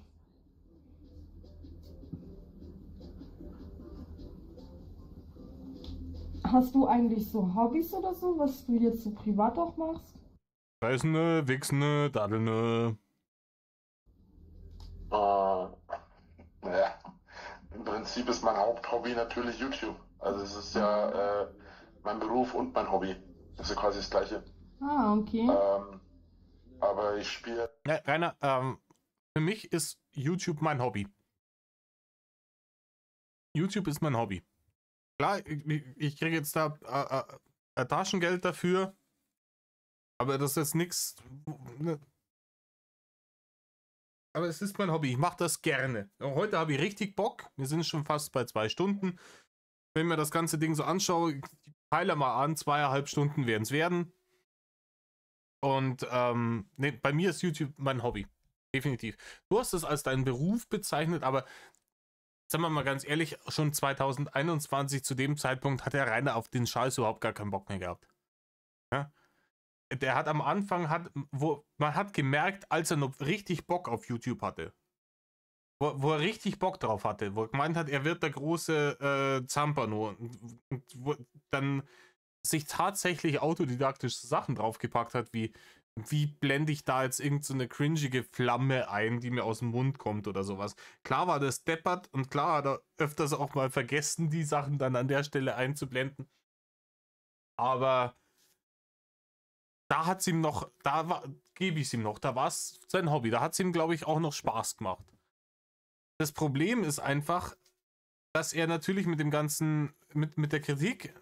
Hast du eigentlich so Hobbys oder so, was du jetzt so privat auch machst? Reißende, Wichsende, Daddelnde. Naja, im Prinzip ist mein Haupthobby natürlich YouTube. Also es ist ja mein Beruf und mein Hobby. Das ist ja quasi das Gleiche. Ah, okay. Aber ich spiele. Ja, Rainer, für mich ist YouTube mein Hobby. YouTube ist mein Hobby. Klar, ich kriege jetzt da Taschengeld dafür, aber das ist nichts. Ne. Aber es ist mein Hobby, ich mache das gerne. Heute habe ich richtig Bock, wir sind schon fast bei 2 Stunden. Wenn mir das ganze Ding so anschaue, ich peile mal an, 2,5 Stunden werden es werden. Und nee, bei mir ist YouTube mein Hobby. Definitiv. Du hast es als deinen Beruf bezeichnet, aber sagen wir mal ganz ehrlich, schon 2021 zu dem Zeitpunkt hat der Rainer auf den Scheiß überhaupt gar keinen Bock mehr gehabt. Ja? Der hat am Anfang, man hat gemerkt, als er noch richtig Bock auf YouTube hatte, wo er richtig Bock drauf hatte, wo er gemeint hat, er wird der große Zampano. Und wo dann sich tatsächlich autodidaktische Sachen draufgepackt hat, wie blende ich da jetzt irgend so eine cringige Flamme ein, die mir aus dem Mund kommt oder sowas. Klar war das deppert und klar hat er öfters auch mal vergessen, die Sachen dann an der Stelle einzublenden. Aber da hat es ihm noch, gebe ich es ihm noch, da war es sein Hobby, da hat es ihm, glaube ich, auch noch Spaß gemacht. Das Problem ist einfach, dass er natürlich mit dem ganzen, mit der Kritik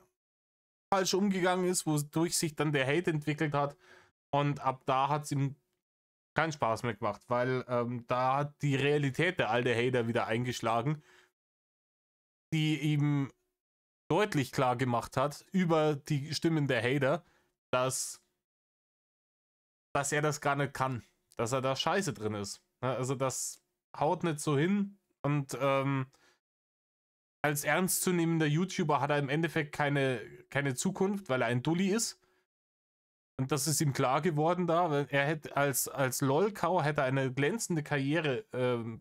falsch umgegangen ist, wodurch sich dann der Hate entwickelt hat. Und ab da hat es ihm keinen Spaß mehr gemacht, weil da hat die Realität der alte Hater wieder eingeschlagen, die ihm deutlich klar gemacht hat über die Stimmen der Hater, dass er das gar nicht kann, dass er da scheiße drin ist. Also das haut nicht so hin und als ernstzunehmender YouTuber hat er im Endeffekt keine Zukunft, weil er ein Dulli ist. Und das ist ihm klar geworden da, weil er hätte als LOL-Cow hätte eine glänzende Karriere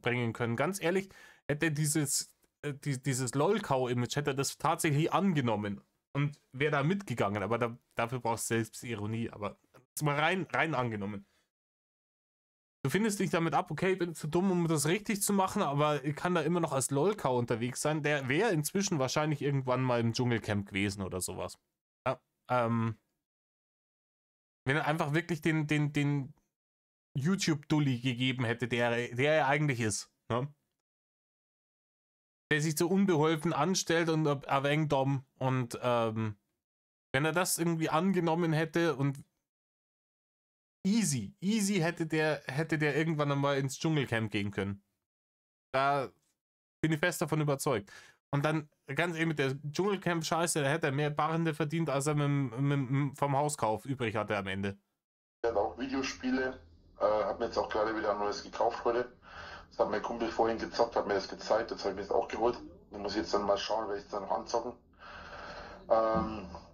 bringen können. Ganz ehrlich, hätte er dieses LOL-Cow-Image, hätte er das tatsächlich angenommen und wäre da mitgegangen. Aber dafür brauchst du Selbstironie. Aber jetzt mal rein angenommen. Du findest dich damit ab, okay, ich bin zu dumm, um das richtig zu machen, aber ich kann da immer noch als LOL-Cow unterwegs sein. Der wäre inzwischen wahrscheinlich irgendwann mal im Dschungelcamp gewesen oder sowas. Ja, wenn er einfach wirklich den YouTube-Dulli gegeben hätte, der er eigentlich ist. Ne? Der sich so unbeholfen anstellt und erwähnt dumm. Und wenn er das irgendwie angenommen hätte und easy hätte der irgendwann einmal ins Dschungelcamp gehen können. Da bin ich fest davon überzeugt. Und dann, ganz ehrlich, mit der Dschungelcamp-Scheiße, da hätte er mehr Barrende verdient, als er vom Hauskauf übrig hatte am Ende. Er hat auch Videospiele, hat mir jetzt auch gerade wieder ein neues gekauft heute. Das hat mein Kumpel vorhin gezockt, hat mir das gezeigt, jetzt habe ich mir das auch geholt. Da muss ich jetzt dann mal schauen, werde ich es dann noch anzocken.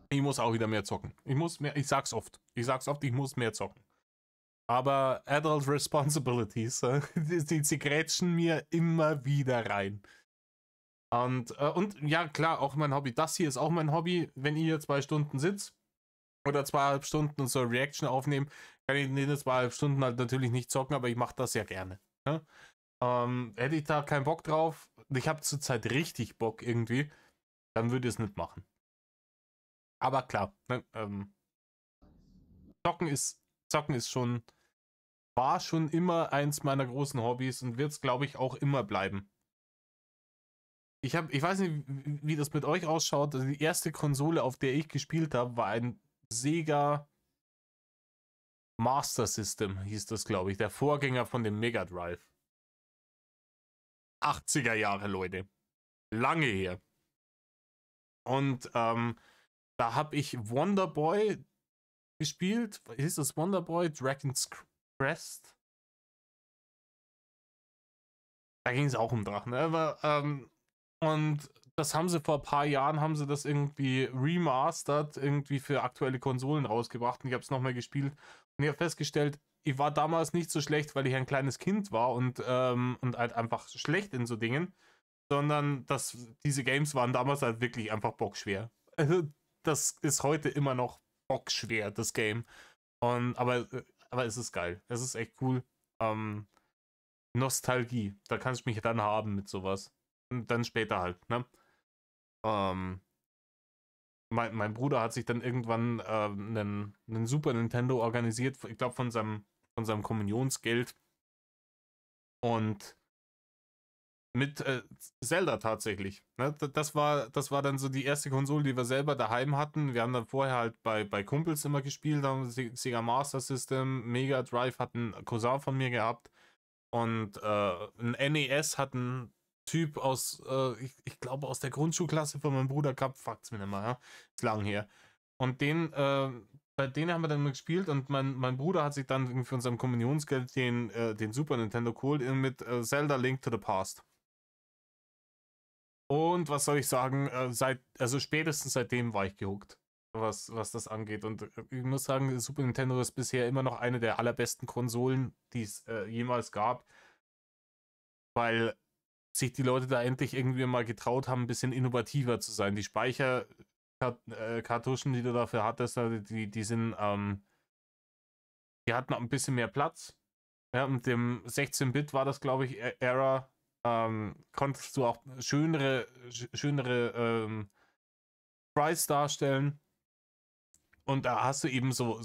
Ich muss auch wieder mehr zocken. Ich sag's oft, ich muss mehr zocken. Aber Adult Responsibilities, sie grätschen mir immer wieder rein. Und ja, klar, auch mein Hobby. Das hier ist auch mein Hobby. Wenn ihr hier 2 Stunden sitzt oder 2,5 Stunden und so eine Reaction aufnehmen, kann ich in den 2,5 Stunden halt natürlich nicht zocken, aber ich mache das ja gerne. Ne? Hätte ich da keinen Bock drauf, ich habe zurzeit richtig Bock irgendwie, dann würde ich es nicht machen. Aber klar, ne, Zocken ist schon, war schon immer eins meiner großen Hobbys und wird es, glaube ich, auch immer bleiben. Ich weiß nicht, wie das mit euch ausschaut. Also die erste Konsole, auf der ich gespielt habe, war ein Sega Master System, hieß das, glaube ich. Der Vorgänger von dem Mega Drive. 80er Jahre, Leute. Lange her. Und da habe ich Wonder Boy gespielt. Hieß das Wonder Boy? Dragon's Crest? Da ging es auch um Drachen. Aber, und das haben sie vor ein paar Jahren, haben sie das irgendwie remastered, irgendwie für aktuelle Konsolen rausgebracht. Und ich habe es nochmal gespielt. Und ich habe festgestellt, ich war damals nicht so schlecht, weil ich ein kleines Kind war und halt einfach schlecht in so Dingen. Sondern diese Games waren damals halt wirklich einfach bockschwer. Also, das ist heute immer noch bockschwer, das Game. Aber es ist geil. Es ist echt cool. Nostalgie. Da kannst du mich dann haben mit sowas. Und dann später halt, ne? Mein Bruder hat sich dann irgendwann einen Super Nintendo organisiert, ich glaube von seinem Kommunionsgeld. Und mit Zelda tatsächlich. Ne? Das war dann so die erste Konsole, die wir selber daheim hatten. Wir haben dann vorher halt bei Kumpels immer gespielt, haben Sega Master System, Mega Drive hat ein Cousin von mir gehabt und ein NES hat ein Typ aus, ich glaube aus der Grundschulklasse von meinem Bruder gehabt, fragt's mir nicht mal, ja? Ist lang her. Und bei denen haben wir dann gespielt und mein Bruder hat sich dann für unserem Kommunionsgeld den Super Nintendo geholt mit Zelda Link to the Past. Und was soll ich sagen, spätestens seitdem war ich gehuckt, was das angeht. Und ich muss sagen, Super Nintendo ist bisher immer noch eine der allerbesten Konsolen, die es jemals gab. Weil sich die Leute da endlich irgendwie mal getraut haben, ein bisschen innovativer zu sein. Die Speicher Kartuschen, die du dafür hattest, die sind, die hatten ein bisschen mehr Platz. Ja, mit dem 16-Bit war das, glaube ich, Era. Konntest du auch schönere Sprites darstellen. Und da hast du eben so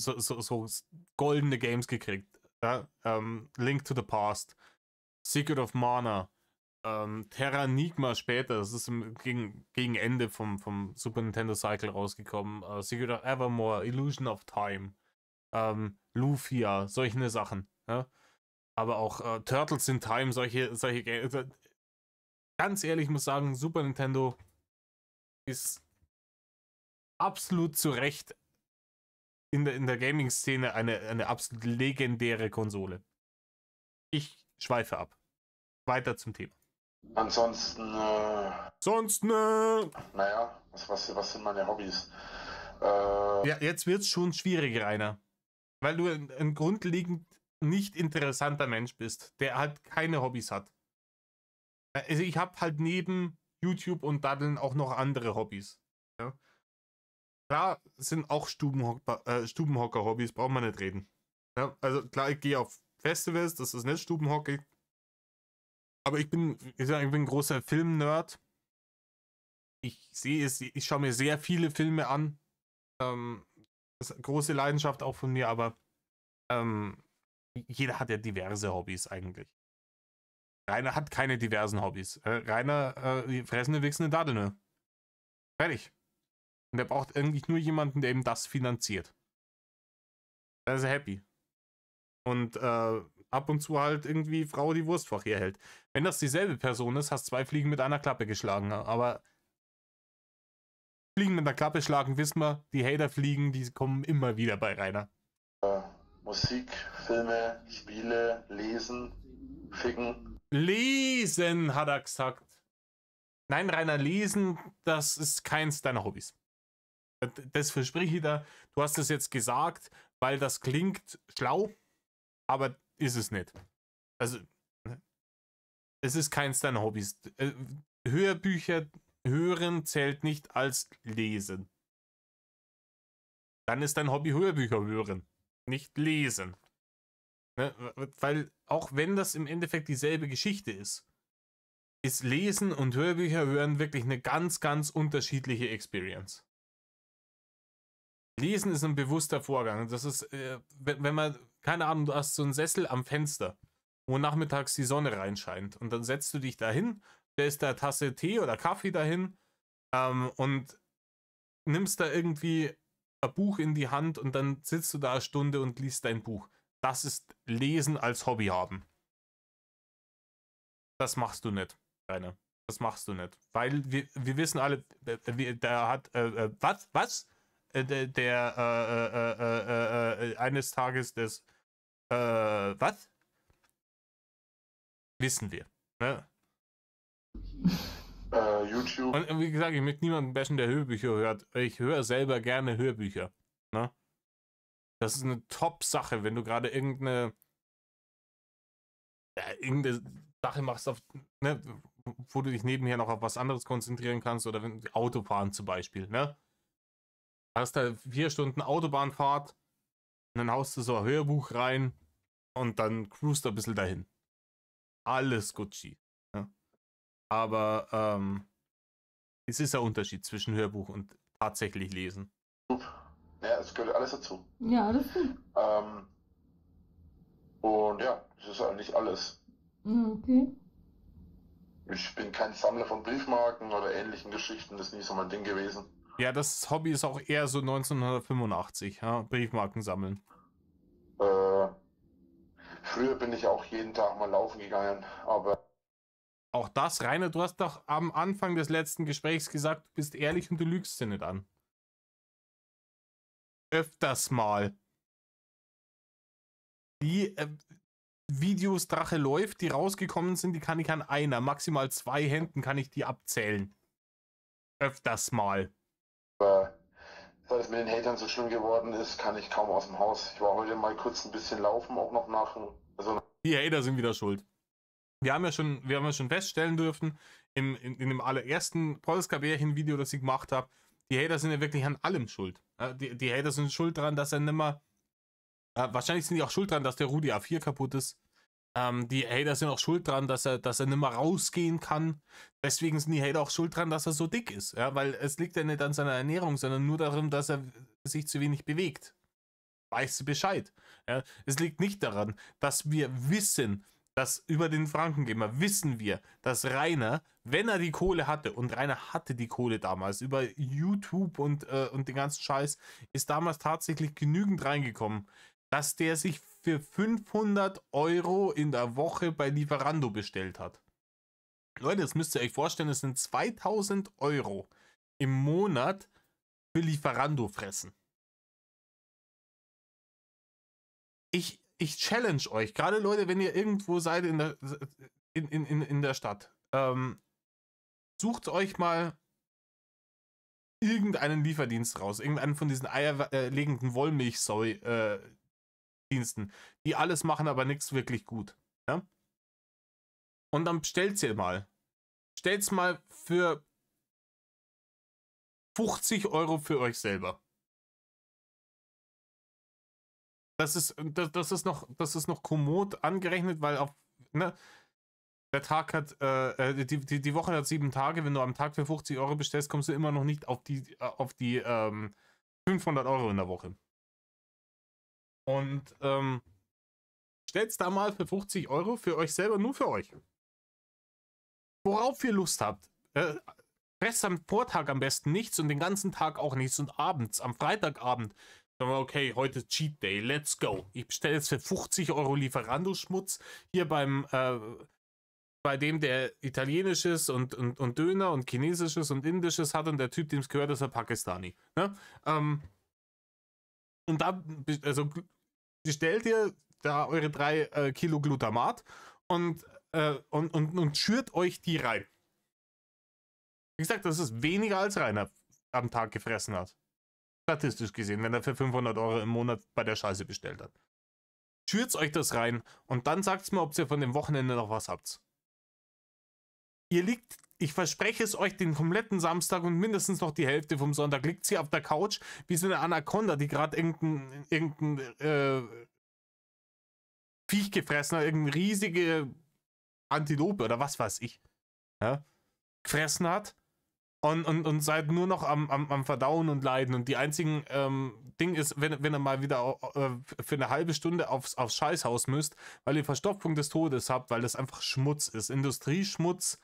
goldene Games gekriegt. Ja? Link to the Past, Secret of Mana, Terranigma später, das ist gegen Ende vom Super Nintendo Cycle rausgekommen. Secret of Evermore, Illusion of Time, Lufia, solche Sachen. Ja? Aber auch Turtles in Time, solche Games. Ganz ehrlich, ich muss sagen, Super Nintendo ist absolut zu Recht in der Gaming-Szene eine absolut legendäre Konsole. Ich schweife ab. Weiter zum Thema. Ansonsten, naja, was sind meine Hobbys? Ja, jetzt wird's schon schwierig, Rainer. Weil du ein grundlegend nicht interessanter Mensch bist, der halt keine Hobbys hat. Also ich habe halt neben YouTube und Daddeln auch noch andere Hobbys. Ja? Klar sind auch Stubenhocker-Hobbys, braucht man nicht reden. Ja? Also klar, ich gehe auf Festivals, das ist nicht Stubenhockey. Aber ich bin ein großer Film-Nerd. Ich schaue mir sehr viele Filme an. Das ist eine große Leidenschaft auch von mir, aber jeder hat ja diverse Hobbys eigentlich. Rainer hat keine diversen Hobbys. Rainer fressende, wichsende Daddeln. Fertig. Und er braucht eigentlich nur jemanden, der ihm das finanziert. Da ist er happy. Und ab und zu halt irgendwie Frau die Wurstfach hier hält. Wenn das dieselbe Person ist, hast 2 Fliegen mit einer Klappe geschlagen. Aber Fliegen mit einer Klappe schlagen, wissen wir, die Hater-Fliegen, die kommen immer wieder bei Rainer. Musik, Filme, Spiele, Lesen, Ficken. Lesen, hat er gesagt. Nein, Rainer, lesen, das ist keins deiner Hobbys. Das verspreche ich dir. Du hast es jetzt gesagt, weil das klingt schlau, aber ist es nicht. Also, es ist keins deiner Hobbys. Hörbücher hören zählt nicht als lesen. Dann ist dein Hobby Hörbücher hören, nicht lesen. Ne? Weil auch wenn das im Endeffekt dieselbe Geschichte ist Lesen und Hörbücher hören wirklich eine ganz, ganz unterschiedliche Experience. Lesen ist ein bewusster Vorgang. Das ist, wenn man, keine Ahnung, du hast so einen Sessel am Fenster, wo nachmittags die Sonne reinscheint und dann setzt du dich dahin, stellst da eine Tasse Tee oder Kaffee dahin und nimmst da irgendwie ein Buch in die Hand und dann sitzt du da eine Stunde und liest dein Buch. Das ist Lesen als Hobby haben. Das machst du nicht, Rainer. Das machst du nicht. Weil wir wissen alle, der hat, was? Eines Tages des, was? Wissen wir. Ne? YouTube. Und wie gesagt, ich möchte niemanden bashen, der Hörbücher hört. Ich höre selber gerne Hörbücher. Ne? Das ist eine Top-Sache, wenn du gerade irgendeine Sache machst, ne, wo du dich nebenher noch auf was anderes konzentrieren kannst oder wenn Autofahren zum Beispiel. Ne? Hast da 4 Stunden Autobahnfahrt und dann haust du so ein Hörbuch rein und dann cruist du ein bisschen dahin. Alles Gucci. Ja? Aber es ist ein Unterschied zwischen Hörbuch und tatsächlich lesen. Ja, es gehört alles dazu. Ja, alles gut. Und ja, das ist eigentlich alles. Okay. Ich bin kein Sammler von Briefmarken oder ähnlichen Geschichten, das ist nie so mein Ding gewesen. Ja, das Hobby ist auch eher so 1985, ja? Briefmarken sammeln. Früher bin ich auch jeden Tag mal laufen gegangen, aber... Auch das, Rainer, du hast doch am Anfang des letzten Gesprächs gesagt, du bist ehrlich und du lügst sie nicht an. Öfters mal. Die Videos Drache läuft, die rausgekommen sind, die kann ich an einer, maximal 2 Händen kann ich die abzählen. Öfters mal. Seit es mit den Hatern so schlimm geworden ist, kann ich kaum aus dem Haus. Ich war heute mal kurz ein bisschen laufen, auch noch nach... Also die Hater sind wieder schuld. Wir haben ja schon feststellen dürfen, in dem allerersten Polska-Bärchen-Video, das ich gemacht habe, die Hater sind ja wirklich an allem schuld. Die Hater sind schuld daran, dass er nimmer. Wahrscheinlich sind die auch schuld daran, dass der Rudi A4 kaputt ist. Die Hater sind auch schuld daran, dass er nimmer rausgehen kann. Deswegen sind die Hater auch schuld daran, dass er so dick ist. Ja, weil es liegt ja nicht an seiner Ernährung, sondern nur daran, dass er sich zu wenig bewegt. Weißt du Bescheid? Ja, es liegt nicht daran, dass wir wissen, dass über den Frankengamer wissen wir, dass Rainer, wenn er die Kohle hatte, und Rainer hatte die Kohle damals, über YouTube und den ganzen Scheiß, ist damals tatsächlich genügend reingekommen, dass der sich für 500 € in der Woche bei Lieferando bestellt hat. Leute, das müsst ihr euch vorstellen, es sind 2000 € im Monat für Lieferando fressen. Ich challenge euch, gerade Leute, wenn ihr irgendwo seid in der Stadt, sucht euch mal irgendeinen Lieferdienst raus, irgendeinen von diesen eierlegenden Wollmilchsau-Diensten, die alles machen, aber nichts wirklich gut. Ja? Und dann bestellt's ihr mal. Stellt's mal für 50 € für euch selber. Das ist noch kommod angerechnet, weil der Tag hat, die Woche hat 7 Tage. Wenn du am Tag für 50 € bestellst, kommst du immer noch nicht auf die 500 € in der Woche. Und stellt's da mal für 50 € für euch selber, nur für euch. Worauf ihr Lust habt. Presst am Vortag am besten nichts und den ganzen Tag auch nichts und abends, am Freitagabend, sagen wir, okay, heute Cheat Day, let's go. Ich bestelle jetzt für 50 € Lieferando-Schmutz hier bei dem, der Italienisches und Döner und Chinesisches und Indisches hat und der Typ, dem es gehört, ist ein Pakistani. Ne? Und da, also, bestellt ihr da eure 3 Kilo Glutamat und schürt euch die rein. Wie gesagt, das ist weniger als Rainer am Tag gefressen hat. Statistisch gesehen, wenn er für 500 € im Monat bei der Scheiße bestellt hat. Schürt euch das rein und dann sagt's mir, ob ihr von dem Wochenende noch was habt. Ihr liegt, ich verspreche es euch, den kompletten Samstag und mindestens noch die Hälfte vom Sonntag liegt sie auf der Couch wie so eine Anaconda, die gerade irgendein Viech gefressen hat, irgendeine riesige Antilope oder was weiß ich, ja, gefressen hat. Und seid nur noch am Verdauen und Leiden. Und die einzigen Ding ist, wenn ihr mal wieder für eine halbe Stunde aufs Scheißhaus müsst, weil ihr Verstopfung des Todes habt, weil das einfach Schmutz ist. Industrieschmutz,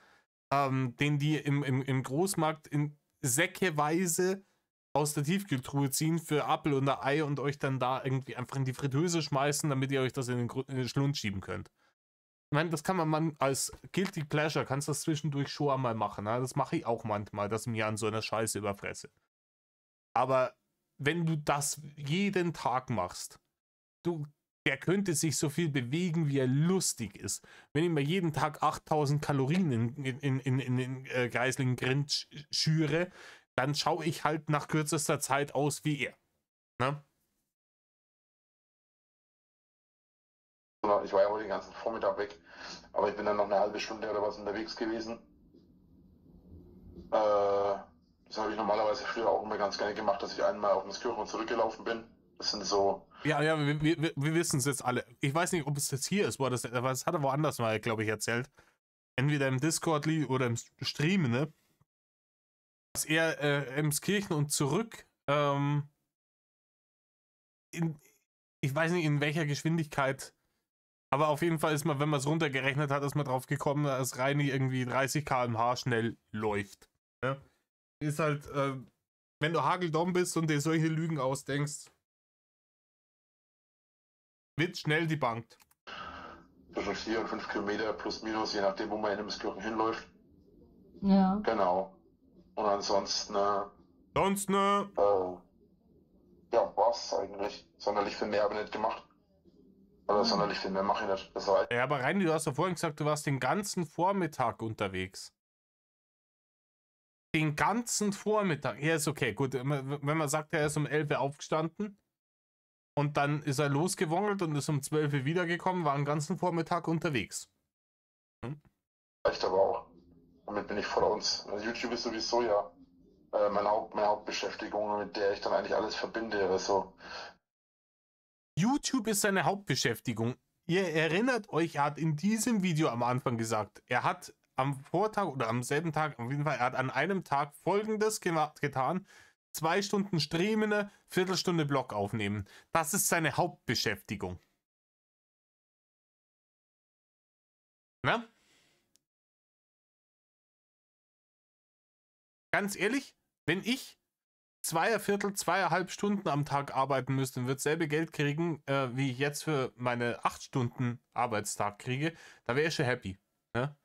den die im Großmarkt in säckeweise aus der Tiefkühltruhe ziehen für Apfel und ein Ei und euch dann da irgendwie einfach in die Fritteuse schmeißen, damit ihr euch das in den Schlund schieben könnt. Ich meine, das kann man als Guilty Pleasure, kannst du das zwischendurch schon einmal machen. Ne? Das mache ich auch manchmal, dass ich mich an so einer Scheiße überfresse. Aber wenn du das jeden Tag machst, der könnte sich so viel bewegen, wie er lustig ist. Wenn ich mir jeden Tag 8000 Kalorien in den Geislingen Grind schüre, dann schaue ich halt nach kürzester Zeit aus wie er. Ne? Ich war ja heute den ganzen Vormittag weg, aber ich bin dann noch eine halbe Stunde oder was unterwegs gewesen. Das habe ich normalerweise früher auch immer ganz gerne gemacht, dass ich einmal auf das Kirchen zurückgelaufen bin. Das sind so... Ja, wir wissen es jetzt alle. Ich weiß nicht, ob es jetzt hier ist, aber das hat er woanders mal, glaube ich, erzählt. Entweder im Discord oder im Stream, ne? Dass er ins Kirchen und zurück ich weiß nicht, in welcher Geschwindigkeit. Aber auf jeden Fall ist man, wenn man es runtergerechnet hat, ist man drauf gekommen, dass Reini irgendwie 30 km/h schnell läuft. Ja? Ist halt, wenn du hageldumm bist und dir solche Lügen ausdenkst, wird schnell debunked. Zwischen 4 und 5 Kilometer plus minus, je nachdem, wo man in Emskirchen hinläuft. Ja. Genau. Und ansonsten, ja, war's eigentlich. Sonderlich viel mehr habe ich nicht gemacht. Oder sonderlich viel mehr mache ich nicht. Das war ja, aber Reini, du hast ja vorhin gesagt, du warst den ganzen Vormittag unterwegs. Den ganzen Vormittag. Ja, ist okay, gut. Wenn man sagt, er ist um 11 Uhr aufgestanden und dann ist er losgewongelt und ist um 12 Uhr wiedergekommen, war den ganzen Vormittag unterwegs. Reicht aber auch. Damit bin ich vor uns. Also YouTube ist sowieso ja meine Hauptbeschäftigung, mit der ich dann eigentlich alles verbinde. Also, YouTube ist seine Hauptbeschäftigung. Ihr erinnert euch, er hat in diesem Video am Anfang gesagt, er hat am Vortag oder am selben Tag, auf jeden Fall, er hat an einem Tag Folgendes getan: 2 Stunden streamen, eine Viertelstunde Blog aufnehmen. Das ist seine Hauptbeschäftigung. Na? Ganz ehrlich, wenn ich 2,5 Stunden am Tag arbeiten müsste und würde dasselbe Geld kriegen, wie ich jetzt für meine 8 Stunden Arbeitstag kriege, da wäre ich schon happy. Ne?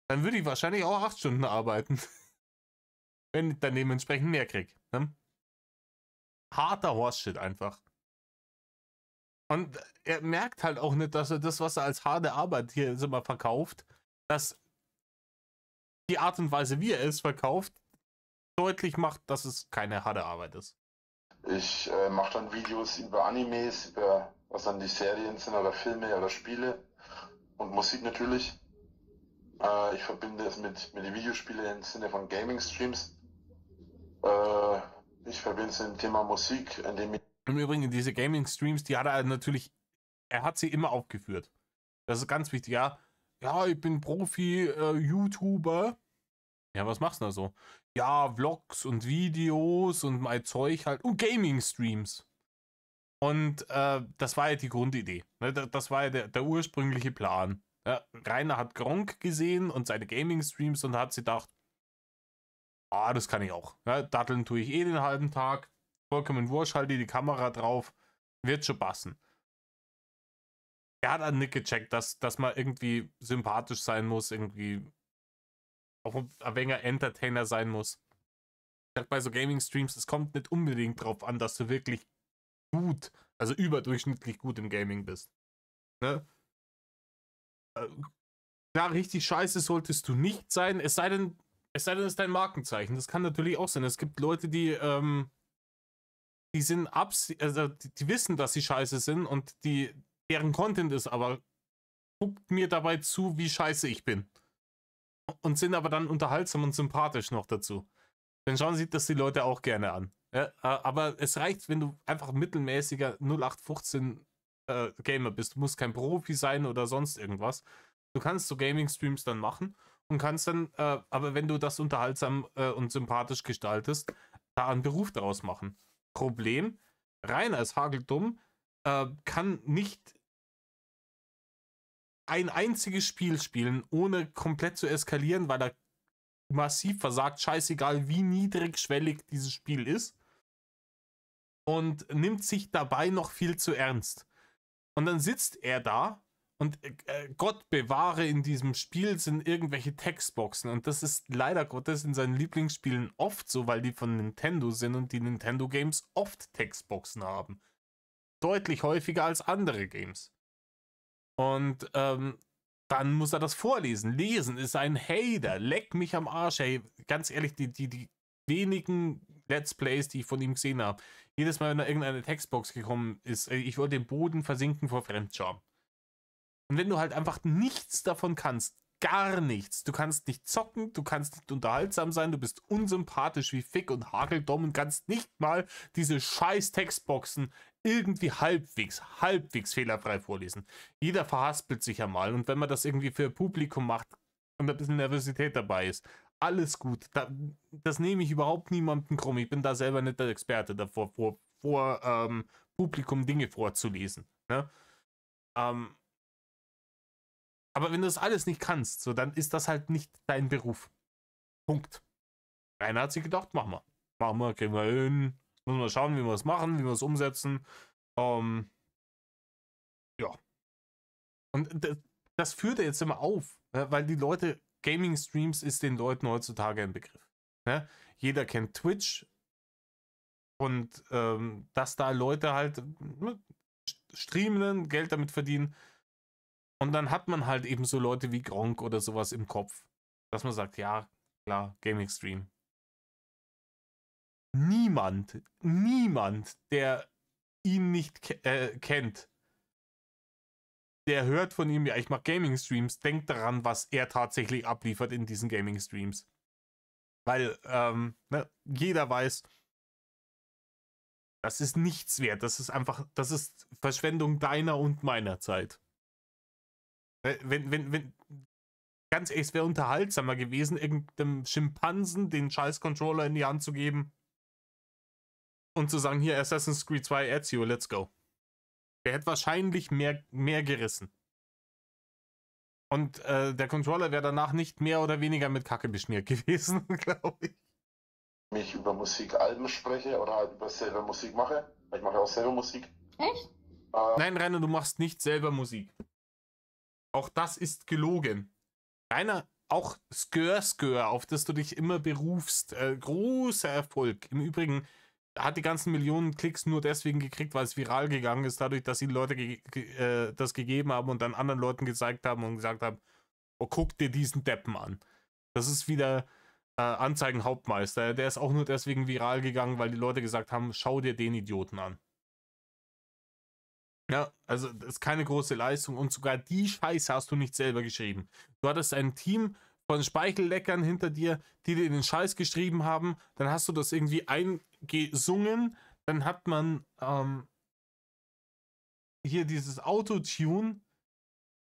Dann würde ich wahrscheinlich auch 8 Stunden arbeiten. Wenn ich dann dementsprechend mehr kriege. Ne? Harter Horse-Shit einfach. Und er merkt halt auch nicht, dass er das, was er als harte Arbeit hier immer verkauft, dass die Art und Weise, wie er es verkauft, deutlich macht, dass es keine harte Arbeit ist. ich mache dann Videos über Animes, über was dann die Serien sind oder Filme oder Spiele und Musik natürlich. Ich verbinde es mit den Videospielen im Sinne von Gaming-Streams. Ich verbinde es mit dem Thema Musik, indem ich Im Übrigen, diese Gaming-Streams, die hat er natürlich, er hat sie immer aufgeführt. Das ist ganz wichtig, ja. Ja, ich bin Profi-YouTuber. Ja, was machst du da so? Ja, Vlogs und Videos und mein Zeug halt. Und Gaming-Streams. Und das war ja die Grundidee. Ne? Das war ja der ursprüngliche Plan. Ja, Rainer hat Gronkh gesehen und seine Gaming-Streams und hat sich gedacht, ah, das kann ich auch. Ja, datteln tue ich eh den halben Tag. Vollkommen wurscht, halte die Kamera drauf. Wird schon passen. Er hat dann nicht gecheckt, dass man irgendwie sympathisch sein muss, irgendwie auch ein wenig Entertainer sein muss. Ich sag bei so Gaming-Streams, es kommt nicht unbedingt drauf an, dass du wirklich gut, also überdurchschnittlich gut im Gaming bist. Ne? Klar, richtig scheiße solltest du nicht sein, es sei denn, es ist dein Markenzeichen. Das kann natürlich auch sein. Es gibt Leute, die sind also die wissen, dass sie scheiße sind und deren Content ist aber, guckt mir dabei zu, wie scheiße ich bin. Und sind aber dann unterhaltsam und sympathisch noch dazu. Dann schauen sich das die Leute auch gerne an. Ja, aber es reicht, wenn du einfach mittelmäßiger 0815 Gamer bist. Du musst kein Profi sein oder sonst irgendwas. Du kannst so Gaming-Streams dann machen und kannst dann, aber wenn du das unterhaltsam und sympathisch gestaltest, da einen Beruf daraus machen. Problem, Rainer ist hageldumm, kann nicht ein einziges Spiel spielen, ohne komplett zu eskalieren, weil er massiv versagt, scheißegal wie niedrigschwellig dieses Spiel ist, und nimmt sich dabei noch viel zu ernst. Und dann sitzt er da und Gott bewahre, in diesem Spiel sind irgendwelche Textboxen und das ist leider Gottes in seinen Lieblingsspielen oft so, weil die von Nintendo sind und die Nintendo Games oft Textboxen haben. Deutlich häufiger als andere Games. Und dann muss er das vorlesen. Lesen ist ein Hater. Leck mich am Arsch, ey. Ganz ehrlich, die wenigen Let's Plays, die ich von ihm gesehen habe, jedes Mal, wenn da irgendeine Textbox gekommen ist, ich wollte den Boden versinken vor Fremdscham. Und wenn du halt einfach nichts davon kannst, gar nichts, du kannst nicht zocken, du kannst nicht unterhaltsam sein, du bist unsympathisch wie Fick und Hageldumm und kannst nicht mal diese scheiß Textboxen irgendwie halbwegs fehlerfrei vorlesen. Jeder verhaspelt sich ja mal und wenn man das irgendwie für Publikum macht und ein bisschen Nervosität dabei ist, alles gut. Das nehme ich überhaupt niemandem krumm. Ich bin da selber nicht der Experte davor, vor Publikum Dinge vorzulesen. Ne? Aber wenn du das alles nicht kannst, so, dann ist das halt nicht dein Beruf. Punkt. Rainer hat sich gedacht, machen wir. Machen wir, kriegen wir hin. Müssen wir schauen, wie wir es machen, wie wir es umsetzen. Ja. Und das führt er jetzt immer auf, weil die Leute, Gaming-Streams ist den Leuten heutzutage ein Begriff. Ne? Jeder kennt Twitch und dass da Leute halt streamen, Geld damit verdienen. Und dann hat man halt eben so Leute wie Gronkh oder sowas im Kopf, dass man sagt, ja, klar, Gaming-Stream. Niemand, der ihn nicht kennt, der hört von ihm, ja, ich mache Gaming-Streams, denkt daran, was er tatsächlich abliefert in diesen Gaming-Streams. Weil ne, jeder weiß, das ist nichts wert. Das ist einfach, das ist Verschwendung deiner und meiner Zeit. Wenn, ganz ehrlich, es wäre unterhaltsamer gewesen, irgendeinem Schimpansen den scheiß Controller in die Hand zu geben und zu sagen, hier, Assassin's Creed 2 Ezio, let's go. Der hätte wahrscheinlich mehr gerissen. Und der Controller wäre danach nicht mehr oder weniger mit Kacke beschmiert gewesen, glaube ich. Wenn ich über Musikalben spreche oder halt über selber Musik mache. Ich mache auch selber Musik. Echt? Nein, Rainer, du machst nicht selber Musik. Auch das ist gelogen. Rainer, auch Skör, auf das du dich immer berufst, großer Erfolg. Im Übrigen hat die ganzen Millionen Klicks nur deswegen gekriegt, weil es viral gegangen ist, dadurch, dass die Leute das gegeben haben und dann anderen Leuten gezeigt haben und gesagt haben, oh, guck dir diesen Deppen an. Das ist wieder Anzeigenhauptmeister. Der ist auch nur deswegen viral gegangen, weil die Leute gesagt haben, schau dir den Idioten an. Ja, also das ist keine große Leistung und sogar die Scheiße hast du nicht selber geschrieben. Du hattest ein Team von Speichelleckern hinter dir, die dir den Scheiß geschrieben haben, dann hast du das irgendwie eingesungen, dann hat man hier dieses Autotune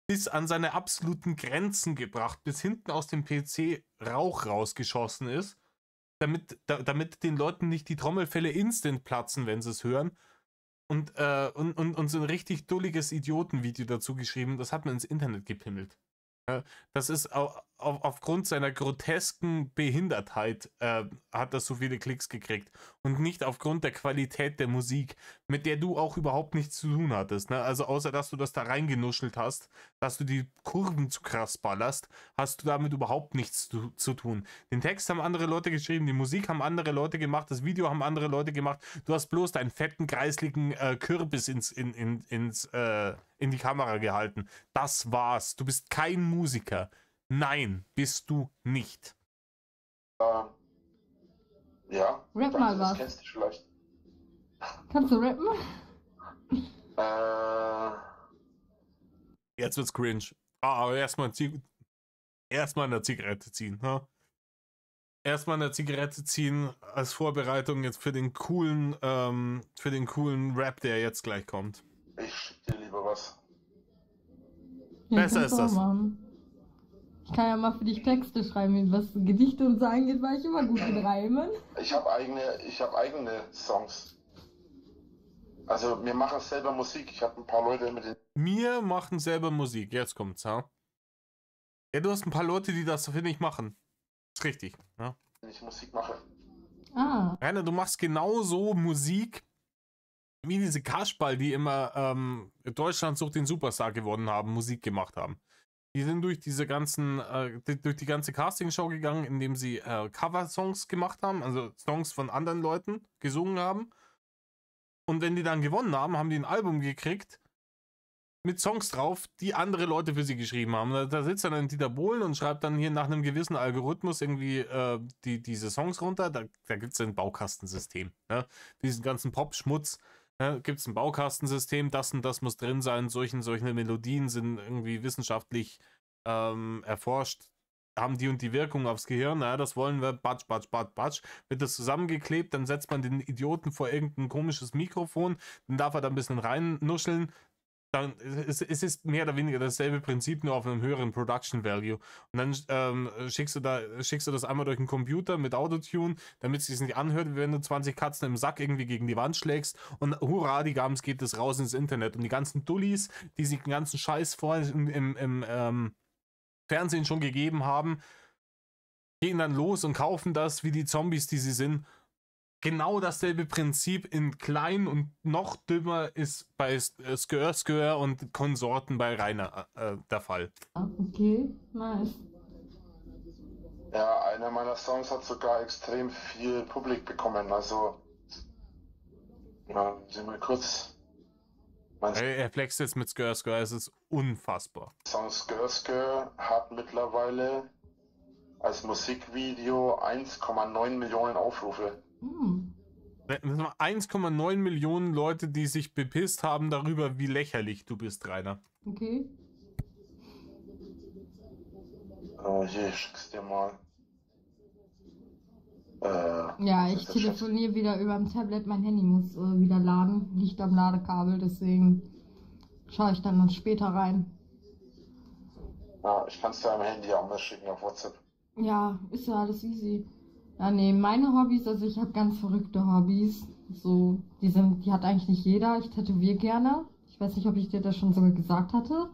bis an seine absoluten Grenzen gebracht, bis hinten aus dem PC Rauch rausgeschossen ist, damit den Leuten nicht die Trommelfelle instant platzen, wenn sie es hören. Und so ein richtig dulliges Idiotenvideo dazu geschrieben, das hat man ins Internet gepimmelt. Das ist aufgrund seiner grotesken Behindertheit hat das so viele Klicks gekriegt und nicht aufgrund der Qualität der Musik, mit der du auch überhaupt nichts zu tun hattest. Ne? Also außer, dass du das da reingenuschelt hast, dass du die Kurven zu krass ballerst, hast du damit überhaupt nichts zu tun. Den Text haben andere Leute geschrieben, die Musik haben andere Leute gemacht, das Video haben andere Leute gemacht. Du hast bloß deinen fetten, kreisligen Kürbis in die Kamera gehalten. Das war's. Du bist kein Musiker. Nein, bist du nicht. Ja. Rap mal das was. kennst du vielleicht. Kannst du rappen? Jetzt wird's cringe. Aber erstmal eine Zigarette ziehen. Ne? Erstmal eine Zigarette ziehen als Vorbereitung jetzt für den coolen Rap, der jetzt gleich kommt. Ich schick dir lieber was. Ja, Besser kannst ist du auch das. machen. Ich kann ja mal für dich Texte schreiben, was Gedichte und so angeht, war ich immer gut mit Reimen. Ich habe eigene Songs. Also wir machen selber Musik. Ich habe ein paar Leute mit den Wir machen selber Musik. Jetzt kommt's, ha? Ja, du hast ein paar Leute, die das für dich machen. Ist richtig, ja? ich Musik mache. Ah, Rainer, du machst genauso Musik wie diese Kasperl, die immer Deutschland sucht den Superstar gewonnen haben, Musik gemacht haben. Die sind durch diese durch die ganze Castingshow gegangen, indem sie Cover-Songs gemacht haben, also Songs von anderen Leuten gesungen haben. Und wenn die dann gewonnen haben, haben die ein Album gekriegt mit Songs drauf, die andere Leute für sie geschrieben haben. Da sitzt dann ein Dieter Bohlen und schreibt dann hier nach einem gewissen Algorithmus irgendwie diese Songs runter. Da gibt es ein Baukastensystem. Ne? Diesen ganzen Pop-Schmutz. Gibt es ein Baukastensystem, das und das muss drin sein, solche Melodien sind irgendwie wissenschaftlich erforscht, haben die und die Wirkung aufs Gehirn, naja, das wollen wir, batsch, wird das zusammengeklebt, dann setzt man den Idioten vor irgendein komisches Mikrofon, dann darf er da ein bisschen reinnuscheln, dann es ist mehr oder weniger dasselbe Prinzip, nur auf einem höheren Production Value. Und dann schickst du das einmal durch den Computer mit Autotune, damit es sich nicht anhört, wie wenn du 20 Katzen im Sack irgendwie gegen die Wand schlägst und hurra, die Gams geht das raus ins Internet. Und die ganzen Dullis, die sich den ganzen Scheiß vorher im Fernsehen schon gegeben haben, gehen dann los und kaufen das, wie die Zombies, die sie sind. Genau dasselbe Prinzip in klein und noch dümmer ist bei Skör und Konsorten bei Rainer der Fall. okay, nice. Ja, einer meiner Songs hat sogar extrem viel Publik bekommen. Also, ja, sieh mal kurz. Mein Er flext jetzt mit Skör, es ist unfassbar. Song Skör hat mittlerweile als Musikvideo 1,9 Millionen Aufrufe. 1,9 Millionen Leute, die sich bepisst haben darüber, wie lächerlich du bist, Rainer. Okay. Hier, ich schick's dir mal. Ja, ich ist das schon. telefoniere wieder über dem Tablet. Mein Handy muss wieder laden. Liegt am Ladekabel, deswegen schaue ich dann später rein. Ja, ich kann es dir am Handy auch mal schicken auf WhatsApp. Ja, ist ja alles easy. Ja, nee, meine Hobbys, also ich habe ganz verrückte Hobbys. So, die hat eigentlich nicht jeder. Ich tätowiere gerne. Ich weiß nicht, ob ich dir das schon sogar gesagt hatte.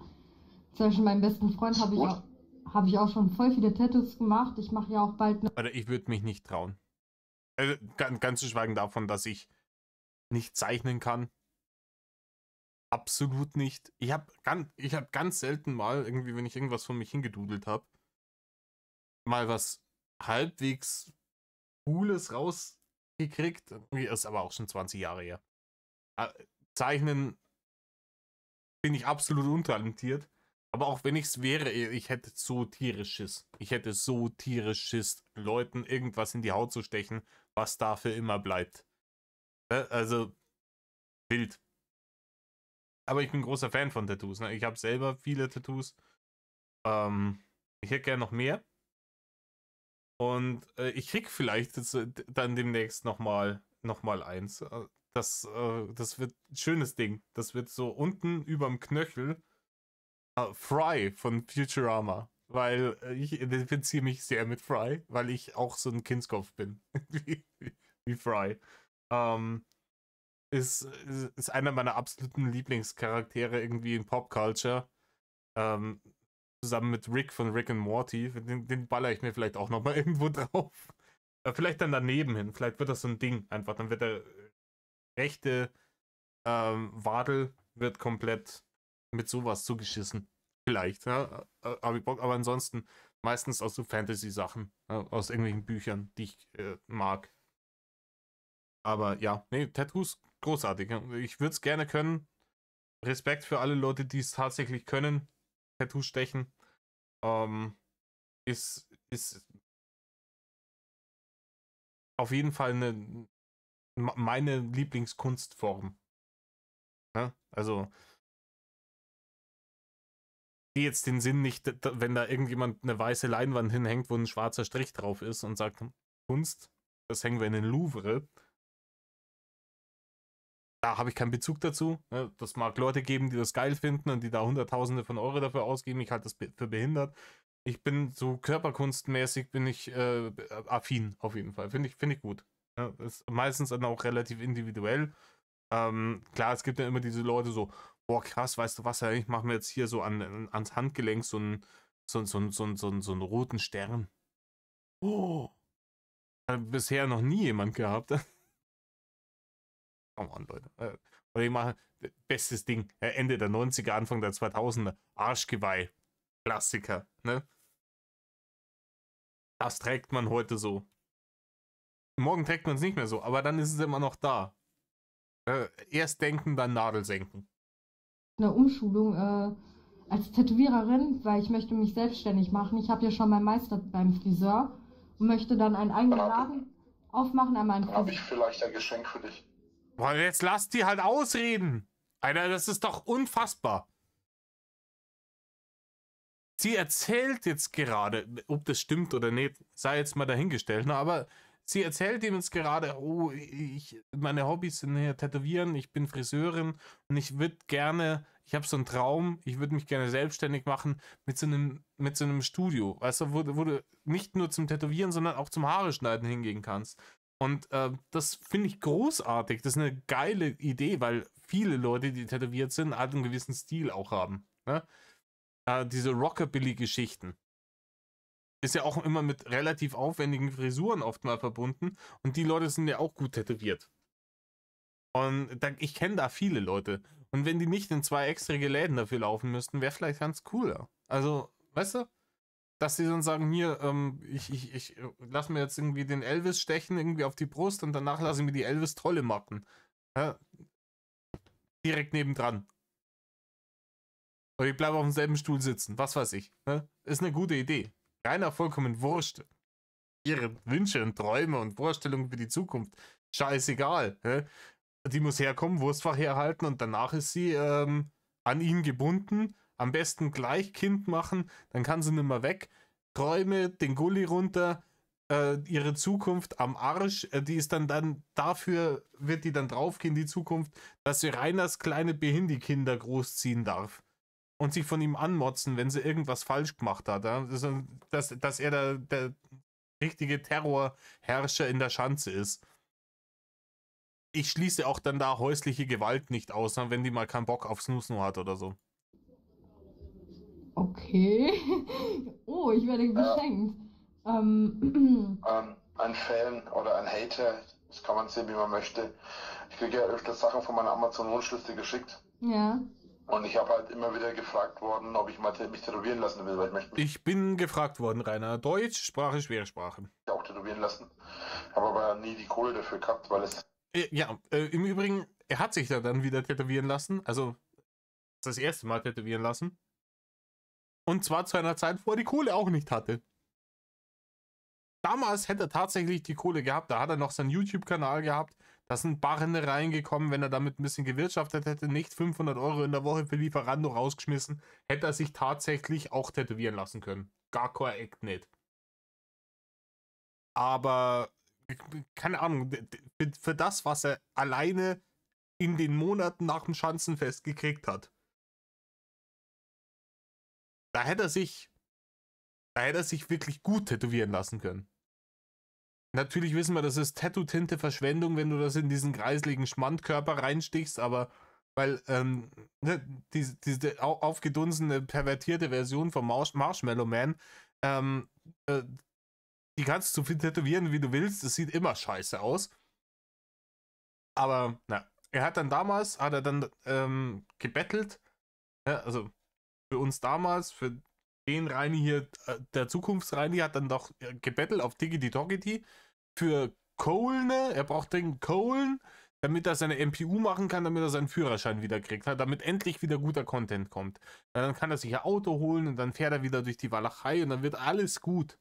Zum Beispiel meinem besten Freund habe Gut. hab ich auch schon voll viele Tattoos gemacht. Ich mache ja auch bald eine. Oder ich würde mich nicht trauen. Also, ganz zu schweigen davon, dass ich nicht zeichnen kann. Absolut nicht. Ich hab ganz selten mal, irgendwie, wenn ich irgendwas von mich hingedudelt habe, mal was halbwegs Cooles rausgekriegt. Ist aber auch schon 20 Jahre her. Zeichnen bin ich absolut untalentiert. Aber auch wenn ich es wäre, ich hätte so tierisch Schiss. Ich hätte so tierisch Schiss, Leuten irgendwas in die Haut zu stechen, was da für immer bleibt. Also, wild. Aber ich bin großer Fan von Tattoos. Ne? Ich habe selber viele Tattoos. Ich hätte gerne noch mehr. Und ich krieg vielleicht jetzt, dann demnächst noch mal eins. Das wird ein schönes Ding. Das wird so unten überm Knöchel Fry von Futurama. Weil ich identifiziere mich sehr mit Fry, weil ich auch so ein Kindskopf bin. wie Fry. Ist einer meiner absoluten Lieblingscharaktere irgendwie in Popculture. Zusammen mit Rick von Rick and Morty. Den baller ich mir vielleicht auch nochmal irgendwo drauf. Vielleicht dann daneben hin. Vielleicht wird das so ein Ding einfach. Dann wird der rechte Wadel wird komplett mit sowas zugeschissen. Vielleicht, ja. Aber ansonsten meistens aus so Fantasy-Sachen. Aus irgendwelchen Büchern, die ich mag. Aber ja, nee, Tattoos großartig. Ich würde es gerne können. Respekt für alle Leute, die es tatsächlich können. Tattoos stechen. Ist auf jeden Fall meine Lieblingskunstform. Ja? Also, die jetzt den Sinn nicht, wenn da irgendjemand eine weiße Leinwand hinhängt, wo ein schwarzer Strich drauf ist und sagt, Kunst, das hängen wir in den Louvre. Da habe ich keinen Bezug dazu. Das mag Leute geben, die das geil finden und die da Hunderttausende von Euro dafür ausgeben. Ich halte das für behindert. Ich bin so körperkunstmäßig, bin ich affin auf jeden Fall. Finde ich gut. Ja, ist meistens dann auch relativ individuell. Klar, es gibt ja immer diese Leute so, boah krass, weißt du was, ich mache mir jetzt hier so ans Handgelenk so einen roten Stern. Oh, hat bisher noch nie jemand gehabt. Come on, Leute. Oder ich mache bestes Ding. Ende der 90er, Anfang der 2000er. Arschgeweih. Klassiker, ne? Das trägt man heute so. Morgen trägt man es nicht mehr so, aber dann ist es immer noch da. Erst denken, dann Nadel senken. Eine Umschulung als Tätowiererin, weil ich möchte mich selbstständig machen. Ich habe ja schon meinen Meister beim Friseur und möchte dann einen eigenen Laden aufmachen an meinen Dann habe ich vielleicht ein Geschenk für dich. Boah, jetzt lass die halt ausreden. Alter, das ist doch unfassbar. Sie erzählt jetzt gerade, ob das stimmt oder nicht, sei jetzt mal dahingestellt, ne? Aber sie erzählt ihm jetzt gerade, oh, meine Hobbys sind hier Tätowieren, ich bin Friseurin und ich würde gerne, ich habe so einen Traum, ich würde mich gerne selbstständig machen mit so einem Studio, weißt du, wo du nicht nur zum Tätowieren, sondern auch zum Haare schneiden hingehen kannst. Und das finde ich großartig, das ist eine geile Idee, weil viele Leute, die tätowiert sind, halt einen gewissen Stil auch haben, ne? Diese Rockabilly-Geschichten ist ja auch immer mit relativ aufwendigen Frisuren oft mal verbunden und die Leute sind ja auch gut tätowiert. Und ich kenne da viele Leute. Und wenn die nicht in 2 extra Läden dafür laufen müssten, wäre vielleicht ganz cooler. Also, weißt du, dass sie dann sagen, hier, ich lasse mir jetzt irgendwie den Elvis stechen, irgendwie auf die Brust und danach lasse ich mir die Elvis-Trolle machen. Ja, direkt nebendran. Oder ich bleibe auf demselben Stuhl sitzen, was weiß ich. Ne? Ist eine gute Idee. Keiner vollkommen wurscht. Ihre Wünsche und Träume und Vorstellungen für die Zukunft. Scheißegal. Ne? Die muss herkommen, Wurstfach herhalten und danach ist sie an ihn gebunden. Am besten gleich Kind machen, dann kann sie nicht mehr weg. Träume, den Gully runter, ihre Zukunft am Arsch. Die ist dann dafür, wird die dann draufgehen, die Zukunft, dass sie Rainers kleine Behindy-Kinder großziehen darf. Und sich von ihm anmotzen, wenn sie irgendwas falsch gemacht hat. Ja? Dass er der richtige Terrorherrscher in der Schanze ist. Ich schließe auch dann da häusliche Gewalt nicht aus, wenn die mal keinen Bock auf Snooze hat oder so. Okay. Oh, ich werde beschenkt. Ein Fan oder ein Hater, das kann man sehen, wie man möchte. Ich kriege ja öfters Sachen von meiner Amazon-Wunschliste geschickt. Ja. Und ich habe halt immer wieder gefragt worden, ob ich mal mich tätowieren lassen will, weil ich möchte mich Ich bin gefragt worden, Rainer. Deutsch, Sprache, Schwersprache. auch tätowieren lassen. Habe aber nie die Kohle dafür gehabt, weil es... Im Übrigen, er hat sich da dann wieder tätowieren lassen. Also das erste Mal tätowieren lassen. Und zwar zu einer Zeit, wo er die Kohle auch nicht hatte. Damals hätte er tatsächlich die Kohle gehabt. Da hat er noch seinen YouTube-Kanal gehabt. Da sind Barren reingekommen, wenn er damit ein bisschen gewirtschaftet hätte. Nicht 500 € in der Woche für Lieferando rausgeschmissen. Hätte er sich tatsächlich auch tätowieren lassen können. Gar kein Eck nicht. Aber, keine Ahnung, für das, was er alleine in den Monaten nach dem Schanzenfest gekriegt hat, da hätte er sich wirklich gut tätowieren lassen können. Natürlich wissen wir, das ist Tattoo-Tinte-Verschwendung, wenn du das in diesen kreisligen Schmandkörper reinstichst, aber weil diese aufgedunsene, pervertierte Version vom Marshmallow Man, die kannst du so viel tätowieren, wie du willst, das sieht immer scheiße aus. Aber, er hat dann damals, gebettelt, also für uns damals, für den Reini hier, der Zukunftsreini, hat dann doch gebettelt auf Diggity Doggity für Kohlen. Er braucht dringend Kohlen, damit er seine MPU machen kann, damit er seinen Führerschein wieder kriegt, damit endlich wieder guter Content kommt. Dann kann er sich ein Auto holen und dann fährt er wieder durch die Walachei und dann wird alles gut.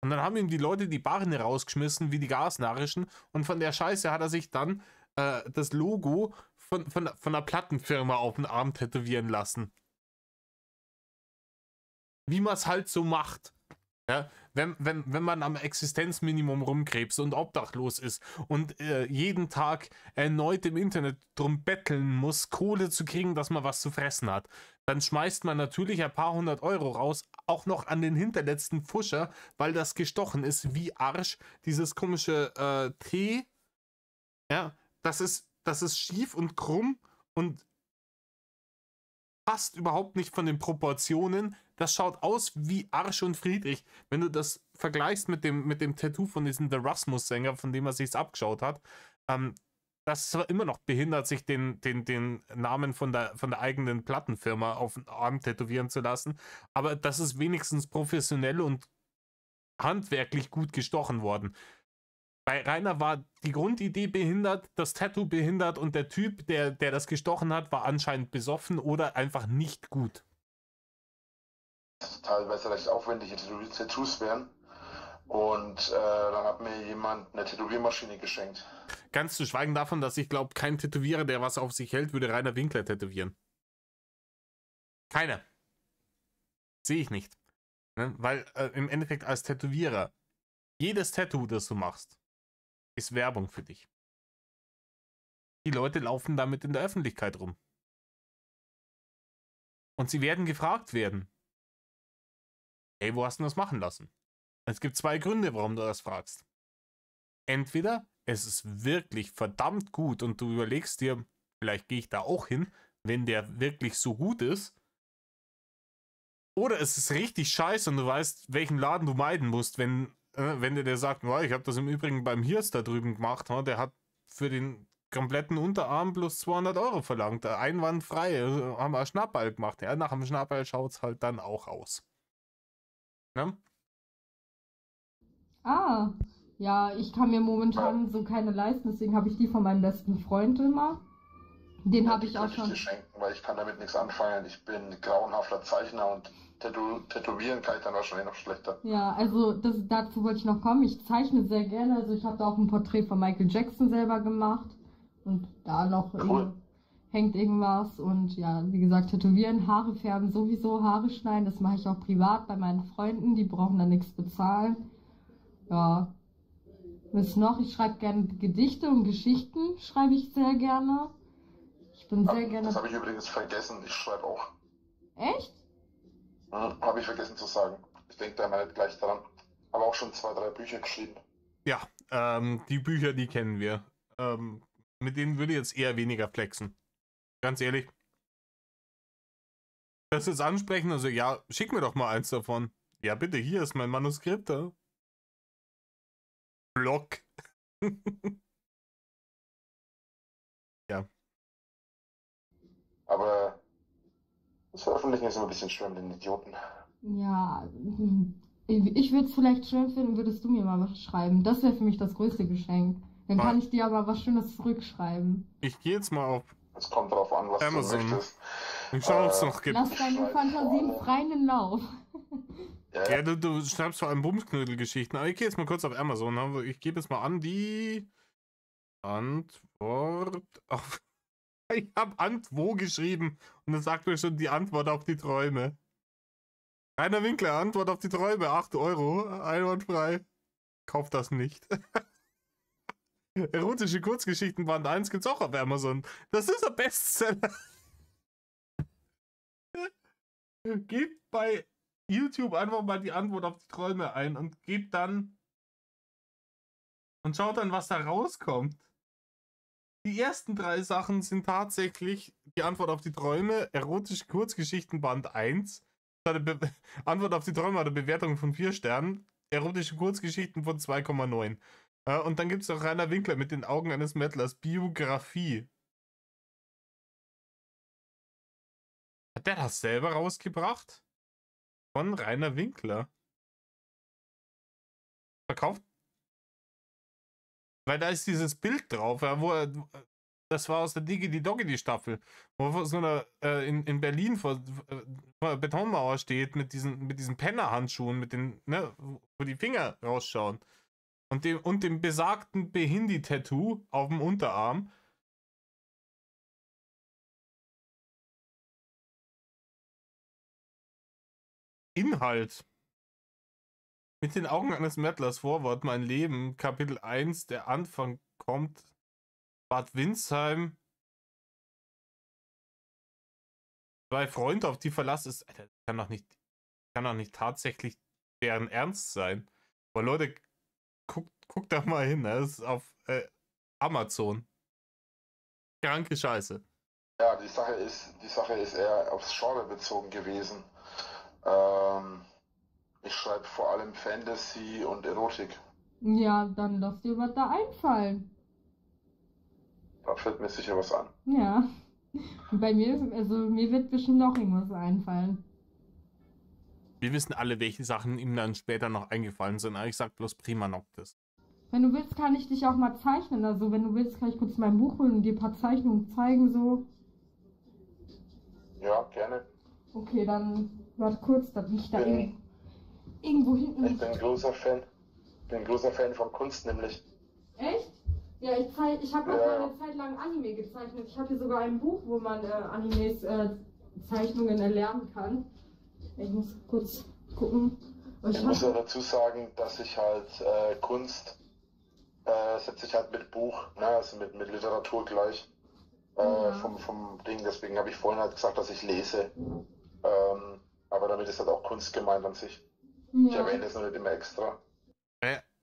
Und dann haben ihm die Leute die Barren rausgeschmissen, wie die Gasnarrischen, und von der Scheiße hat er sich dann das Logo von einer Plattenfirma auf den Arm tätowieren lassen. Wie man es halt so macht. Ja, wenn man am Existenzminimum rumkrebst und obdachlos ist und jeden Tag erneut im Internet drum betteln muss, Kohle zu kriegen, dass man was zu fressen hat, dann schmeißt man natürlich ein paar 100 € raus, auch noch an den hinterletzten Pfuscher, weil das gestochen ist wie Arsch. Dieses komische T, ja, das ist schief und krumm und passt überhaupt nicht von den Proportionen. Das schaut aus wie Arsch und Friedrich. Wenn du das vergleichst mit dem Tattoo von diesem The Rasmus-Sänger, von dem er sich's abgeschaut hat, das ist zwar immer noch behindert, sich den Namen von der eigenen Plattenfirma auf den Arm tätowieren zu lassen, aber das ist wenigstens professionell und handwerklich gut gestochen worden. Bei Rainer war die Grundidee behindert, das Tattoo behindert und der Typ, der das gestochen hat, war anscheinend besoffen oder einfach nicht gut. Teilweise recht aufwendige Tattoos wären. Und dann hat mir jemand eine Tätowiermaschine geschenkt. Ganz zu schweigen davon, dass ich glaube, kein Tätowierer, der was auf sich hält, würde Rainer Winkler tätowieren. Keiner. Sehe ich nicht. Ne? Weil im Endeffekt als Tätowierer, jedes Tattoo, das du machst, ist Werbung für dich. Die Leute laufen damit in der Öffentlichkeit rum. Und sie werden gefragt werden. Hey, wo hast du das machen lassen? Es gibt zwei Gründe, warum du das fragst. Entweder es ist wirklich verdammt gut und du überlegst dir, vielleicht gehe ich da auch hin, wenn der wirklich so gut ist. Oder es ist richtig scheiße und du weißt, welchen Laden du meiden musst, wenn der sagt, oh, ich habe das im Übrigen beim Hirs da drüben gemacht, der hat für den kompletten Unterarm plus 200 € verlangt, einwandfrei, haben wir einen Schnapperl gemacht. Ja, nach dem Schnapperl schaut es halt dann auch aus. Ne? Ah, ja, ich kann mir momentan so keine leisten, deswegen habe ich die von meinem besten Freund immer. Den habe ich auch schon. Dir schenken, weil ich kann damit nichts anfangen. Ich bin grauenhafter Zeichner und tätowieren kann ich dann wahrscheinlich noch schlechter. Ja, also dazu wollte ich noch kommen. Ich zeichne sehr gerne. Also ich habe da auch ein Porträt von Michael Jackson selber gemacht. Und da noch hängt irgendwas. Und ja, wie gesagt, tätowieren, Haare färben sowieso, Haare schneiden. Das mache ich auch privat bei meinen Freunden. Die brauchen da nichts bezahlen. Ja. Was noch? Ich schreibe gerne Gedichte und Geschichten, schreibe ich sehr gerne. Ich bin sehr gerne. Das habe ich übrigens vergessen. Ich schreibe auch. Echt? Habe ich vergessen zu sagen. Ich denke da mal nicht gleich dran. Habe auch schon 2, 3 Bücher geschrieben. Ja, die Bücher, die kennen wir. Mit denen würde ich jetzt eher weniger flexen. Ganz ehrlich. Das ist ansprechen, also ja, schick mir doch mal eins davon. Ja, bitte, hier ist mein Manuskript. Ja? Block. Ja. Aber das Veröffentlichen ist immer ein bisschen schwer mit den Idioten. Ja, ich würde es vielleicht schön finden, würdest du mir mal was schreiben. Das wäre für mich das größte Geschenk. Dann kann ich dir aber was Schönes zurückschreiben. Ich gehe jetzt mal auf Es kommt darauf an, was Amazon. du möchtest. Ich schau, ob es noch gibt. Lass deine Fantasien freien Lauf. Ja, du schreibst vor allem Bumsknödel-Geschichten. Aber ich gehe jetzt mal kurz auf Amazon. Ich gebe jetzt mal an die Antwort auf. Ich habe Antwo geschrieben und es sagt mir schon die Antwort auf die Träume. Rainer Winkler, Antwort auf die Träume, 8 Euro, einwandfrei. Kauf das nicht. Erotische Kurzgeschichten Band 1 gibt's auch auf Amazon. Das ist der Bestseller. Gebt bei YouTube einfach mal die Antwort auf die Träume ein und gebt dann und schaut dann, was da rauskommt. Die ersten 3 Sachen sind tatsächlich die Antwort auf die Träume, erotische Kurzgeschichten Band 1. Antwort auf die Träume hat eine Bewertung von 4 Sternen, erotische Kurzgeschichten von 2,9. Und dann gibt es auch Rainer Winkler mit den Augen eines Mettlers, Biografie. Hat der das selber rausgebracht? Von Rainer Winkler. Verkauft. Weil da ist dieses Bild drauf, ja, wo er. Das war aus der Diggity Doggity Staffel, wo er vor so einer in Berlin vor einer Betonmauer steht mit diesen Pennerhandschuhen, mit den, ne, wo die Finger rausschauen. Und dem besagten Behindi-Tattoo auf dem Unterarm. Inhalt. Mit den Augen eines Mettlers, Vorwort, mein Leben, Kapitel 1, der Anfang kommt, Bad Windsheim, 2 Freunde, auf die Verlass ist, Alter, kann doch nicht tatsächlich deren Ernst sein. Aber Leute, guckt da mal hin, das ist auf Amazon. Kranke Scheiße. Ja, die Sache ist eher aufs Genre bezogen gewesen. Ich schreibe vor allem Fantasy und Erotik. Ja, dann lass dir was da einfallen. Da fällt mir sicher was an. Ja. Bei mir, also mir wird bestimmt noch irgendwas einfallen. Wir wissen alle, welche Sachen ihm dann später noch eingefallen sind. Aber ich sag bloß Prima Noctis. Wenn du willst, kann ich dich auch mal zeichnen. Also wenn du willst, kann ich kurz mein Buch holen und dir ein paar Zeichnungen zeigen, so. Ja, gerne. Okay, dann warte kurz, dass ich da irgendwo hinten... Ich bin ein großer Fan von Kunst, nämlich. Echt? Ja, ich habe auch mal eine Zeit lang Anime gezeichnet. Ich habe hier sogar ein Buch, wo man Animes Zeichnungen erlernen kann. Ich muss kurz gucken. Ich muss ja dazu sagen, dass ich halt Kunst setze ich halt mit Buch, ne, also mit Literatur gleich. Vom Ding, deswegen habe ich vorhin halt gesagt, dass ich lese. Aber damit ist halt auch Kunst gemeint an sich. Ja. Ich erwähne es nur nicht immer extra.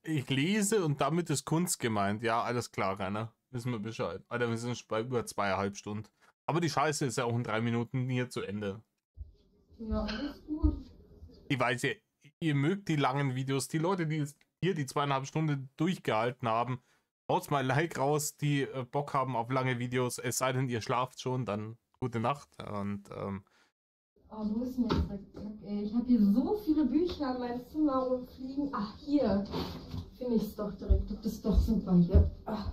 Ich lese und damit ist Kunst gemeint. Ja, alles klar, Rainer. Wissen wir Bescheid. Alter, wir sind bei über 2,5 Stunden. Aber die Scheiße ist ja auch in 3 Minuten hier zu Ende. Ja, alles gut. Ich weiß ja, ihr mögt die langen Videos. Die Leute, die hier die 2,5 Stunden durchgehalten haben, haut mal ein Like raus, die Bock haben auf lange Videos. Es sei denn, ihr schlaft schon, dann gute Nacht. Und oh, wo ist denn jetzt der Kack, ey? Ich habe hier so viele Bücher in meinem Zimmer rumfliegen. Ach, hier. Finde ich es doch direkt. Das ist doch super hier. Ach.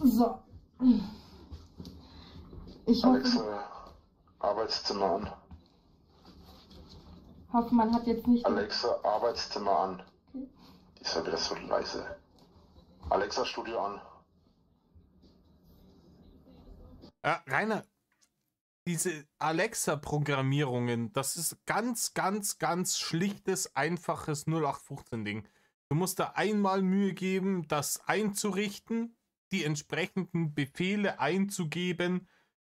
So. Ich Alexa, Arbeitszimmer an. hoffe, man hat jetzt nicht... Alexa, Arbeitszimmer an. Okay. Die ist ja wieder so leise. Alexa, Studio an. Rainer, diese Alexa-Programmierungen, das ist ganz, ganz, ganz schlichtes, einfaches 0815-Ding. Du musst da einmal Mühe geben, das einzurichten, die entsprechenden Befehle einzugeben,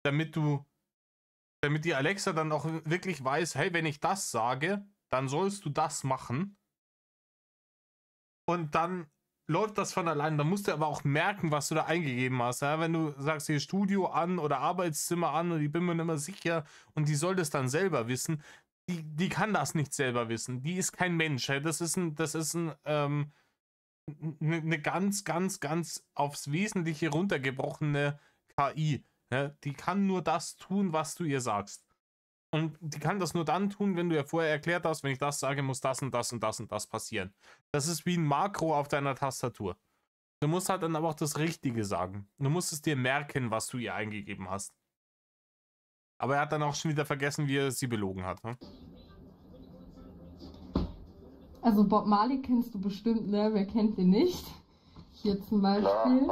damit die Alexa dann auch wirklich weiß, hey, wenn ich das sage, dann sollst du das machen. Und dann läuft das von allein. Dann musst du aber auch merken, was du da eingegeben hast. Ja? Wenn du sagst, hier Studio an oder Arbeitszimmer an und ich bin mir nicht mehr sicher und die soll das dann selber wissen, die kann das nicht selber wissen. Die ist kein Mensch. Ja? Das ist eine ganz, ganz, ganz aufs Wesentliche runtergebrochene KI. Ja? Die kann nur das tun, was du ihr sagst. Und die kann das nur dann tun, wenn du ja vorher erklärt hast, wenn ich das sage, muss das und das und das und das passieren. Das ist wie ein Makro auf deiner Tastatur. Du musst halt dann aber auch das Richtige sagen. Du musst es dir merken, was du ihr eingegeben hast. Aber er hat dann auch schon wieder vergessen, wie er sie belogen hat. Ne? Also Bob Marley kennst du bestimmt, ne? Wer kennt den nicht? Hier zum Beispiel. Klar,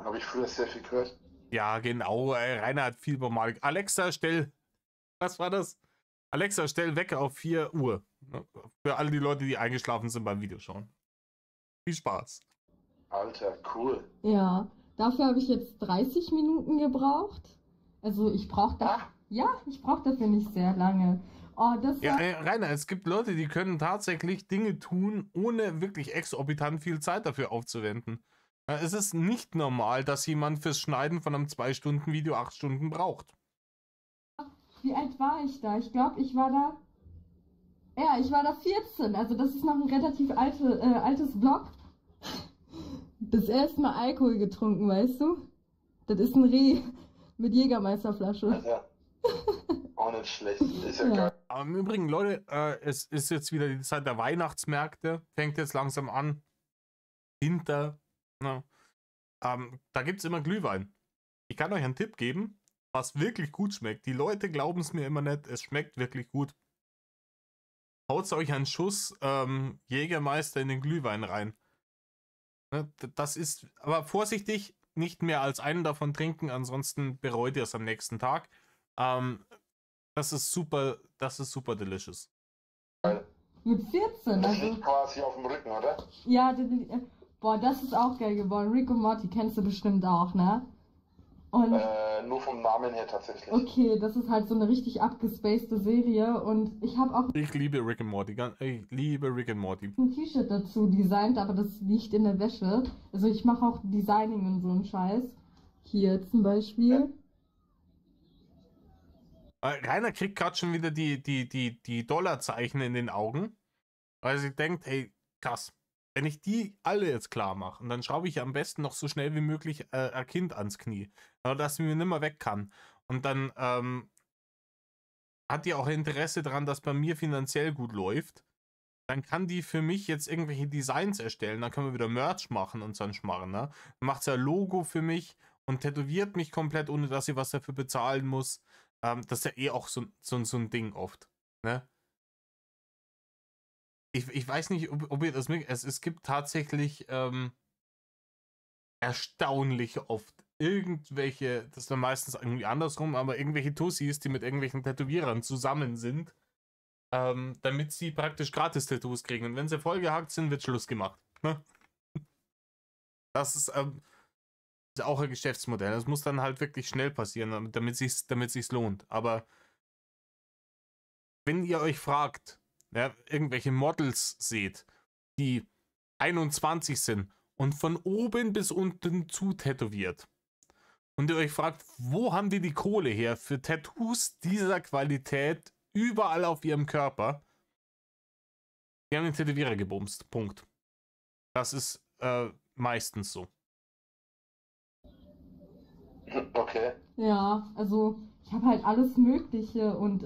habe ich früher sehr viel gehört. Ja, genau. Rainer hat viel Bob Alexa, was war das? Alexa, stell Wecker auf 4 Uhr. Für alle die Leute, die eingeschlafen sind beim Videoschauen. Viel Spaß. Alter, cool. Ja, dafür habe ich jetzt 30 Minuten gebraucht. Also ich brauche da, ja, ich brauche dafür nicht sehr lange. Oh, das Ja, Rainer, es gibt Leute, die können tatsächlich Dinge tun, ohne wirklich exorbitant viel Zeit dafür aufzuwenden. Es ist nicht normal, dass jemand fürs Schneiden von einem 2-Stunden-Video 8 Stunden braucht. Wie alt war ich da? Ich glaube, ich war da 14. Also das ist noch ein relativ altes Vlog. Das erste Mal Alkohol getrunken, weißt du? Das ist ein Reh mit Jägermeisterflasche. Ja. Auch nicht schlecht. Ist ja, Ja. geil. Aber im Übrigen, Leute, es ist jetzt wieder die Zeit der Weihnachtsmärkte. Fängt jetzt langsam an. Winter. Ne? Da gibt es immer Glühwein. Ich kann euch einen Tipp geben, was wirklich gut schmeckt. Die Leute glauben es mir immer nicht. Es schmeckt wirklich gut. Haut euch einen Schuss Jägermeister in den Glühwein rein. Ne? Das ist, aber vorsichtig, nicht mehr als einen davon trinken, ansonsten bereut ihr es am nächsten Tag. Das ist super delicious. Mit 14, Das also. liegt quasi auf dem Rücken, oder? Ja, boah, das ist auch geil geworden. Rick und Morty kennst du bestimmt auch, ne? Und Nur vom Namen her tatsächlich. okay, das ist halt so eine richtig abgespacede Serie und ich habe auch Ich liebe Rick and Morty. Ich liebe Rick and Morty. ein T-Shirt dazu designt, aber das liegt in der Wäsche. Also ich mache auch Designing und so einen Scheiß. Hier zum Beispiel. Rainer kriegt gerade schon wieder die Dollarzeichen in den Augen, weil sie denkt, hey, krass, wenn ich die alle jetzt klar mache, und dann schraube ich am besten noch so schnell wie möglich ein Kind ans Knie, dass sie mir nicht mehr weg kann. Und dann hat die auch Interesse daran, dass bei mir finanziell gut läuft. Dann kann die für mich jetzt irgendwelche Designs erstellen, dann können wir wieder Merch machen und so einen Schmarrn. Ne? Dann macht sie ein Logo für mich und tätowiert mich komplett, ohne dass sie was dafür bezahlen muss. Das ist ja eh auch so ein Ding oft. Ne? Ich weiß nicht, ob ihr das merkt. Es gibt tatsächlich erstaunlich oft irgendwelche, das ist dann meistens irgendwie andersrum, aber irgendwelche Tussis, die mit irgendwelchen Tätowierern zusammen sind, damit sie praktisch Gratis-Tattoos kriegen. Und wenn sie vollgehackt sind, wird Schluss gemacht. Ne? Das ist auch ein Geschäftsmodell. Das muss dann halt wirklich schnell passieren, damit sich's lohnt. Aber wenn ihr euch fragt, ja, irgendwelche Models seht, die 21 sind und von oben bis unten zu tätowiert, und ihr euch fragt, wo haben die Kohle her für Tattoos dieser Qualität überall auf ihrem Körper? Die haben den Tätowierer gebumst. Punkt. Das ist meistens so. Okay. Ja, also ich habe halt alles Mögliche und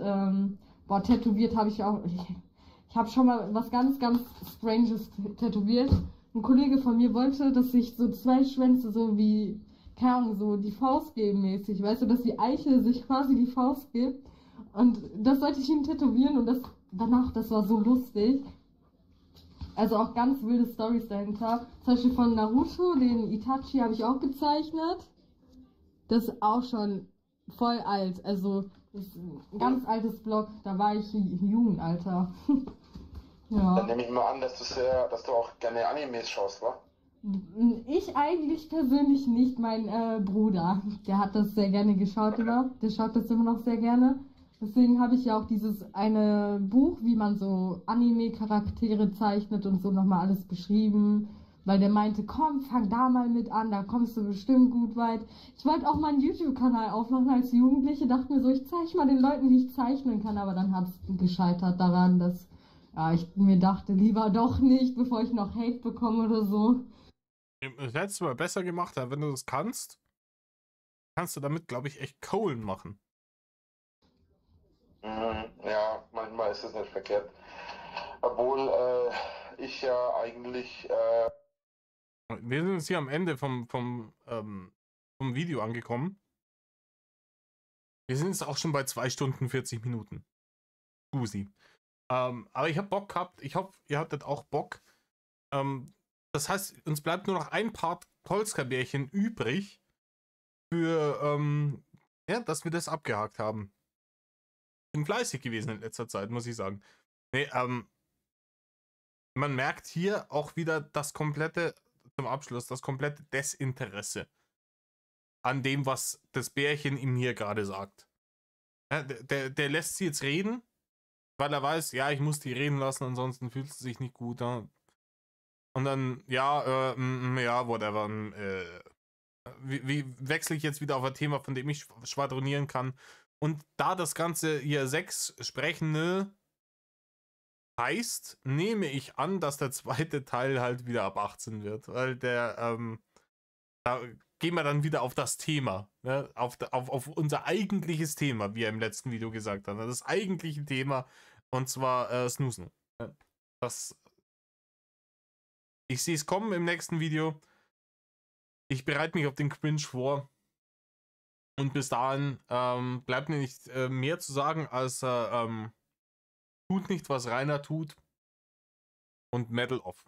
boah, tätowiert habe ich auch. Ich habe schon mal was ganz, ganz Stranges tätowiert. Ein Kollege von mir wollte, dass ich so 2 Schwänze so wie, keine Ahnung, so die Faust geben mäßig, weißt du, dass die Eiche sich quasi die Faust gibt. Und das sollte ich ihm tätowieren und das war so lustig. Also auch ganz wilde Storys dahinter. Zum Beispiel von Naruto, den Itachi habe ich auch gezeichnet. Das ist auch schon voll alt. Also das ist ein ganz altes Blog. Da war ich im Jugendalter. Dann Ja. nehme ich mal an, dass du auch gerne Animes schaust, wa? Ich eigentlich persönlich nicht, mein Bruder. Der hat das sehr gerne geschaut immer. Der schaut das immer noch sehr gerne. Deswegen habe ich ja auch dieses eine Buch, wie man so Anime-Charaktere zeichnet und so nochmal alles beschrieben. Weil der meinte, komm, fang da mal mit an, da kommst du bestimmt gut weit. Ich wollte auch mal einen YouTube-Kanal aufmachen als Jugendliche, dachte mir so, ich zeige mal den Leuten, wie ich zeichnen kann, aber dann hat es gescheitert daran, dass ja, ich mir dachte, lieber doch nicht, bevor ich noch Hate bekomme oder so. Das hättest du mal besser gemacht, aber wenn du das kannst, kannst du damit, glaube ich, echt Kohlen machen. Ja, manchmal ist es nicht verkehrt. Obwohl ich ja eigentlich, Wir sind jetzt hier am Ende vom Video angekommen. Wir sind jetzt auch schon bei 2 Stunden 40 Minuten. Gusi. Aber ich habe Bock gehabt. Ich hoffe, ihr hattet auch Bock. Das heißt, uns bleibt nur noch ein Part Polska-Bärchen übrig, für, ja, dass wir das abgehakt haben. Bin fleißig gewesen in letzter Zeit, muss ich sagen. Nee, man merkt hier auch wieder das komplette, zum Abschluss, das komplette Desinteresse an dem, was das Bärchen ihm hier gerade sagt. Ja, der lässt sie jetzt reden, weil er weiß, ja, ich muss die reden lassen, ansonsten fühlt sie sich nicht gut. Ja. Und dann, ja, ja, whatever. Wie wechsle ich jetzt wieder auf ein Thema, von dem ich schwadronieren kann? Und da das Ganze hier 6 Sprechende heißt, nehme ich an, dass der zweite Teil halt wieder ab 18 wird, weil da gehen wir dann wieder auf das Thema, ne? Auf unser eigentliches Thema, wie er im letzten Video gesagt hat. Das eigentliche Thema, und zwar Snoozen. Ich sehe es kommen im nächsten Video. Ich bereite mich auf den Cringe vor. Und bis dahin bleibt mir nicht mehr zu sagen, als tut nicht, was Rainer tut. Und Metal off.